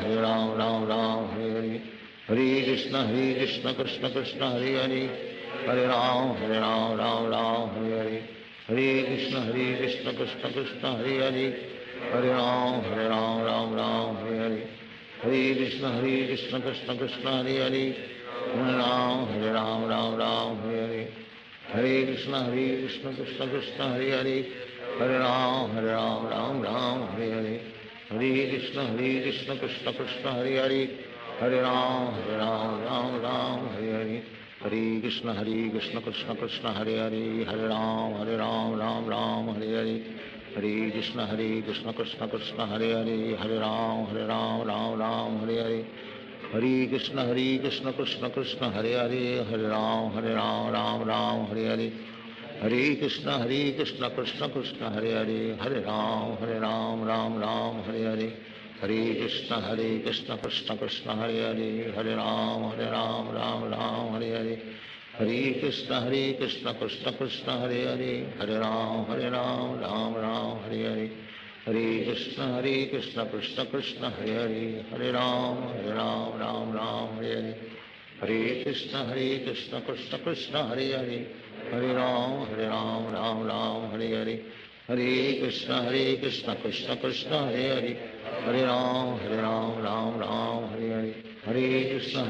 Hare Ram Ram Ram Hare Hare Hare Krishna Krishna Krishna Hare Hare Hare Ram Ram Ram Hare Hare Hare Krishna Krishna Krishna Hare Hare Hare Ram Ram Ram Hare Hare Hare Krishna Krishna Krishna Hare Hare Hare Ram Ram Hare Hare Hare Krishna Krishna Krishna Hare Hare Hare Ram Ram Hare Hare Hare Krishna Krishna Krishna Hare Hare Hare Ram Ram Hare Hare Hare Krishna Krishna Krishna Hare Hare Hare Ram Ram Hare Hare Hare Krishna Krishna Krishna Hare Hare Hare Ram Ram Hare Hare Hare Krishna Krishna Krishna Hare Hare Hare Ram Ram Hare Hare Hare Krishna Krishna Krishna Hare Hare Hare Ram Ram Hare Hare Hare Krishna Krishna Krishna Hare Hare Hare Ram Ram Hare Hare Hare Krishna Krishna Krishna Hare Hare Hare Ram Ram Hare Hare Hare Krishna Krishna Krishna Hare Hare Hare Ram Ram Hare Hare Hare Krishna Krishna Krishna Hare Hare Hare Ram Ram Hare Hare Hare Krishna Krishna Krishna Hare Hare Hare Ram Ram Hare Hare Hare Krishna Krishna Krishna Hare Hare Hare Ram Ram Hare Hare Hare Krishna Krishna Krishna Hare Hare Hare Ram Ram Hare Hare Hare Krishna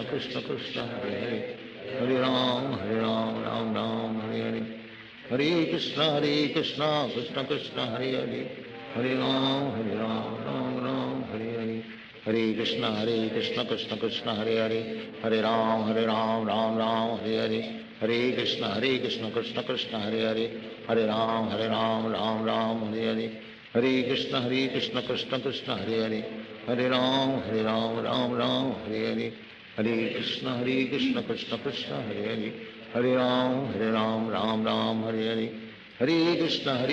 Krishna Krishna Hare Hare Hare Ram Ram Hare Hare Hare Krishna Krishna Krishna Hare Hare Hare Ram Ram Hare Hare Hare Krishna Krishna Krishna Hare Hare Hare Ram Ram Hare Hare Hare Krishna Krishna Krishna Hare Hare Hare Ram Ram Hare Hare Hare Krishna Krishna Krishna Hare Hare Hare Ram Ram Hare Hare Hare Krishna Krishna Krishna Hare Hare Hare Ram Ram Hare Hare Hare Krishna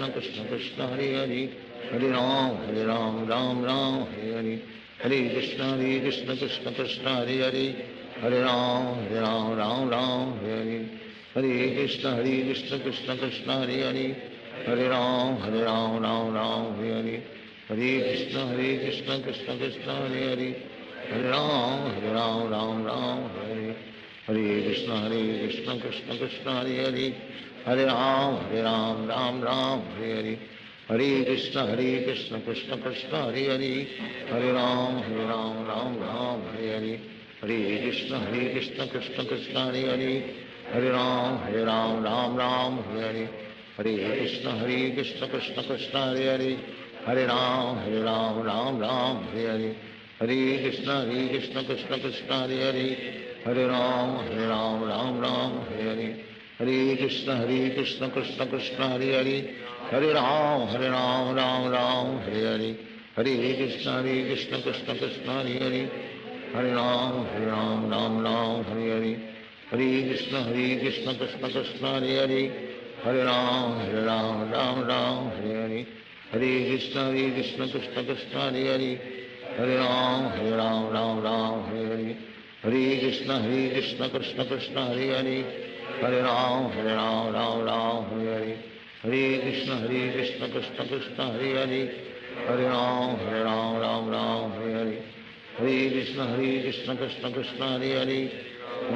Krishna Krishna Hare Hare Hare Ram Ram Hare Hare Hare Krishna Krishna Krishna Hare Hare Hare Ram Ram Hare Hare Hare Krishna Krishna Krishna Hare Hare Hare Ram Ram Hare Hare Hare Krishna Krishna Krishna Hare Hare Hare Ram Ram Hare Hare Hare Krishna Krishna Krishna Hare Hare Hare Ram Ram Hare Hare Hare Krishna Krishna Krishna Hare Hare Hare Ram Ram Hare Hare Hare Krishna Krishna Krishna Hare Hare Hare Ram Ram Hare Hare Hare Krishna Krishna Krishna Hare Hare Hare Ram Ram Hare Hare Hare Krishna Krishna Krishna Hare Hare Hare Ram Hare Hare Hare Krishna Krishna Krishna Hare Hare Hare Ram Hare Hare Hare Krishna Krishna Krishna Hare Hare Hare Ram Hare Hare Hare Krishna Krishna Krishna Hare Hare Hare Ram Hare Hare Hare Krishna Krishna Krishna Hare Hare Hare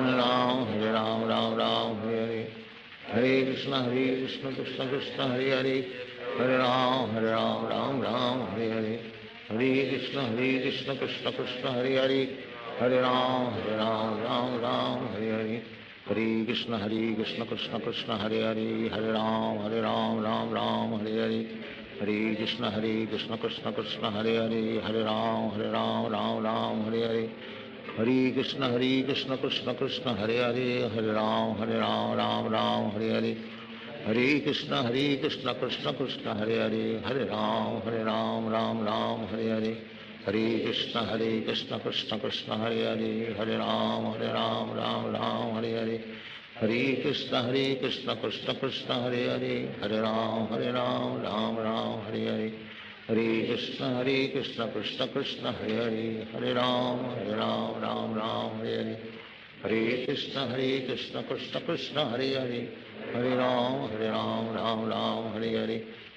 Ram Hare Hare Hare Krishna Krishna Krishna Hare Hare Hare Ram Hare Hare Hare Krishna Krishna Krishna Hare Hare Hare Ram Hare Hare Hare Krishna Krishna Krishna Hare Hare Hare Ram Hare Hare Hare Krishna Krishna Krishna Hare Hare Hare Ram Hare Hare Hare Krishna Krishna Krishna Hare Hare Hare Ram Hare Hare Hare Krishna Krishna Krishna Hare Hare Hare Ram Hare Hare Hare Krishna Krishna Krishna Hare Hare Hare Ram Hare Hare Hare Krishna Krishna Krishna Hare Hare Hare Ram Hare Hare Hare Krishna Krishna Krishna Hare Hare Hare Ram Hare Hare Hare Krishna Krishna Krishna Hare Hare Hare Ram Hare Hare Hare Krishna Krishna Krishna Hare Hare Hare Ram Hare Hare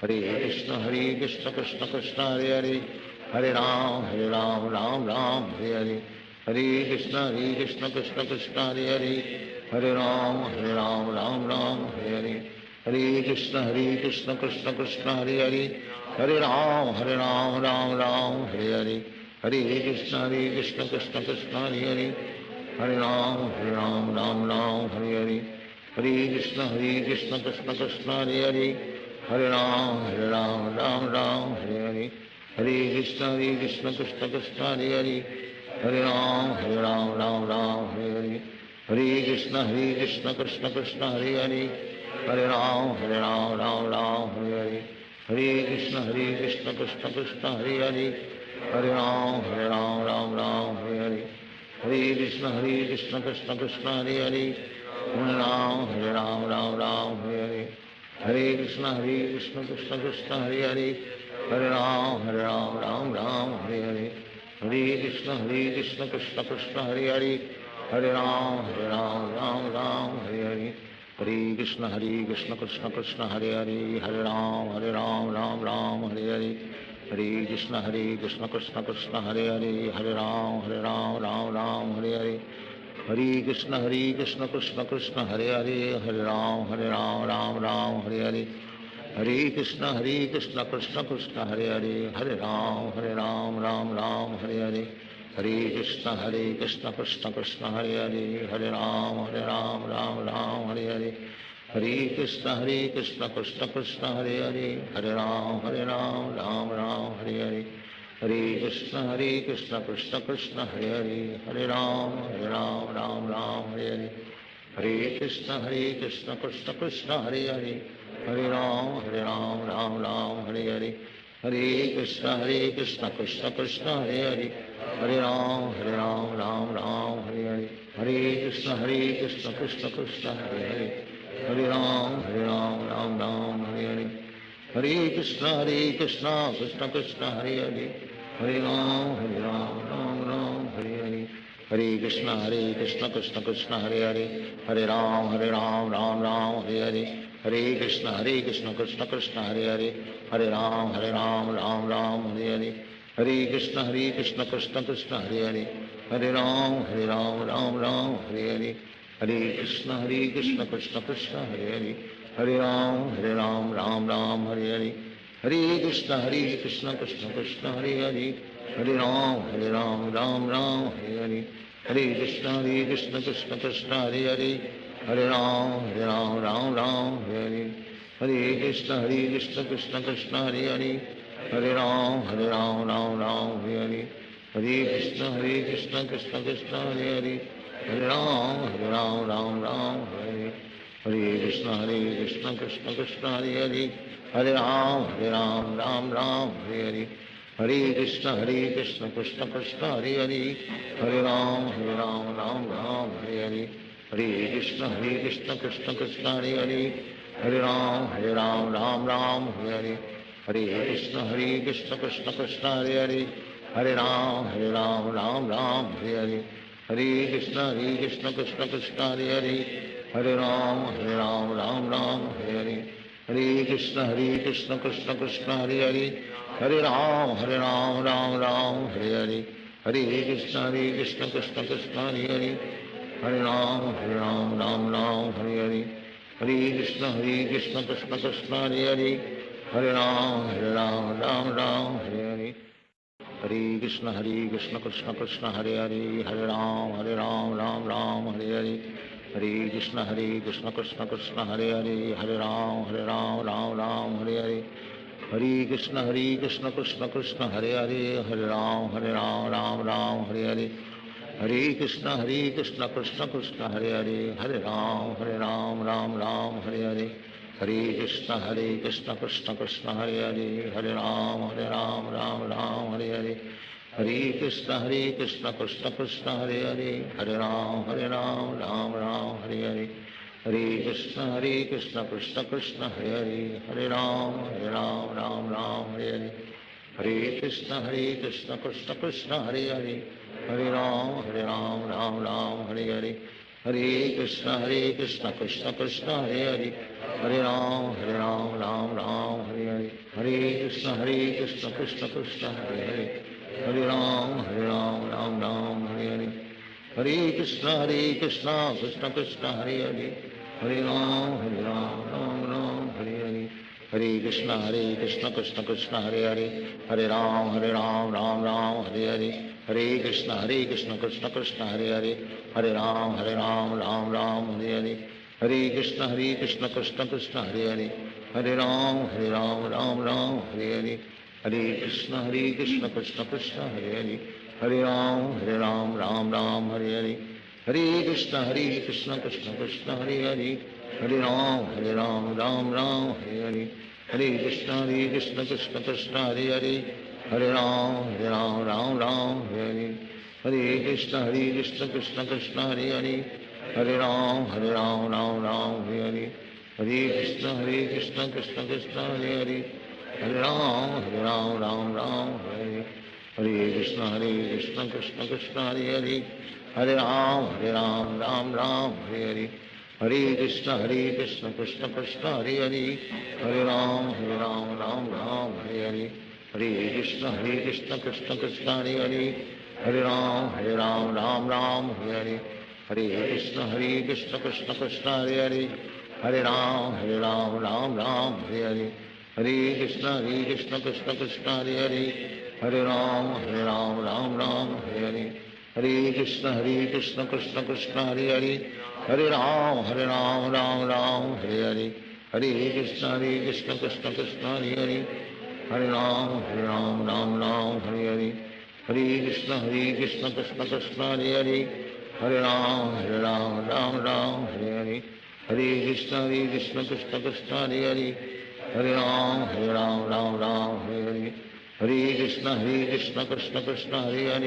Hare Krishna Krishna Krishna Hare Hare, Hare Ram Ram Ram Hare Hare, Hare Krishna Krishna Krishna Hare Hare, Hare Ram Ram Ram Hare Hare, Hare Krishna Krishna Krishna Hare Hare, Hare Ram Ram Ram Hare Hare, Hare Krishna Krishna Krishna Hare Hare, Hare Ram Ram Ram Hare Hare, Hare Krishna Krishna Krishna Hare Hare, Hare Ram Ram Ram Hare Hare, Hare Krishna Krishna Krishna Hare Hare, Hare Ram Ram Ram Hare Hare, Hare Krishna Krishna Krishna Hare Hare, Hare Ram Ram Ram Hare Hare, Hare Krishna Krishna Krishna Hare Hare, Hare Ram Ram Ram Hare Hare, Hare Krishna Krishna Krishna Hare Hare, Hare Ram Ram Ram Hare Hare, Hare Krishna Krishna Krishna Hare Hare, Hare Ram Ram Ram Hare Hare, Hare Krishna Krishna Krishna Hare Hare, Hare Ram Ram Hare Hare, Hare Krishna Krishna Krishna Hare Hare, Hare Ram Ram Hare Hare, Hare Krishna Krishna Krishna Hare Hare, Hare Ram Ram Hare Hare, Hare Krishna Krishna Krishna Hare Hare, Hare Ram Ram Hare Hare, Hare Krishna Krishna Krishna Hare Hare, Hare Ram Ram Hare Hare, Hare Krishna Krishna Krishna Hare Hare, Hare Ram Ram Hare Hare, Hare Krishna Krishna Krishna Hare Hare, Hare Ram Ram Hare Hare, Hare Krishna Krishna Krishna Hare Hare, Hare Ram Ram Hare Hare, Hare Krishna Krishna Krishna Hare Hare, Hare Ram Ram Hare Hare, Hare Krishna Krishna Krishna Hare Hare, Hare Ram Ram Hare Hare, Hare Krishna Krishna Krishna Hare Hare, Hare Ram Ram Hare Hare, Hare Krishna Krishna Krishna Hare Hare, Hare Ram Ram Hare Hare, Hare Krishna Krishna Krishna Hare Hare, Hare Ram Ram Hare Hare, Hare Krishna Krishna Krishna Hare Hare, Hare Ram Ram Hare Hare, Hare Krishna Krishna Krishna Hare Hare, Hare Ram Ram Hare Hare, Hare Krishna Krishna Krishna Hare Hare, Hare Ram Ram Hare Hare, Hare Krishna Krishna Krishna Hare Hare, Hare Ram Ram Hare Hare, Hare Krishna Krishna Krishna Hare Hare, Hare Ram Ram Hare Hare, Hare Krishna Krishna Krishna Hare Hare, Hare Ram Ram Hare Hare, Hare Krishna Krishna Krishna Hare Hare, Hare Ram Ram Hare Hare, Hare Krishna Krishna Krishna Hare Hare, Hare Ram Ram Hare Hare, Hare Krishna Krishna Krishna Hare Hare, Hare Ram Ram Hare Hare, Hare Krishna Krishna Krishna Hare Hare, Hare Ram Ram Hare Hare, Hare Krishna Krishna Krishna Hare Hare, Hare Ram Ram Hare Hare, Hare Krishna Krishna Krishna Hare Hare, Hare Ram Ram Hare Hare, Hare Krishna Krishna Krishna Hare Hare, Hare Ram Ram Hare Hare, Hare Krishna Krishna Krishna Hare Hare, Hare Ram Ram Hare Hare, Hare Krishna Krishna Krishna Hare Hare, Hare Ram Ram Hare Hare, Hare Krishna Krishna Krishna Hare Hare, Hare Ram Ram Hare Hare, Hare Krishna Krishna Krishna Hare Hare, Hare Ram Ram Hare Hare, Hare Krishna Krishna Krishna Hare Hare, Hare Ram Ram Hare Hare, Hare Krishna Krishna Krishna Hare Hare, Hare Ram Ram Hare Hare, Hare Krishna Krishna Krishna Hare Hare, Hare Ram Ram Hare Hare, Hare Krishna Krishna Krishna Hare Hare, Hare Ram Ram Hare Hare, Hare Krishna Krishna Krishna Hare Hare, Hare Ram Ram Hare Hare, Hare Krishna Krishna Krishna Hare Hare, Hare Ram Ram Hare Hare, Hare Krishna Krishna Krishna Hare Hare, Hare Ram Ram Hare Hare, हरे कृष्ण कृष्ण कृष्ण हरे हरे हरे राम राम राम हरे हरे हरे कृष्ण कृष्ण कृष्ण हरे हरे हरे राम राम राम हरे हरे हरे कृष्ण कृष्ण कृष्ण हरे हरे हरे राम राम राम हरे हरे हरे कृष्ण कृष्ण कृष्ण हरे हरे हरे राम राम राम हरे हरे हरे कृष्ण कृष्ण कृष्ण हरे हरे हरे राम राम राम हरे हरे हरे कृष्ण कृष्ण कृष्ण हरे हरे हरे राम राम राम हरे हरे हरे कृष्ण कृष्ण कृष्ण हरे हरे हरे राम राम राम हरे हरे हरे कृष्ण कृष्ण कृष्ण हरे हरे हरे राम राम राम हरे हरे हरे कृष्ण कृष्ण कृष्ण हरे हरे हरे राम राम राम हरे हरे हरे कृष्ण कृष्ण कृष्ण हरे हरे हरे राम राम राम हरे हरे हरे कृष्ण कृष्ण कृष्ण हरे हरे हरे राम राम राम हरे हरे हरे कृष्ण कृष्ण कृष्ण हरे हरे हरे राम राम राम हरे हरे हरे कृष्ण कृष्ण कृष्ण हरे हरे हरे राम राम राम हरे हरे हरे कृष्ण कृष्ण कृष्ण हरे हरे हरे राम राम राम हरे हरे हरे कृष्ण कृष्ण कृष्ण हरे हरे हरे राम राम राम हरे हरे हरे कृष्ण कृष्ण कृष्ण हरे हरे हरे राम राम राम हरे हरे हरे कृष्ण कृष्ण कृष्ण हरे हरे हरे राम राम राम हरे हरे हरे कृष्ण कृष्ण कृष्ण हरे हरे हरे राम राम राम हरे हरे हरे कृष्ण कृष्ण कृष्ण हरे हरे हरे राम राम राम हरे हरे हरे कृष्ण कृष्ण कृष्ण हरे हरे हरे राम राम राम हरे हरे हरे कृष्ण कृष्ण कृष्ण हरे हरे हरे राम राम राम हरे हरे हरे कृष्ण कृष्ण कृष्ण हरे हरे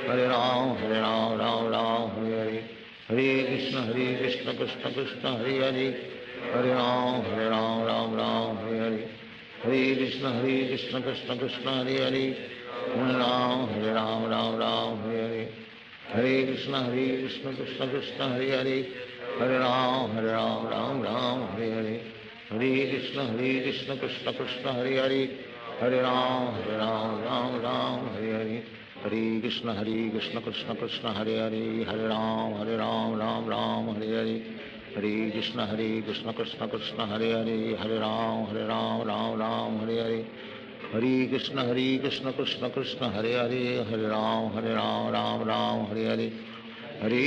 हरे राम राम हरे हरे हरे कृष्ण कृष्ण कृष्ण हरे हरे हरे राम राम राम हरे हरे हरे कृष्ण कृष्ण कृष्ण हरे हरे हरे राम राम राम हरे हरे हरे कृष्ण कृष्ण कृष्ण हरे हरे हरे राम राम राम हरे हरे हरे कृष्ण कृष्ण कृष्ण हरे हरे हरे राम राम राम हरे हरे हरे कृष्ण कृष्ण कृष्ण हरे हरे हरे राम राम राम हरे हरे हरे कृष्ण कृष्ण कृष्ण हरे हरे हरे राम राम राम हरे हरे हरे कृष्ण कृष्ण कृष्ण हरे हरे हरे राम राम राम हरे हरे हरे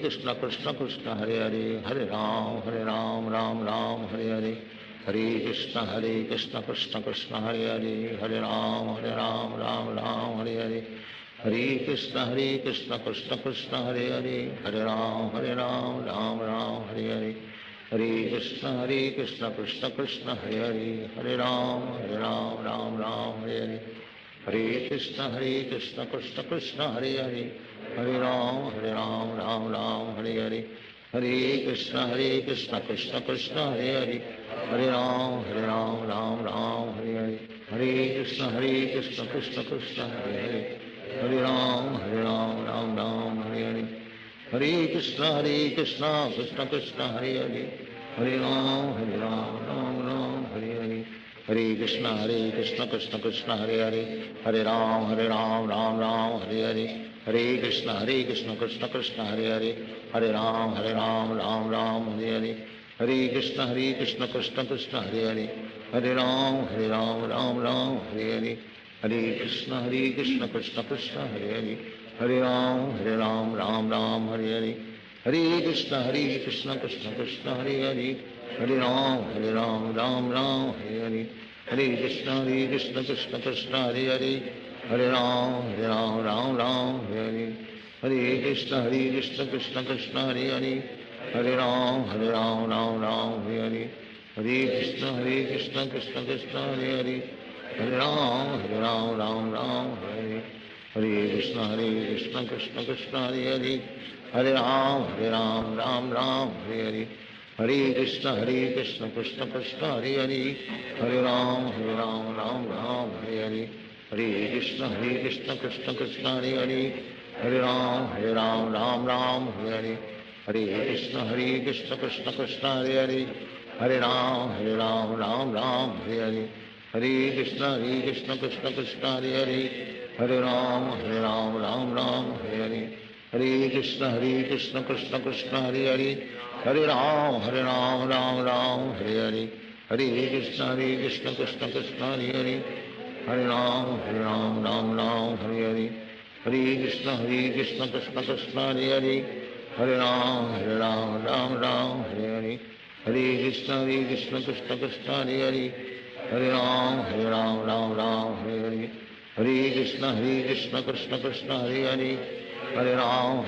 कृष्ण कृष्ण कृष्ण हरे हरे हरे राम राम राम हरे हरे हरे कृष्ण कृष्ण कृष्ण हरे हरे हरे राम राम राम हरे हरे हरे कृष्ण कृष्ण कृष्ण हरे हरे हरे राम राम राम हरे हरे हरे कृष्ण कृष्ण कृष्ण हरे हरे हरे राम राम राम हरे हरे हरे कृष्ण कृष्ण कृष्ण हरे हरे हरे राम राम राम हरे हरे हरे कृष्ण कृष्ण कृष्ण हरे हरे हरे राम राम राम हरे हरे हरे कृष्ण कृष्ण कृष्ण हरे हरे हरे राम राम राम हरे हरे हरे कृष्ण कृष्ण कृष्ण हरे हरे हरे राम राम राम हरे हरे हरे कृष्ण कृष्ण कृष्ण हरे हरे हरे राम राम राम हरे हरे हरे कृष्ण कृष्ण कृष्ण हरे हरे हरे राम राम राम हरे हरे हरे कृष्ण कृष्ण कृष्ण हरे हरे हरे राम राम राम हरे हरे हरे कृष्ण कृष्ण कृष्ण हरे हरे हरे राम राम राम हरे हरे हरे कृष्ण कृष्ण कृष्ण हरे हरे हरे राम राम राम हरे हरे हरे कृष्ण कृष्ण कृष्ण हरे हरे हरे राम राम राम हरे हरे हरे कृष्ण कृष्ण कृष्ण हरे हरे हरे राम राम राम हरे हरे हरे कृष्ण कृष्ण कृष्ण हरे हरे हरे राम राम राम हरे हरे हरे कृष्ण कृष्ण कृष्ण हरे हरे हरे राम राम राम हरे हरे हरे कृष्ण कृष्ण कृष्ण हरे हरे हरे राम राम राम हरे हरे हरे कृष्ण कृष्ण कृष्ण हरे हरे, हरे राम राम राम हरे हरे, हरे कृष्ण कृष्ण कृष्ण हरे हरे, हरे राम राम हरे हरे, हरे कृष्ण कृष्ण कृष्ण हरे हरे, हरे राम राम हरे हरे, हरे कृष्ण कृष्ण कृष्ण हरे हरे, हरे राम राम हरे हरे, हरे कृष्ण कृष्ण कृष्ण हरे हरे, हरे राम राम हरे हरे, हरे कृष्ण कृष्ण कृष्ण हरे हरे, हरे राम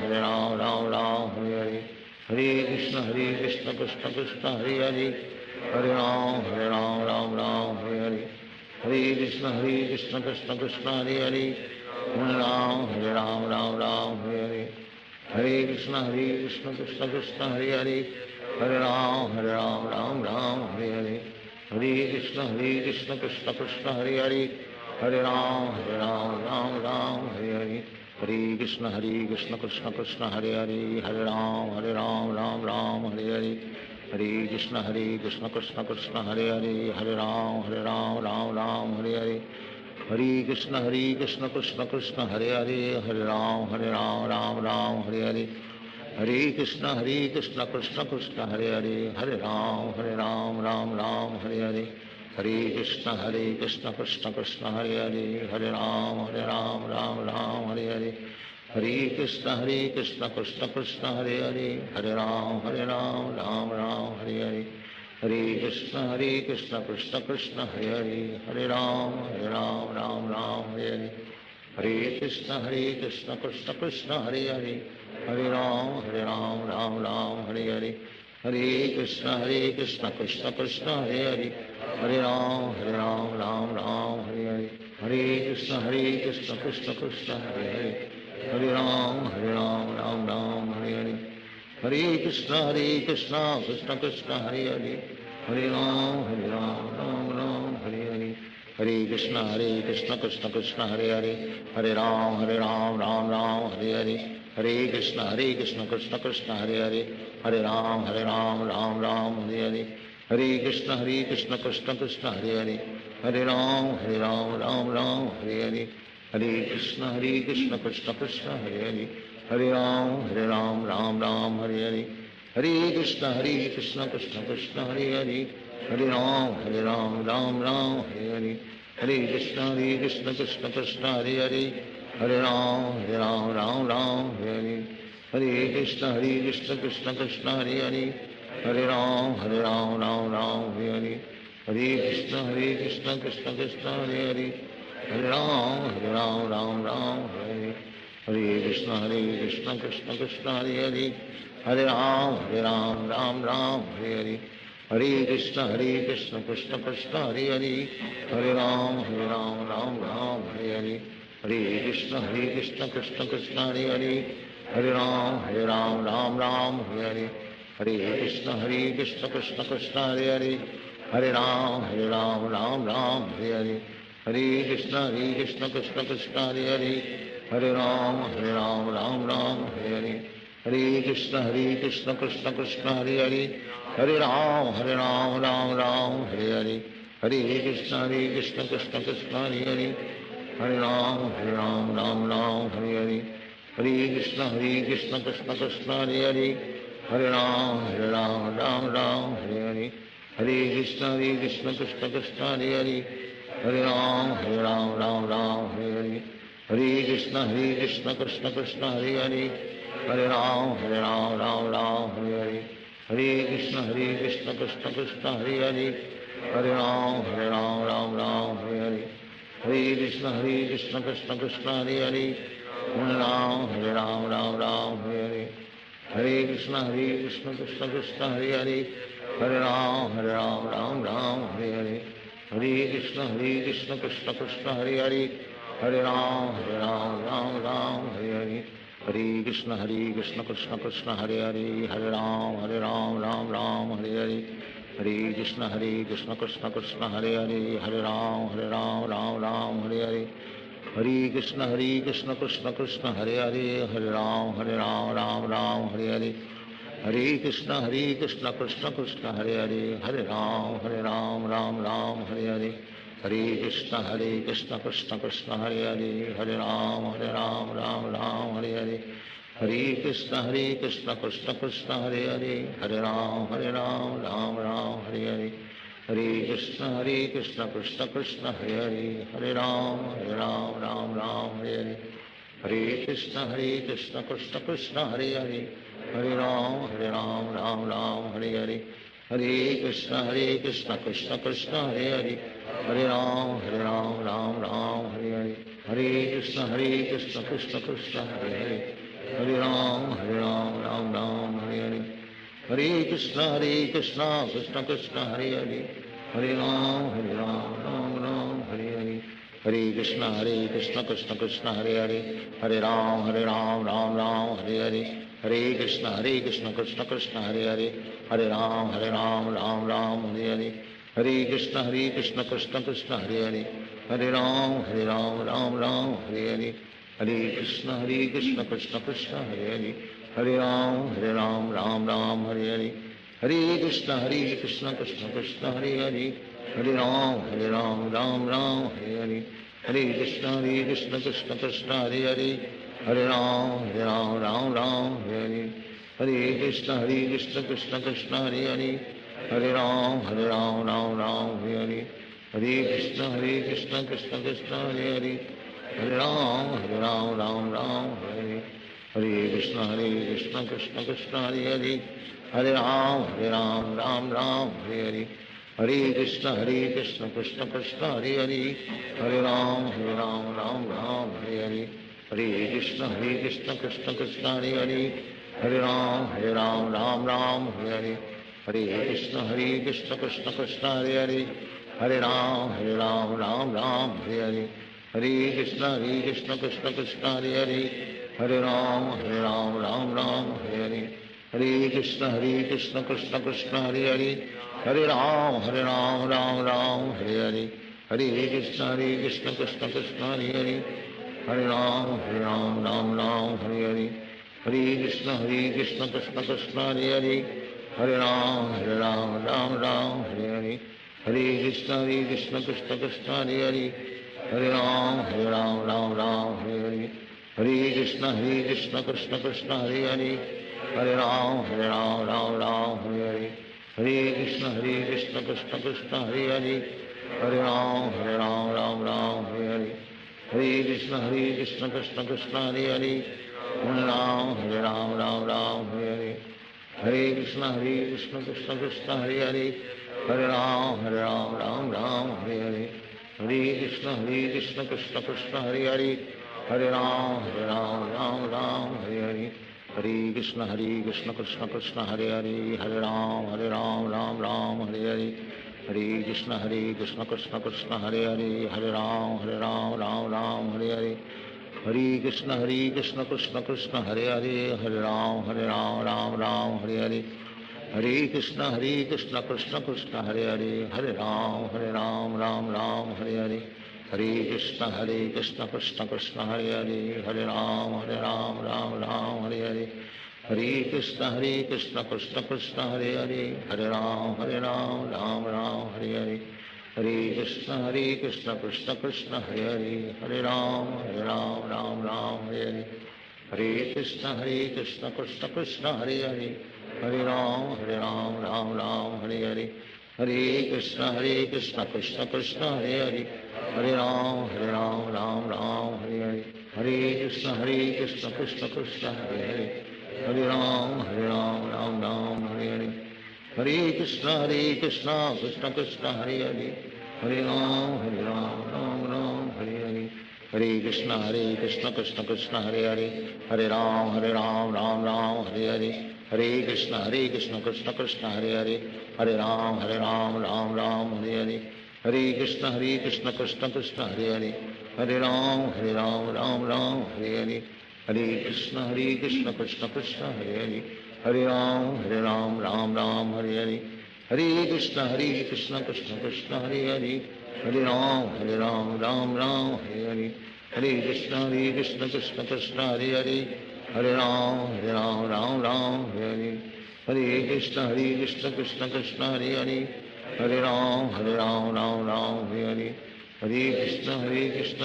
राम हरे हरे, हरे कृष्ण कृष्ण कृष्ण हरे हरे, हरे राम राम हरे हरे, हरे कृष्ण कृष्ण कृष्ण हरे हरे, हरे राम राम हरे हरे, हरे कृष्ण कृष्ण कृष्ण हरे हरे, हरे राम राम हरे हरे, हरे कृष्ण कृष्ण कृष्ण हरे हरे, हरे राम राम हरे हरे, हरे कृष्ण कृष्ण कृष्ण हरे हरे, हरे राम राम हरे हरे, हरे कृष्ण कृष्ण कृष्ण हरे हरे, हरे राम राम हरे हरे, हरे कृष्ण कृष्ण कृष्ण हरे हरे, हरे राम राम हरे हरे, हरे कृष्ण कृष्ण कृष्ण हरे हरे, हरे राम राम हरे हरे, हरे कृष्ण कृष्ण कृष्ण हरे हरे, हरे राम राम हरे हरे, हरे कृष्ण कृष्ण कृष्ण हरे हरे, हरे राम राम हरे हरे, हरे कृष्ण कृष्ण कृष्ण हरे हरे, हरे राम राम हरे हरे, हरे कृष्ण कृष्ण कृष्ण हरे हरे, हरे राम राम हरे हरे, हरे कृष्ण कृष्ण कृष्ण हरे हरे, हरे राम राम हरे हरे, हरे कृष्ण कृष्ण कृष्ण हरे हरे, हरे राम राम हरे हरे, हरे कृष्ण कृष्ण कृष्ण हरे हरे, हरे राम हरे हरे, हरे कृष्ण कृष्ण कृष्ण हरे हरे, हरे राम राम हरे हरे, हरे कृष्ण कृष्ण कृष्ण हरे हरे, हरे राम राम हरे हरे, हरे कृष्ण कृष्ण कृष्ण हरे हरे, हरे राम हरे हरे, हरे कृष्ण कृष्ण कृष्ण हरे हरे, हरे राम राम हरे हरे, हरे कृष्ण कृष्ण कृष्ण हरे हरे, हरे राम राम हरे हरे, हरे कृष्ण कृष्ण कृष्ण हरे हरे, हरे राम राम हरे हरे, हरे कृष्ण कृष्ण कृष्ण हरे हरे, हरे राम राम हरे हरे, हरे कृष्ण कृष्ण कृष्ण हरे हरे, हरे राम राम हरे हरे, हरे कृष्ण कृष्ण कृष्ण हरे हरे, हरे राम राम हरे हरे, हरे कृष्ण कृष्ण कृष्ण हरे हरे, हरे राम राम हरे हरे, हरे कृष्ण कृष्ण कृष्ण हरे हरे, हरे राम राम हरे हरे, हरे कृष्ण कृष्ण कृष्ण हरे हरे, हरे राम राम हरे हरे, हरे कृष्ण कृष्ण कृष्ण हरे हरे, हरे राम राम हरे हरे, हरे कृष्ण कृष्ण कृष्ण हरे हरे, हरे राम हरे हरे, हरे कृष्ण कृष्ण कृष्ण हरे हरे, हरे राम राम हरे हरे, हरे कृष्ण कृष्ण कृष्ण हरे हरे, हरे राम राम हरे हरे, हरे कृष्ण कृष्ण कृष्ण हरे हरे, हरे राम राम हरे हरे, हरे कृष्ण कृष्ण कृष्ण हरे हरे, हरे राम हरे हरे, हरे कृष्ण कृष्ण कृष्ण हरे हरे, हरे राम हरे हरे, हरे कृष्ण कृष्ण कृष्ण हरे हरे, हरे राम हरे हरे, हरे कृष्ण कृष्ण कृष्ण हरे हरे, हरे राम हरे हरे, हरे कृष्ण कृष्ण कृष्ण हरे हरे, हरे राम हरे हरे, हरे कृष्ण कृष्ण कृष्ण हरे हरे, हरे राम हरे हरे, हरे कृष्ण कृष्ण कृष्ण हरे हरे, हरे राम हरे हरे, हरे कृष्ण कृष्ण कृष्ण हरे हरे, हरे राम हरे हरे, हरे कृष्ण कृष्ण कृष्ण हरे हरे, हरे Ram Ram Hare Hare, Hare Krishna Krishna Krishna Hare Hare Hare Ram Ram Ram Hare Hare Hare Krishna Krishna Krishna Hare Hare Hare Ram Ram Hare Hare Hare Krishna Krishna Krishna Hare Hare Hare Ram Ram Hare Hare Hare Krishna Krishna Krishna Hare Hare Hare Ram Ram Hare Hare Hare Krishna Krishna Krishna Hare Hare Hare Ram Ram Hare Hare Hare Krishna Krishna Krishna Hare Hare Hare Ram Ram Hare Hare Hare Krishna Krishna Krishna Hare Hare Hare Ram Ram Hare Hare Hare Krishna Krishna Krishna Hare Hare Hare Ram Ram Hare Hare Hare Krishna Krishna Krishna Hare Hare Hare Ram Ram Hare Hare Hare Krishna Krishna Krishna Hare Hare Hare Ram Ram Hare Hare Hare Krishna Krishna Krishna Hare Hare Hare Ram Ram Hare Hare Hare Krishna Krishna Krishna Hare Hare Hare Ram Ram Hare Hare Hare Krishna Krishna Krishna Hare Hare Hare Ram Ram Hare Hare Hare Krishna Krishna Krishna Hare Hare Hare Ram Ram Hare Hare Hare Krishna Krishna Krishna Hare Hare Hare Ram Ram Hare Hare Hare Krishna Krishna Krishna Hare Hare Hare Ram Ram Hare Hare Hare Krishna Krishna Krishna Hare Hare Hare Ram Hare Hare Hare Krishna Krishna Krishna Hare Hare Hare Ram Ram Hare Hare Hare Krishna Krishna Krishna Hare Hare Hare Ram Ram Hare Hare Hare Krishna Krishna Krishna Hare Hare Hare Ram Ram Hare Hare Hare Krishna Krishna Krishna Hare Hare Hare Ram Hare Hare Hare Krishna Krishna Krishna Hare Hare Hare Ram Hare Hare Hare Krishna Krishna Krishna Hare Hare Hare Ram Hare Hare Hare Krishna Krishna Krishna Hare Hare Hare Ram Hare Hare Hare Krishna Krishna Krishna Hare Hare Hare Ram Hare Hare Hare Krishna Krishna Krishna Hare Hare Hare Ram Hare Hare Hare Krishna Krishna Krishna Hare Hare Hare Ram Hare Hare Hare Krishna Krishna Krishna Hare Hare Hare Ram Hare Hare Hare Krishna Krishna Krishna Hare Hare Hare Ram Hare Hare Hare Krishna Krishna Krishna Hare Hare Hare Ram Hare Hare Hare Krishna Krishna Krishna Hare Hare Hare Ram Hare Hare Hare Krishna Krishna Krishna Hare Hare Hare Ram Hare Hare Hare Krishna Krishna Krishna Hare Hare Hare Ram Hare Hare Hare Krishna Krishna Krishna Hare Hare Hare Ram Hare Hare Hare Krishna Krishna Krishna Hare Hare Hare Ram Hare Hare Hare Hare Krishna Krishna Krishna Hare Hare Hare Ram Hare Hare Hare Krishna Krishna Krishna Hare Hare Hare Ram Hare Hare Hare Krishna Krishna Krishna Hare Hare Hare Ram Hare Hare Hare Krishna Krishna Krishna Hare Hare Hare Ram Hare Hare Hare Krishna Krishna Krishna Hare Hare Hare Ram Hare Hare Hare Krishna Krishna Krishna Hare Hare Hare Ram Hare Hare Hare Krishna Krishna Krishna Hare Hare Hare Ram Hare Hare Hare Krishna Krishna Krishna Hare Hare Hare Ram Hare Hare Hare Krishna Krishna Krishna Hare Hare Hare Ram Hare Hare Hare Krishna Krishna Krishna Hare Hare Hare Ram Hare Hare Hare Krishna Krishna Krishna Hare Hare Hare Ram Hare Hare Hare Krishna Krishna Krishna Hare Hare Hare Ram Hare Hare हरे कृष्ण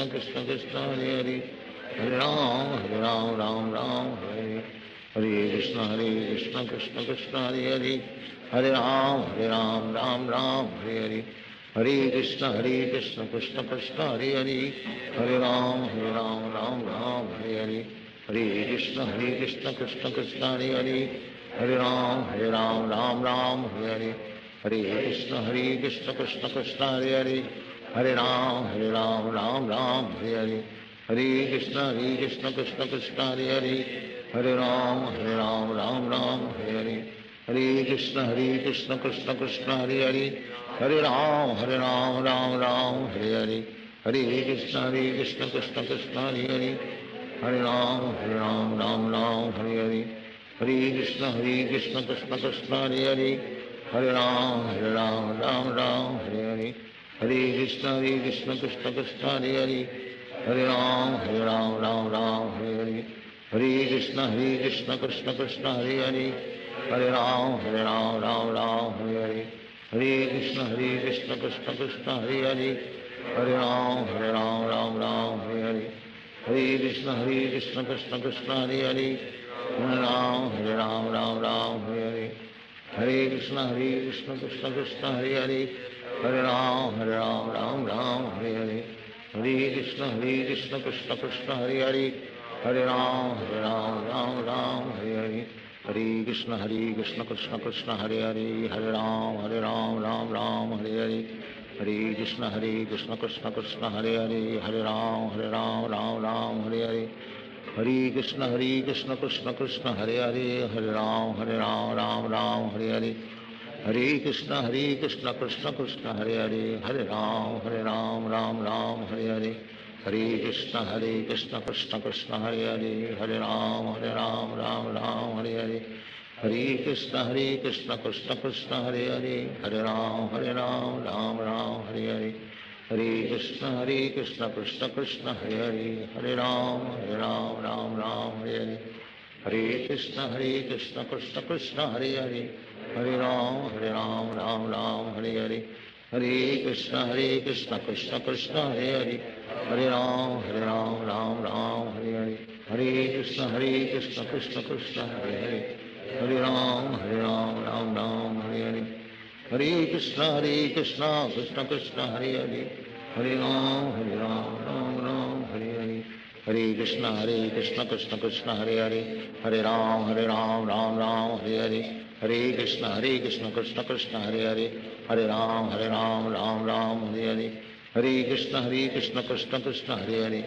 कृष्ण कृष्ण हरे हरे, हरे राम राम राम हरे हरे, हरे कृष्ण कृष्ण कृष्ण हरे हरे, हरे राम राम हरे हरे, हरे कृष्ण कृष्ण कृष्ण हरे हरे, हरे राम राम हरे हरे, हरे कृष्ण कृष्ण कृष्ण हरे हरे, हरे राम राम हरे हरे, हरे कृष्ण कृष्ण कृष्ण हरे हरे, हरे राम राम हरे हरे, हरे कृष्ण कृष्ण कृष्ण हरे हरे, हरे राम राम हरे हरे, हरे कृष्ण कृष्ण कृष्ण हरे हरे, हरे राम राम हरे हरे, हरे कृष्ण कृष्ण कृष्ण हरे हरे, हरे राम राम हरे हरे, हरे कृष्ण कृष्ण कृष्ण हरे हरे, हरे राम राम हरे हरे, हरे कृष्ण कृष्ण कृष्ण हरे हरे, हरे राम राम हरे हरे, हरे कृष्ण कृष्ण कृष्ण हरे हरे, हरे राम राम हरे हरे, हरे कृष्ण कृष्ण कृष्ण हरे हरे, हरे राम राम हरे हरे, हरे कृष्ण कृष्ण कृष्ण हरे हरे, हरे राम राम हरे हरे, हरे कृष्ण कृष्ण कृष्ण हरे हरे, हरे राम राम हरे हरे, हरे कृष्ण कृष्ण कृष्ण हरे हरे, हरे राम राम हरे हरे, हरे कृष्ण कृष्ण कृष्ण हरे हरे, हरे राम राम हरे हरे, हरे कृष्ण कृष्ण कृष्ण हरे हरे, हरे राम राम हरे हरे, हरे कृष्ण कृष्ण कृष्ण हरे हरे, हरे राम राम हरे हरे, हरे कृष्ण कृष्ण कृष्ण हरे हरे, हरे राम राम हरे हरे, हरे कृष्ण कृष्ण कृष्ण हरे हरे, हरे राम राम हरे हरे, हरे कृष्ण कृष्ण कृष्ण हरे हरे, हरे राम राम हरे हरे, हरे कृष्ण कृष्ण कृष्ण हरे हरे, हरे राम राम हरे हरे, हरे कृष्ण कृष्ण कृष्ण हरे हरे, हरे राम राम हरे हरे, हरे कृष्ण कृष्ण कृष्ण हरे हरे, हरे राम राम हरे हरे, हरे कृष्ण कृष्ण कृष्ण हरे हरे, हरे राम राम हरे हरे, हरे कृष्ण कृष्ण कृष्ण हरे हरे, हरे राम राम हरे हरे, हरे कृष्ण कृष्ण कृष्ण हरे हरे, हरे राम राम हरे हरे, हरे कृष्ण कृष्ण कृष्ण हरे हरे, हरे राम राम हरे हरे, हरे कृष्ण कृष्ण कृष्ण हरे हरे, हरे राम राम हरे हरे, हरे कृष्ण कृष्ण कृष्ण हरे हरे, हरे राम राम हरे हरे, हरे कृष्ण कृष्ण कृष्ण हरे हरे,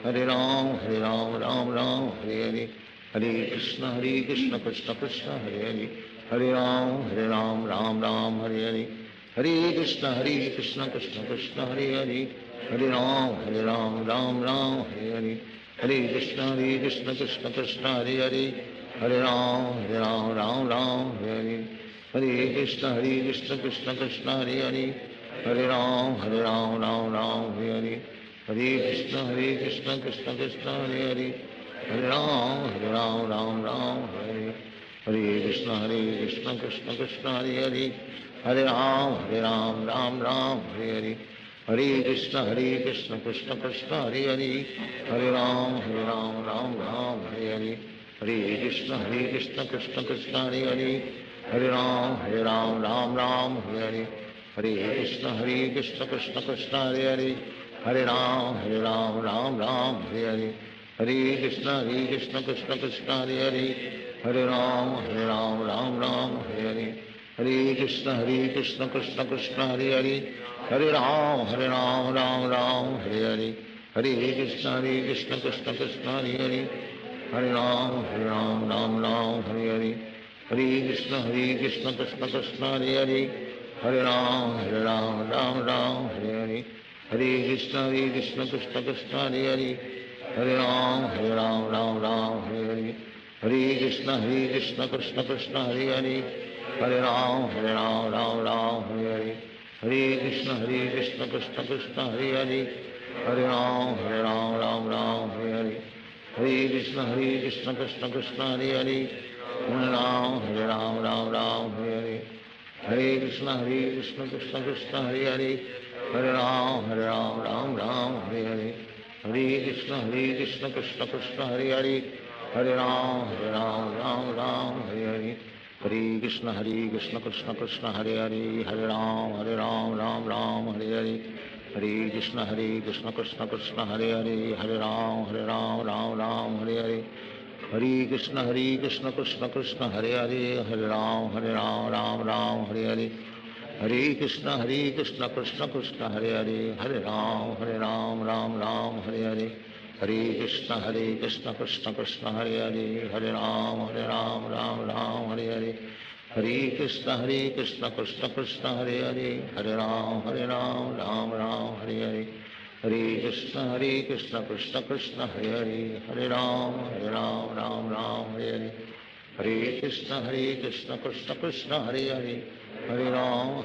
हरे राम राम हरे हरे, हरे कृष्ण कृष्ण कृष्ण हरे हरे, हरे राम राम हरे हरे, हरे कृष्ण कृष्ण कृष्ण हरे हरे, हरे राम राम हरे हरे, हरे कृष्ण कृष्ण कृष्ण हरे हरे, हरे राम राम हरे, हरे कृष्ण कृष्ण कृष्ण हरे हरे, हरे राम राम हरे हरे, हरे कृष्ण कृष्ण कृष्ण हरे हरे, हरे राम राम हरे हरे, हरे कृष्ण कृष्ण कृष्ण हरे हरे, हरे राम राम हरे हरे, हरे कृष्ण कृष्ण कृष्ण हरे हरे, हरे राम राम हरे हरे, हरे कृष्ण कृष्ण कृष्ण हरे हरे, हरे राम राम हरे हरे, हरे कृष्ण कृष्ण कृष्ण हरे हरे, हरे राम राम हरे हरे, हरे कृष्ण कृष्ण कृष्ण हरे हरे, हरे राम राम हरे हरे, हरे कृष्ण कृष्ण कृष्ण हरे हरे, हरे राम राम हरे हरे, हरे कृष्ण कृष्ण कृष्ण हरे हरे, हरे राम राम हरे हरे, हरे कृष्ण कृष्ण कृष्ण हरे हरे, हरे राम राम हरे हरे, हरे कृष्ण कृष्ण कृष्ण हरे हरे, हरे राम राम हरे हरे, हरे कृष्ण कृष्ण कृष्ण हरे हरे, हरे राम राम हरे हरे, हरे Krishna Krishna Krishna Hare Hare, Hare Ram, Ram Ram, Hare Hare. Hare Krishna, Krishna Krishna, Hare Hare. Hare Ram, Ram Hare Hare. Hare Krishna, Krishna Krishna, Hare Hare. Hare Ram, Ram Hare Hare. Hare Krishna, Krishna Krishna, Hare Hare. Hare Ram, Ram Hare Hare. Hare Krishna, Krishna Krishna, Hare Hare. Hare Ram, Ram Hare Hare. Hare Krishna, Krishna Krishna, Hare Hare. Hare Ram, Ram Hare Hare. Hare Krishna, Krishna Krishna, Hare Hare. Hare Ram, Ram Hare Hare. Hare Krishna, Krishna Krishna, Hare Hare. Hare Ram, Ram Hare Hare. Hare Krishna, Krishna Krishna, Hare Hare. Hare Ram, Ram Hare Hare. Hare Krishna, Krishna Krishna, Hare Hare. Hare Ram, Ram Hare Hare. Hare Krishna, Krishna Krishna, Hare Hare. Hare Ram,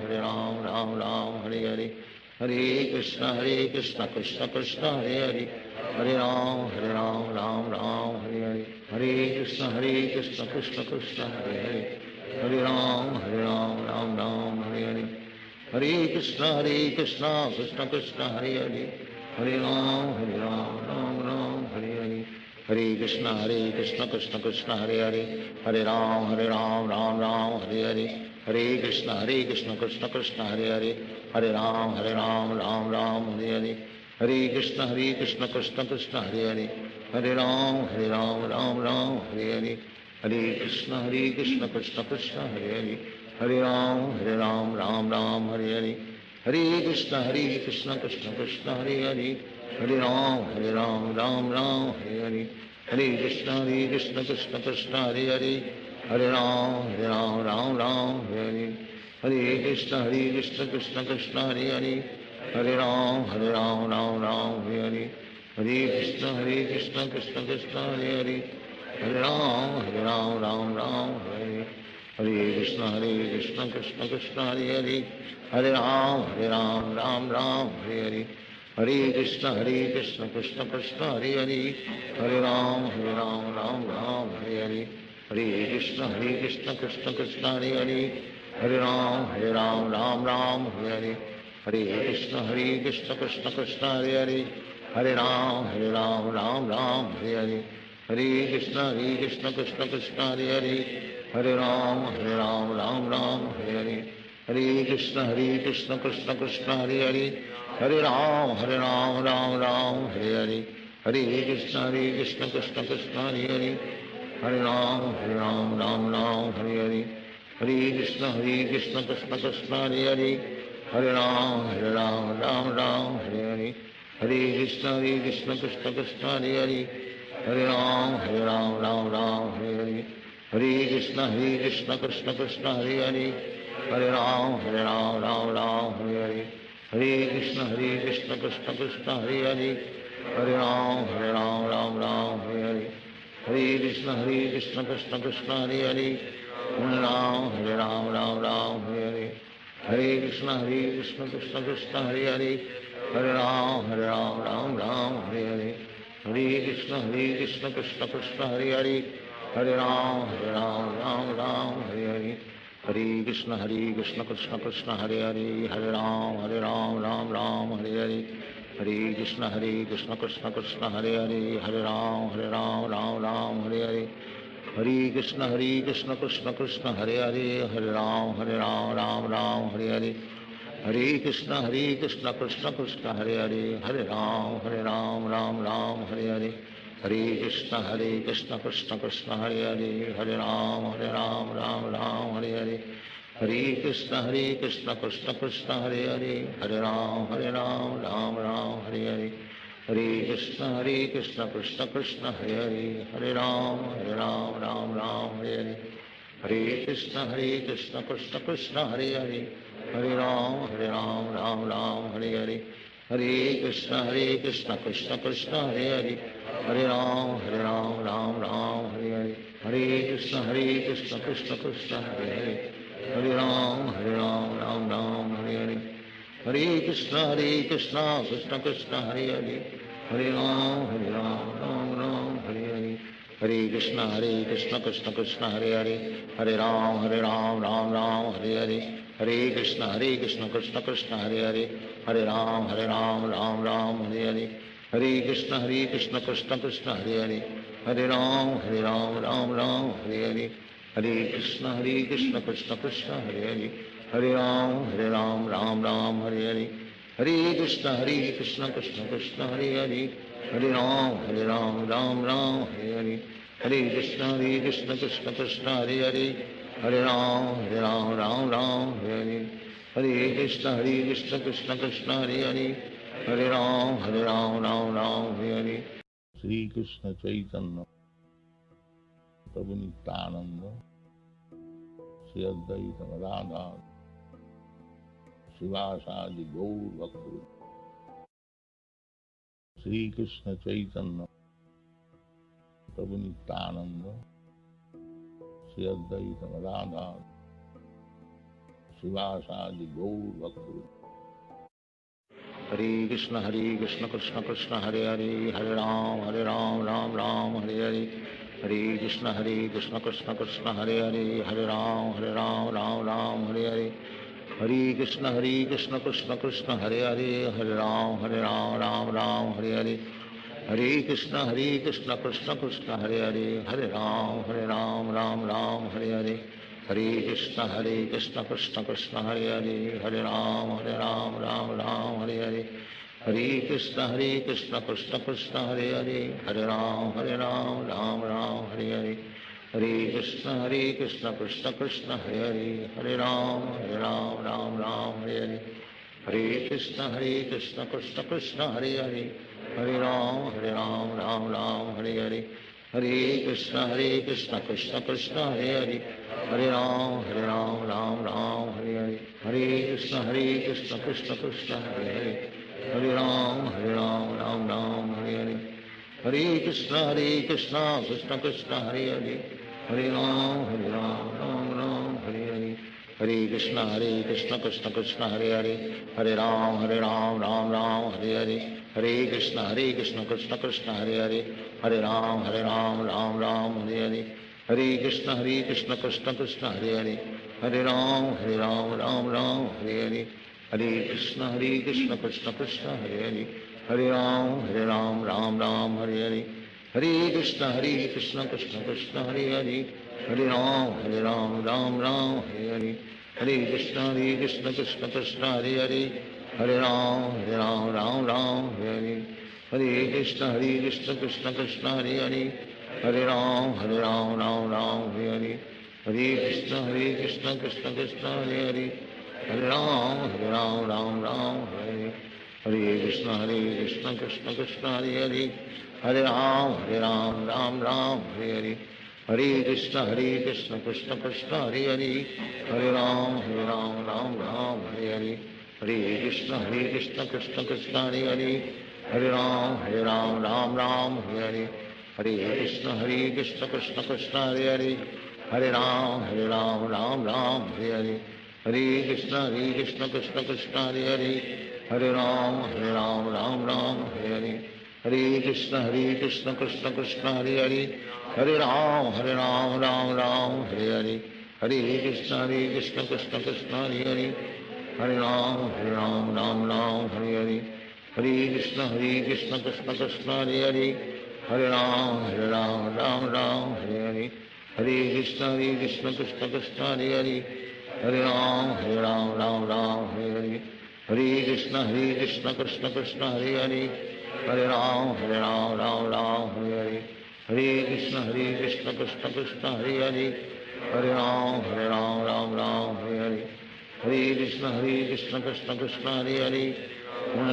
Ram Hare Hare. Hare Krishna, Krishna Krishna, Hare Hare. Hare Ram, Ram Hare Hare. Hare Krishna, Krishna Krishna, Hare Hare. Hare Ram, Hare Hare. Hare Krishna, Krishna Krishna, Hare Hare. Hare Ram, Ram Hare Hare. Hare Krishna, Krishna Krishna, Hare Hare. Hare Ram, Ram Hare Hare. Hare Krishna, Krishna Krishna, Hare Hare. Hare Ram, Ram Hare Hare. Hare Krishna, Krishna Krishna, Hare Hare. Hare Ram, Ram Hare Hare. Hare Krishna, Krishna Krishna, Hare Hare. Hare Ram, Ram Hare Hare. Hare Krishna, Krishna Krishna, Hare Hare. Hare Ram, Ram Hare Hare. Hare Krishna, Krishna Krishna, Hare Hare. Hare Ram, Ram Hare Hare. Hare Krishna, Krishna Krishna, Hare Hare. Hare Ram, Ram Hare Hare. Hare Krishna, Krishna Krishna, Hare Hare. Hare Ram, Ram Hare Hare. Hare Krishna, Krishna Krishna, Hare Hare. Hare Ram, Ram Hare Hare. Hare Krishna, Krishna Krishna, Hare Hare. Hare Ram, Ram Hare Hare. Hare Krishna, Krishna Krishna, Hare Hare. Hare Ram, Ram Hare Hare. Hare Krishna, Krishna Krishna, Hare Hare. Hare Ram, Ram Hare Hare. Hare Krishna, Krishna Krishna, Hare Hare. Hare Ram, Ram Hare Hare. Hare Krishna, Krishna Krishna, Hare Hare. Hare Ram, Ram Hare Hare. Hare Krishna, Krishna Krishna, Hare Hare. Hare Ram, Ram Hare Hare. Hare Krishna, Krishna Krishna, Hare Hare. Hare Ram, Ram Hare Hare. Hare Krishna, Krishna Krishna, Hare Hare. Hare Ram, Ram Hare Hare. Hare Krishna, Krishna Krishna, Hare Hare. Hare Ram, Ram Hare Hare. Hare Krishna, Krishna Krishna, Hare Hare. Hare Ram, Hare Hare. Hare Krishna, Krishna Krishna, Hare Hare. Hare Ram, Hare Hare. Hare Krishna, Krishna Krishna, Hare Hare. Hare Ram, Ram Hare Hare. Hare Krishna, Krishna Krishna, Hare Hare. Hare Ram, Ram Hare Hare. Hare Krishna, Krishna Krishna, Hare Hare. Hare Ram, Hare Hare. Hare Krishna, Krishna Krishna, Hare Hare. Hare Ram, Hare Hare. Hare Krishna, Krishna Krishna, Hare Hare. Hare Ram, Ram Hare Hare. Hare Krishna, Krishna Krishna, Hare Hare. Hare Ram, Ram Hare Hare. Hare Krishna, Krishna Krishna, Hare Hare. Hare Ram, Ram Hare Hare. Hare Krishna, Krishna Krishna, Hare Hare. Hare Ram, Ram Hare Hare. Hare Krishna, Krishna Krishna, Hare Hare. Hare Ram, Ram Hare Hare. Hare Krishna, Krishna Krishna, Hare Hare. Hare Ram, Ram Hare Hare. Hare Krishna, Krishna Krishna, Hare Hare. Hare Ram, Ram Hare Hare. Hare Krishna, Krishna Krishna, Hare Hare. Hare Ram, Hare Hare. Hare Krishna, Krishna Krishna, Hare Hare. Hare Ram, Ram Hare Hare. Hare Krishna, Krishna Krishna, Hare Hare. हरे राम राम राम हरे हरे हरे कृष्ण कृष्ण कृष्ण हरे हरे हरे राम राम राम हरे हरे हरे कृष्ण कृष्ण कृष्ण हरे हरे हरे राम राम हरे हरे हरे कृष्ण कृष्ण कृष्ण हरे हरे हरे राम राम हरे हरे हरे कृष्ण कृष्ण कृष्ण हरे हरे हरे राम राम हरे हरे हरे कृष्ण कृष्ण कृष्ण हरे हरे हरे राम राम हरे हरे श्री कृष्ण चैतन्य प्रभु नित्यानंद श्री अद्वैत राधा शिवासादि गौर भक्त श्री कृष्ण चैतन्य प्रभु नित्यानंद श्री अद्वैत राधा शिवासादि गौर भक्त हरे कृष्ण कृष्ण कृष्ण हरे हरे हरे राम राम हरे हरे हरे कृष्ण कृष्ण कृष्ण हरे हरे हरे राम राम हरे हरे हरे कृष्ण कृष्ण कृष्ण हरे हरे हरे राम राम हरे हरे हरे कृष्ण कृष्ण कृष्ण हरे हरे हरे राम राम हरे हरे हरे कृष्ण कृष्ण कृष्ण हरे हरे हरे राम राम हरे हरे हरे कृष्ण कृष्ण कृष्ण हरे हरे हरे राम राम हरे हरे हरे कृष्ण कृष्ण कृष्ण हरे हरे हरे राम राम हरे हरे हरे कृष्ण कृष्ण कृष्ण हरे हरे हरे राम राम हरे हरे हरे कृष्ण कृष्ण कृष्ण हरे हरे हरे राम राम हरे हरे हरे कृष्ण कृष्ण कृष्ण हरे हरे हरे राम राम हरे हरे हरे कृष्ण कृष्ण कृष्ण हरे हरे हरे राम हरे हरे हरे कृष्ण कृष्ण कृष्ण हरे हरे हरे राम राम हरे हरे हरे कृष्ण कृष्ण कृष्ण हरे हरे हरे राम राम हरे हरे हरे कृष्ण कृष्ण कृष्ण हरे हरे हरे राम राम हरे हरे हरे कृष्ण कृष्ण कृष्ण हरे हरे हरे राम राम हरे हरे हरे कृष्ण कृष्ण कृष्ण हरे हरे हरे राम राम हरे हरे हरे कृष्ण कृष्ण कृष्ण हरे हरे हरे राम राम हरे हरे हरे कृष्ण कृष्ण कृष्ण हरे हरे हरे राम राम हरे हरे हरे कृष्ण कृष्ण कृष्ण हरे हरे हरे राम राम हरे हरे हरे कृष्ण कृष्ण कृष्ण हरे हरे हरे राम राम हरे हरे हरे कृष्ण कृष्ण कृष्ण हरे हरे हरे राम राम हरे हरे हरे कृष्ण कृष्ण कृष्ण हरे हरे हरे राम राम हरे हरे हरे कृष्ण कृष्ण कृष्ण हरे हरे हरे राम राम हरे हरे हरे कृष्ण कृष्ण कृष्ण हरे हरे हरे राम राम हरे हरे हरे कृष्ण कृष्ण कृष्ण हरे हरे हरे राम राम हरे हरे हरे कृष्ण कृष्ण कृष्ण हरे हरे हरे राम राम हरे हरे हरे कृष्ण कृष्ण कृष्ण हरे हरे हरे राम राम हरे हरे हरे कृष्ण कृष्ण कृष्ण हरे हरे हरे राम राम हरे हरे हरे कृष्ण कृष्ण कृष्ण हरे हरे हरे राम हरे हरे हरे कृष्ण कृष्ण कृष्ण हरे हरे हरे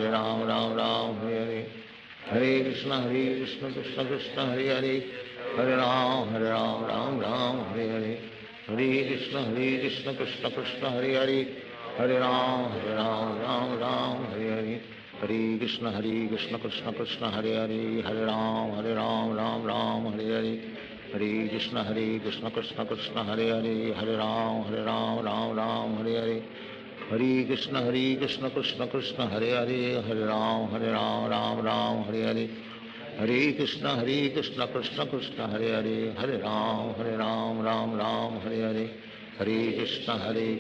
राम राम हरे हरे हरे कृष्ण कृष्ण कृष्ण हरे हरे हरे राम हरे हरे हरे कृष्ण कृष्ण कृष्ण हरे हरे हरे राम राम हरे हरे हरे कृष्ण कृष्ण कृष्ण हरे हरे हरे राम राम हरे हरे हरे कृष्ण कृष्ण कृष्ण हरे हरे हरे राम राम हरे हरे हरे कृष्ण कृष्ण कृष्ण हरे हरे हरे राम राम हरे हरे हरे कृष्ण कृष्ण कृष्ण हरे हरे हरे राम राम हरे हरे हरे कृष्ण कृष्ण कृष्ण हरे हरे हरे राम राम राम हरे हरे हरे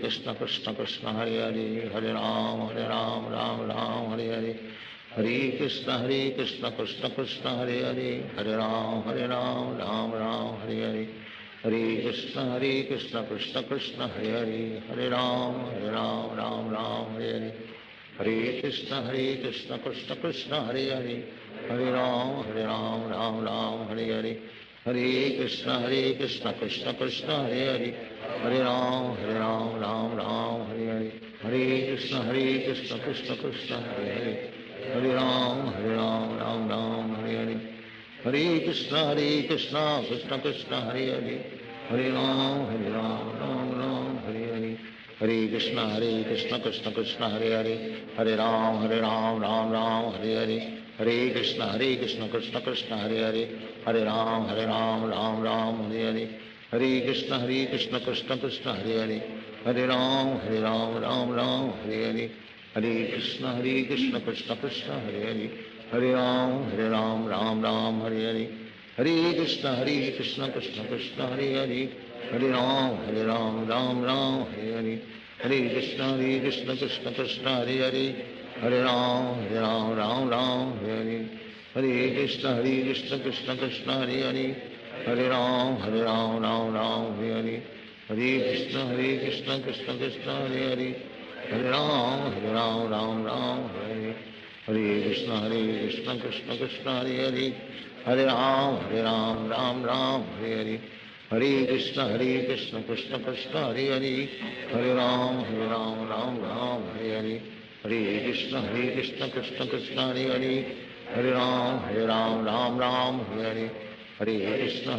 कृष्ण कृष्ण कृष्ण हरे हरे हरे राम राम राम हरे हरे हरे कृष्ण कृष्ण कृष्ण हरे हरे हरे राम राम राम हरे हरे हरे कृष्ण कृष्ण कृष्ण हरे हरे हरे राम राम राम हरे हरे हरे कृष्ण कृष्ण कृष्ण हरे हरे हरे राम राम हरे हरे हरे कृष्ण कृष्ण कृष्ण हरे हरे हरे राम राम हरे हरे हरे कृष्ण कृष्ण कृष्ण हरे हरे हरे राम राम हरे हरे हरे कृष्ण कृष्ण कृष्ण हरे हरे हरे राम राम हरे हरे हरे कृष्ण कृष्ण कृष्ण हरे हरे हरे राम राम राम हरे हरे हरे कृष्ण कृष्ण कृष्ण हरे हरे हरे राम राम राम हरे हरे हरे कृष्ण कृष्ण कृष्ण हरे हरे हरे राम राम हरे हरे हरे कृष्ण कृष्ण कृष्ण हरे हरे हरे राम राम हरे हरे हरे कृष्ण कृष्ण कृष्ण हरे हरे हरे राम राम हरे हरे हरे कृष्ण कृष्ण कृष्ण हरे हरे हरे राम राम हरे हरे हरे कृष्ण कृष्ण कृष्ण हरे हरे हरे राम राम हरे हरे हरे कृष्ण कृष्ण कृष्ण हरे हरे हरे राम राम हरे हरे हरे कृष्ण कृष्ण कृष्ण हरे हरे हरे राम राम हरे हरे हरे कृष्ण कृष्ण कृष्ण हरे हरे हरे राम राम हरे हरे हरे कृष्ण कृष्ण कृष्ण हरे हरे हरे राम राम हरे हरे हरे कृष्ण कृष्ण कृष्ण हरे हरे हरे राम राम हरे हरे हरे कृष्ण कृष्ण कृष्ण हरे हरे हरे राम राम हरे हरे हरे कृष्ण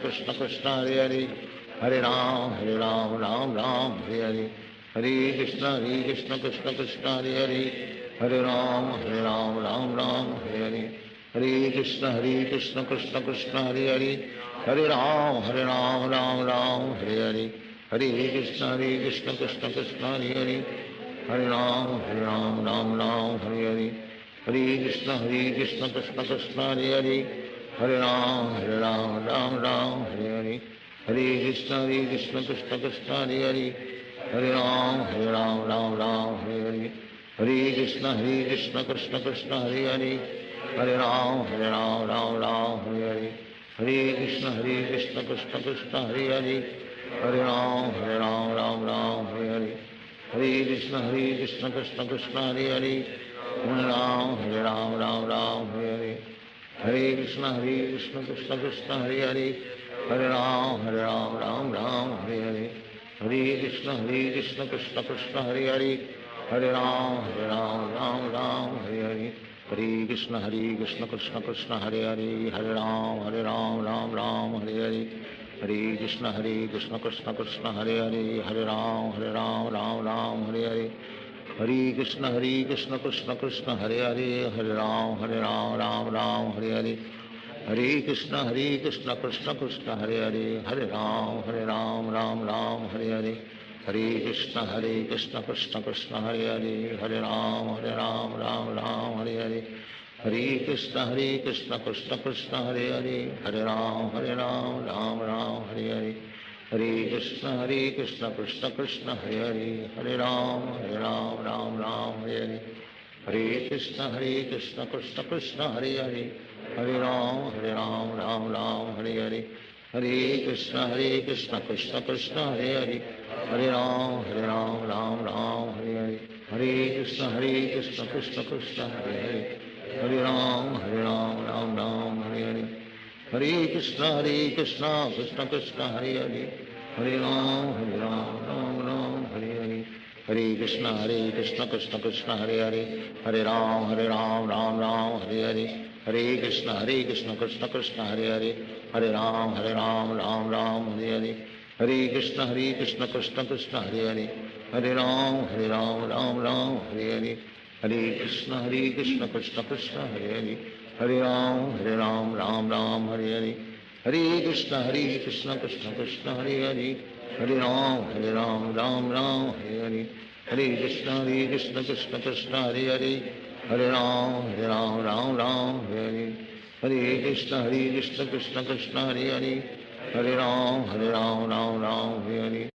कृष्ण कृष्ण हरे हरे हरे राम राम हरे हरे हरे कृष्ण कृष्ण कृष्ण हरे हरे हरे राम राम हरे हरे हरे कृष्ण कृष्ण कृष्ण हरे हरे हरे राम राम हरे हरे हरे कृष्ण कृष्ण कृष्ण हरे हरे हरे राम राम हरे हरे हरे कृष्ण कृष्ण कृष्ण हरे हरे हरे राम राम हरे हरे हरे कृष्ण कृष्ण कृष्ण हरे हरे हरे राम राम हरे हरे हरे कृष्ण कृष्ण कृष्ण हरे हरे हरे राम राम हरे हरे हरे कृष्ण कृष्ण कृष्ण हरे हरे हरे राम राम हरे हरे हरे कृष्ण कृष्ण कृष्ण हरे हरे हरे राम राम हरे हरे हरे कृष्ण कृष्ण कृष्ण हरे हरे हरे राम राम हरे हरे हरे कृष्ण कृष्ण कृष्ण हरे हरे हरे राम राम हरे हरे हरे कृष्ण कृष्ण कृष्ण हरे हरे हरे राम राम हरे हरे हरे कृष्ण कृष्ण कृष्ण हरे हरे हरे राम राम हरे हरे हरे कृष्ण कृष्ण कृष्ण हरे हरे हरे राम राम हरे हरे हरे कृष्ण कृष्ण कृष्ण हरे हरे हरे राम राम हरे हरे हरे कृष्ण कृष्ण कृष्ण हरे हरे हरे राम राम हरे हरे हरे कृष्ण कृष्ण कृष्ण हरे हरे हरे राम राम हरे हरे हरे कृष्ण कृष्ण कृष्ण हरे हरे हरे राम राम हरे हरे हरे कृष्ण कृष्ण कृष्ण हरे हरे हरे राम राम हरे हरे हरे कृष्ण कृष्ण कृष्ण हरे हरे हरे राम हरे हरे हरे कृष्ण कृष्ण कृष्ण हरे हरे हरे राम राम हरे हरे हरे कृष्ण कृष्ण कृष्ण हरे हरे हरे राम राम हरे हरे हरे कृष्ण कृष्ण कृष्ण हरे हरे हरे राम राम हरे हरे हरे कृष्ण कृष्ण कृष्ण हरे हरे हरे राम राम हरे हरे हरे कृष्ण कृष्ण कृष्ण हरे हरे हरे राम राम हरे हरे हरे कृष्ण कृष्ण कृष्ण हरे हरे हरे राम राम हरे हरे हरे कृष्ण कृष्ण कृष्ण हरे हरे हरे राम राम हरे हरे